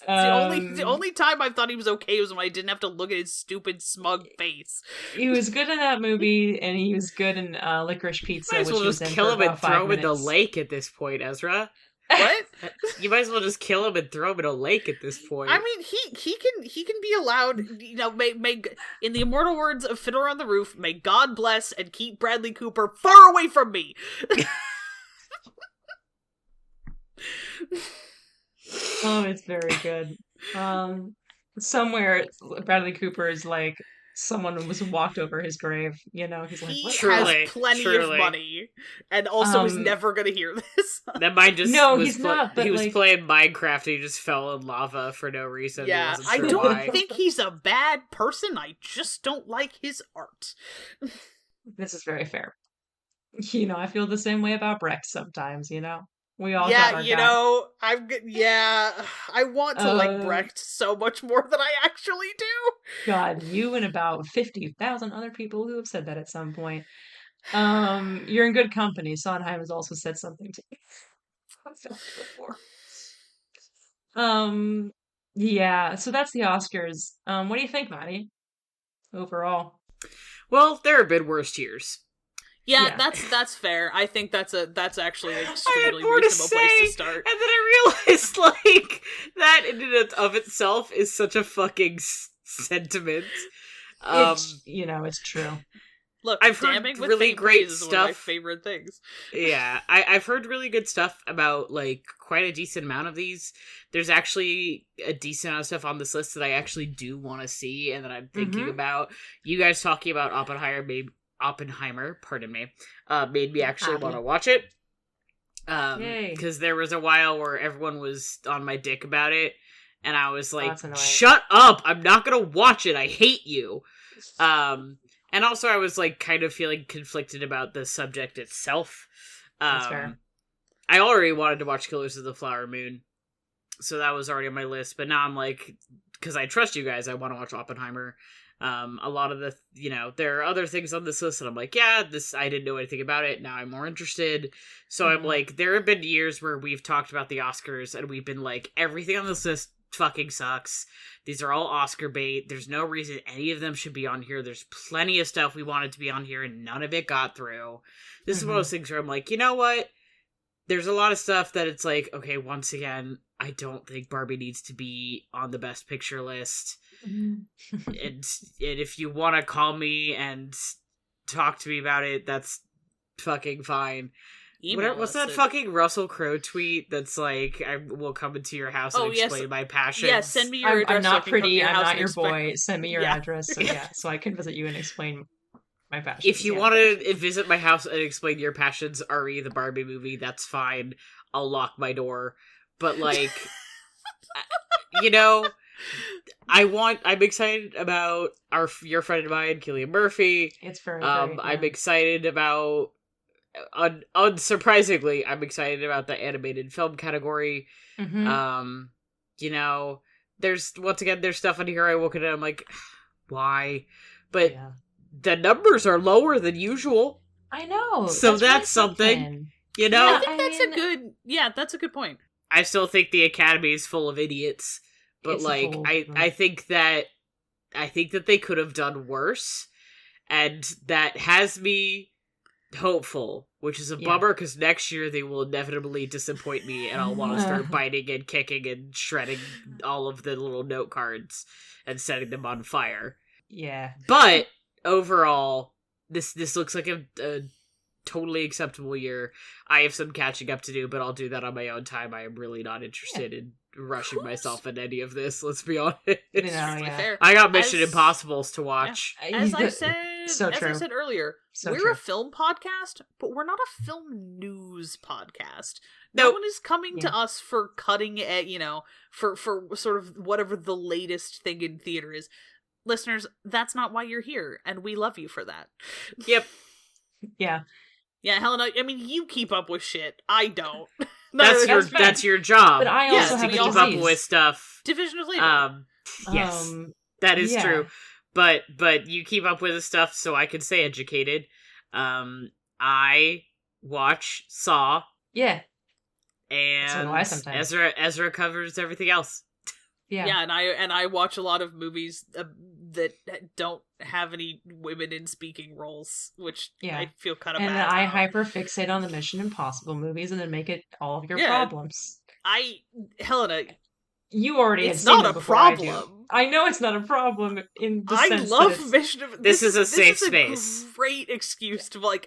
um, the only time I thought he was okay was when I didn't have to look at his stupid smug face. He was good in that movie, and he was good in Licorice Pizza, Might as which well he was just in kill for him and about throw 5 him in the minutes. lake at this point, Ezra. What? You might as well just kill him and throw him in a lake at this point. I mean, he can be allowed. You know, may in the immortal words of Fiddler on the Roof, may God bless and keep Bradley Cooper far away from me. Oh, it's very good. Somewhere Bradley Cooper is like someone was walked over his grave. You know, he's like, He what? Truly, has plenty truly. of money, and also is Um, never gonna hear this. That might just No, was he's not, but, he was like- playing Minecraft and he just fell in lava for no reason. He Yeah, wasn't I sure don't why. think he's a bad person. I just don't like his art. This is very fair. You know, I feel the same way about Brecht sometimes. You know, we all got Yeah, our you guy. know, yeah, I want to like Uh, Brecht so much more than I actually do. God, you and about 50,000 other people who have said that at some point. You're in good company. Sondheim has also said something to me. I've said it before. Yeah, so that's the Oscars. What do you think, Matty? Overall. Well, there have been worse years. Yeah, Yeah. that's fair. I think that's actually an I had extremely more to reasonable place say, to start. and then I realized, like, that in and of itself is such a fucking sentiment. It's, you know, it's true. Look, I've heard damning with really faint great praise is one of my stuff. favorite things. Yeah, I've heard really good stuff about, like, quite a decent amount of these. There's actually a decent amount of stuff on this list that I actually do want to see and that I'm thinking Mhm. about. You guys talking about Oppenheimer, pardon me, made me actually want to watch it. Yay. Because there was a while where everyone was on my dick about it, and I was like, that's annoying. shut up, I'm not gonna watch it, I hate you. And also I was like kind of feeling conflicted about the subject itself. That's fair. I already wanted to watch Killers of the Flower Moon, so that was already on my list, but now I'm like, because I trust you guys, I want to watch Oppenheimer. A lot of the, you know, there are other things on this list and I'm like, yeah, this, I didn't know anything about it, now I'm more interested. So I'm Mhm. like, there have been years where we've talked about the Oscars and we've been like, everything on this list fucking sucks. These are all Oscar bait. There's no reason any of them should be on here. There's plenty of stuff we wanted to be on here and none of it got through. This is one of those things where I'm like, you know what? There's a lot of stuff that it's like, okay, once again, I don't think Barbie needs to be on the Best Picture list. And if you want to call me and talk to me about it, that's fucking fine. What's that fucking Russell Crowe tweet that's like, I will come into your house and explain my passions? Yeah, send me your I'm address. not so I can come to pretty, your I'm house not and your explain- boy. Send me your Yeah. address so I can visit you and explain my passions. If you want to visit my house and explain your passions, RE the Barbie movie, that's fine. I'll lock my door. But like, I'm excited about your friend of mine, Cillian Murphy. It's very great. Yeah. I'm excited about, unsurprisingly, I'm excited about the animated film category. Mm-hmm. There's stuff in here I look at it, I'm like, why? But the numbers are lower than usual. I know. So that's something. I think that's a good point. I still think the Academy is full of idiots, but I think that they could have done worse, and that has me hopeful, which is a bummer because next year they will inevitably disappoint me, and I'll want to start biting and kicking and shredding all of the little note cards and setting them on fire. Yeah, but overall, this looks like a totally acceptable year. I have some catching up to do, but I'll do that on my own time. I am really not interested in rushing myself in any of this, let's be honest. I got Mission Impossibles to watch. As I said earlier, we're a film podcast, but we're not a film news podcast. No one is coming to us for cutting for sort of whatever the latest thing in theater is. Listeners, that's not why you're here, and we love you for that. Yep. Yeah. Yeah, Helena, I mean, you keep up with shit. I don't. That's your job. But I also have to keep up with stuff. Division of labor. Yes, that is true. But you keep up with the stuff, so I can stay educated. I watch Saw. Yeah. And so do I sometimes. Ezra covers everything else. Yeah, and I watch a lot of movies that don't have any women in speaking roles, which I feel kind of bad about. I hyperfixate on the Mission Impossible movies and then make it all of your problems. Helena, you already it's not a problem. I know it's not a problem in the sense love Mission Impossible. This is a safe space. Great excuse to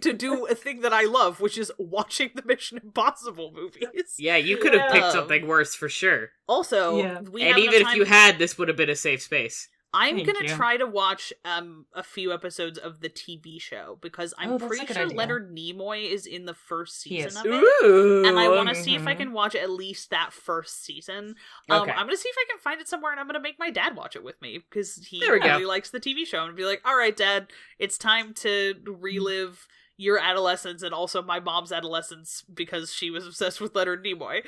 to do a thing that I love, which is watching the Mission Impossible movies. Yeah, you could have picked something worse for sure. Also, and even if you had, this would have been a safe space. I'm gonna try to watch a few episodes of the TV show because I'm pretty sure Leonard Nimoy is in the first season of it, and I want to see if I can watch at least that first season. I'm gonna see if I can find it somewhere, and I'm gonna make my dad watch it with me because he really likes the TV show, and be like, "All right, Dad, it's time to relive your adolescence and also my mom's adolescence because she was obsessed with Leonard Nimoy."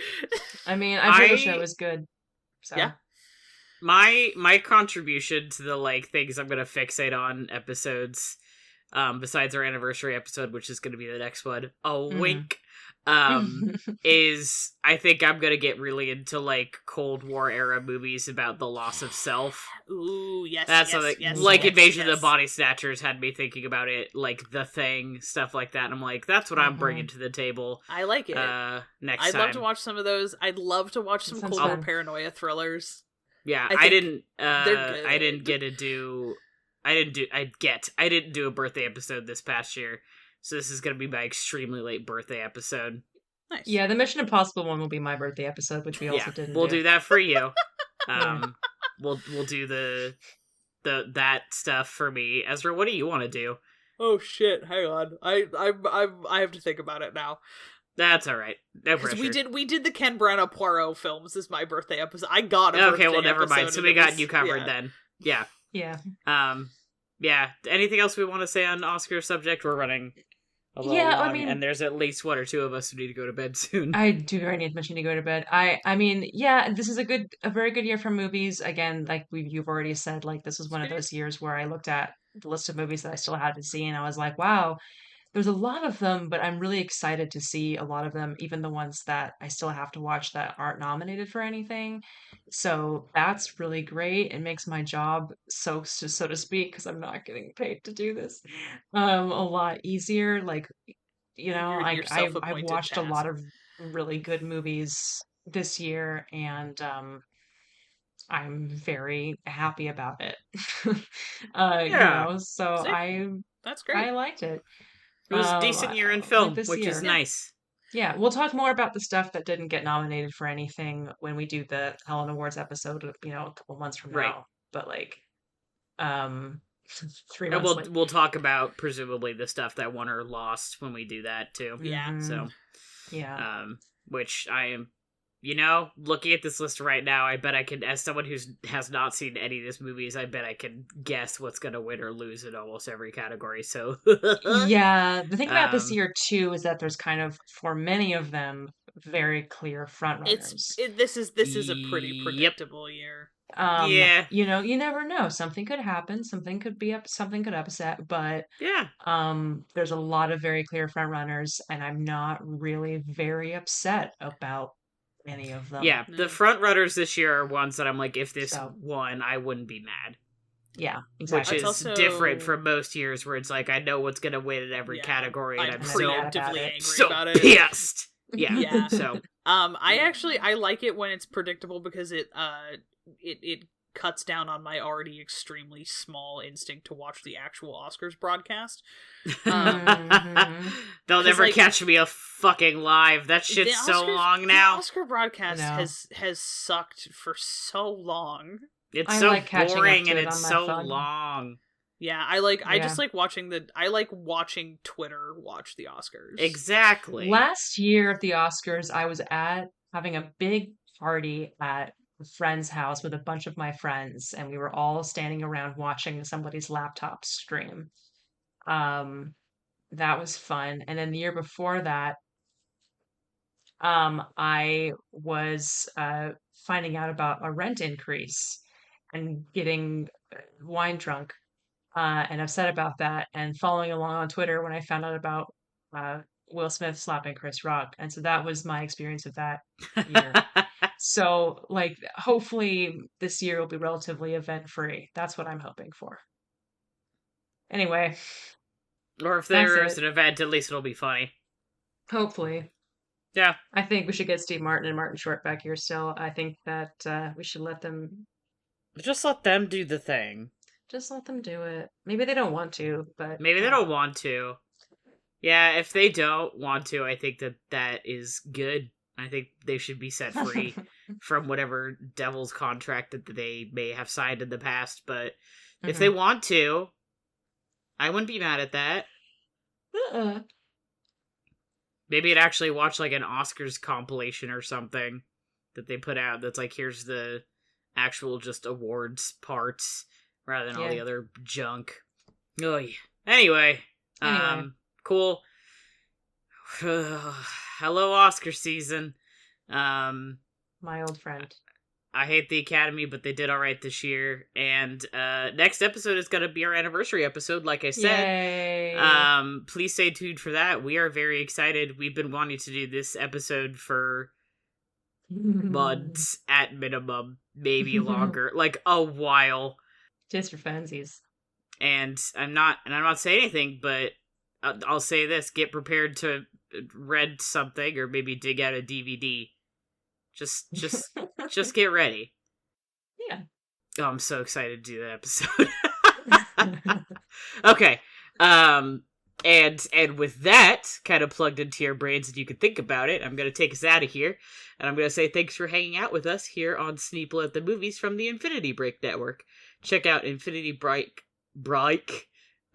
I mean, I heard the show was good. So. Yeah. My contribution to the things I'm gonna fixate on episodes, besides our anniversary episode, which is gonna be the next one, wink, is I think I'm gonna get really into Cold War era movies about the loss of self. Ooh, yes, that's something Invasion of the Body Snatchers had me thinking about it, The Thing, stuff like that. And I'm like, that's what I'm bringing to the table. I like it. Next time, I'd love to watch some of those. I'd love to watch some Cold War paranoia thrillers. Yeah, I didn't do a birthday episode this past year, so this is going to be my extremely late birthday episode. Nice. Yeah, the Mission Impossible one will be my birthday episode, which we also didn't. We'll do that for you. We'll do that stuff for me. Ezra, what do you want to do? Oh shit! Hang on, I have to think about it now. That's all right. No pressure. We did the Ken Branagh Poirot films as my birthday episode. I got a birthday well, never mind. So we got you covered then. Yeah. Yeah. Yeah. Anything else we want to say on Oscar subject? We're running a little long, and there's at least one or two of us who need to go to bed soon. I do very much need to go to bed. I mean, yeah, this is a very good year for movies. Again, you've already said, this is one of those years where I looked at the list of movies that I still had to see, and I was like, wow. There's a lot of them, but I'm really excited to see a lot of them, even the ones that I still have to watch that aren't nominated for anything. So that's really great. It makes my job, so to speak, because I'm not getting paid to do this, a lot easier. I've watched a lot of really good movies this year, and I'm very happy about it. So that's great. I liked it. It was a decent year in film, which is nice. Yeah, we'll talk more about the stuff that didn't get nominated for anything when we do the Helen Awards episode, a couple months from now. But 3 months later. We'll talk about presumably the stuff that won or lost when we do that too. Yeah. So yeah. Which I am looking at this list right now, I bet I can, as someone who has not seen any of these movies, I bet I can guess what's going to win or lose in almost every category, so. Yeah, the thing about this year, too, is that there's kind of, for many of them, very clear frontrunners. This is a pretty predictable year. Yeah. You never know. Something could happen. Something could upset, but Yeah. there's a lot of very clear frontrunners, and I'm not really very upset about any of them. Yeah, the frontrunners this year are ones that I'm like, if this So. won, I wouldn't be mad. Yeah, exactly. Which is different from most years where it's like, I know what's going to win in every category, and I'm so preemptively angry so about it. pissed. Yeah. Yeah. So, I like it when it's predictable because it cuts down on my already extremely small instinct to watch the actual Oscars broadcast. They'll never catch me a fucking live. That shit's so long now. The Oscar broadcast has sucked for so long. It's so boring and it's so long. Yeah, I just like watching Twitter watch the Oscars. Exactly. Last year at the Oscars, I was having a big party at a friend's house with a bunch of my friends, and we were all standing around watching somebody's laptop stream. That was fun. And then the year before that, I was finding out about a rent increase and getting wine drunk and upset about that, and following along on Twitter when I found out about Will Smith slapping Chris Rock. And so that was my experience of that year. So, hopefully this year will be relatively event-free. That's what I'm hoping for. Anyway. Or if there is an event, at least it'll be funny. Hopefully. Yeah. I think we should get Steve Martin and Martin Short back here still. I think that we should let them... Just let them do the thing. Just let them do it. Maybe they don't want to, but... Maybe they don't want to. Yeah, if they don't want to, I think that is good. I think they should be set free from whatever devil's contract that they may have signed in the past. But if they want to, I wouldn't be mad at that. Maybe I'd actually watch an Oscars compilation or something that they put out that's here's the actual just awards parts rather than all the other junk. Oh, yeah. Anyway. Cool. Hello, Oscar season. My old friend. I hate the Academy, but they did all right this year. And next episode is going to be our anniversary episode, like I said. Yay. Please stay tuned for that. We are very excited. We've been wanting to do this episode for months at minimum, maybe longer, a while. Just for funsies. And I'm not saying anything, but I'll say this: get prepared to rent something or maybe dig out a DVD. Just get ready. Yeah. Oh, I'm so excited to do that episode. Okay. And with that kind of plugged into your brains and you can think about it, I'm going to take us out of here. And I'm going to say thanks for hanging out with us here on Sneople at the Movies from the Infinity Break Network. Check out Infinity Break.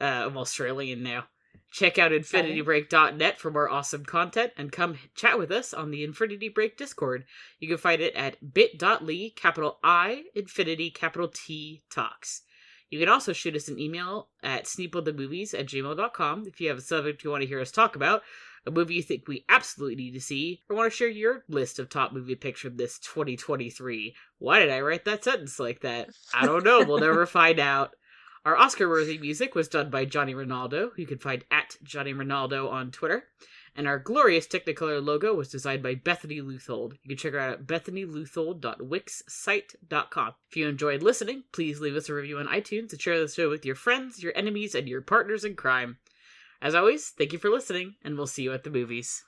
I'm Australian now. Check out infinitybreak.net for more awesome content and come chat with us on the Infinity Break Discord. You can find it at bit.ly, capital I, infinity, capital T, talks. You can also shoot us an email at sneeplethemovies@gmail.com if you have a subject you want to hear us talk about, a movie you think we absolutely need to see, or want to share your list of top movie picks from this 2023. Why did I write that sentence like that? I don't know. We'll never find out. Our Oscar-worthy music was done by Johnny Ronaldo, who you can find at Johnny Ronaldo on Twitter. And our glorious Technicolor logo was designed by Bethany Luthold. You can check her out at bethanyluthold.wixsite.com. If you enjoyed listening, please leave us a review on iTunes and share the show with your friends, your enemies, and your partners in crime. As always, thank you for listening, and we'll see you at the movies.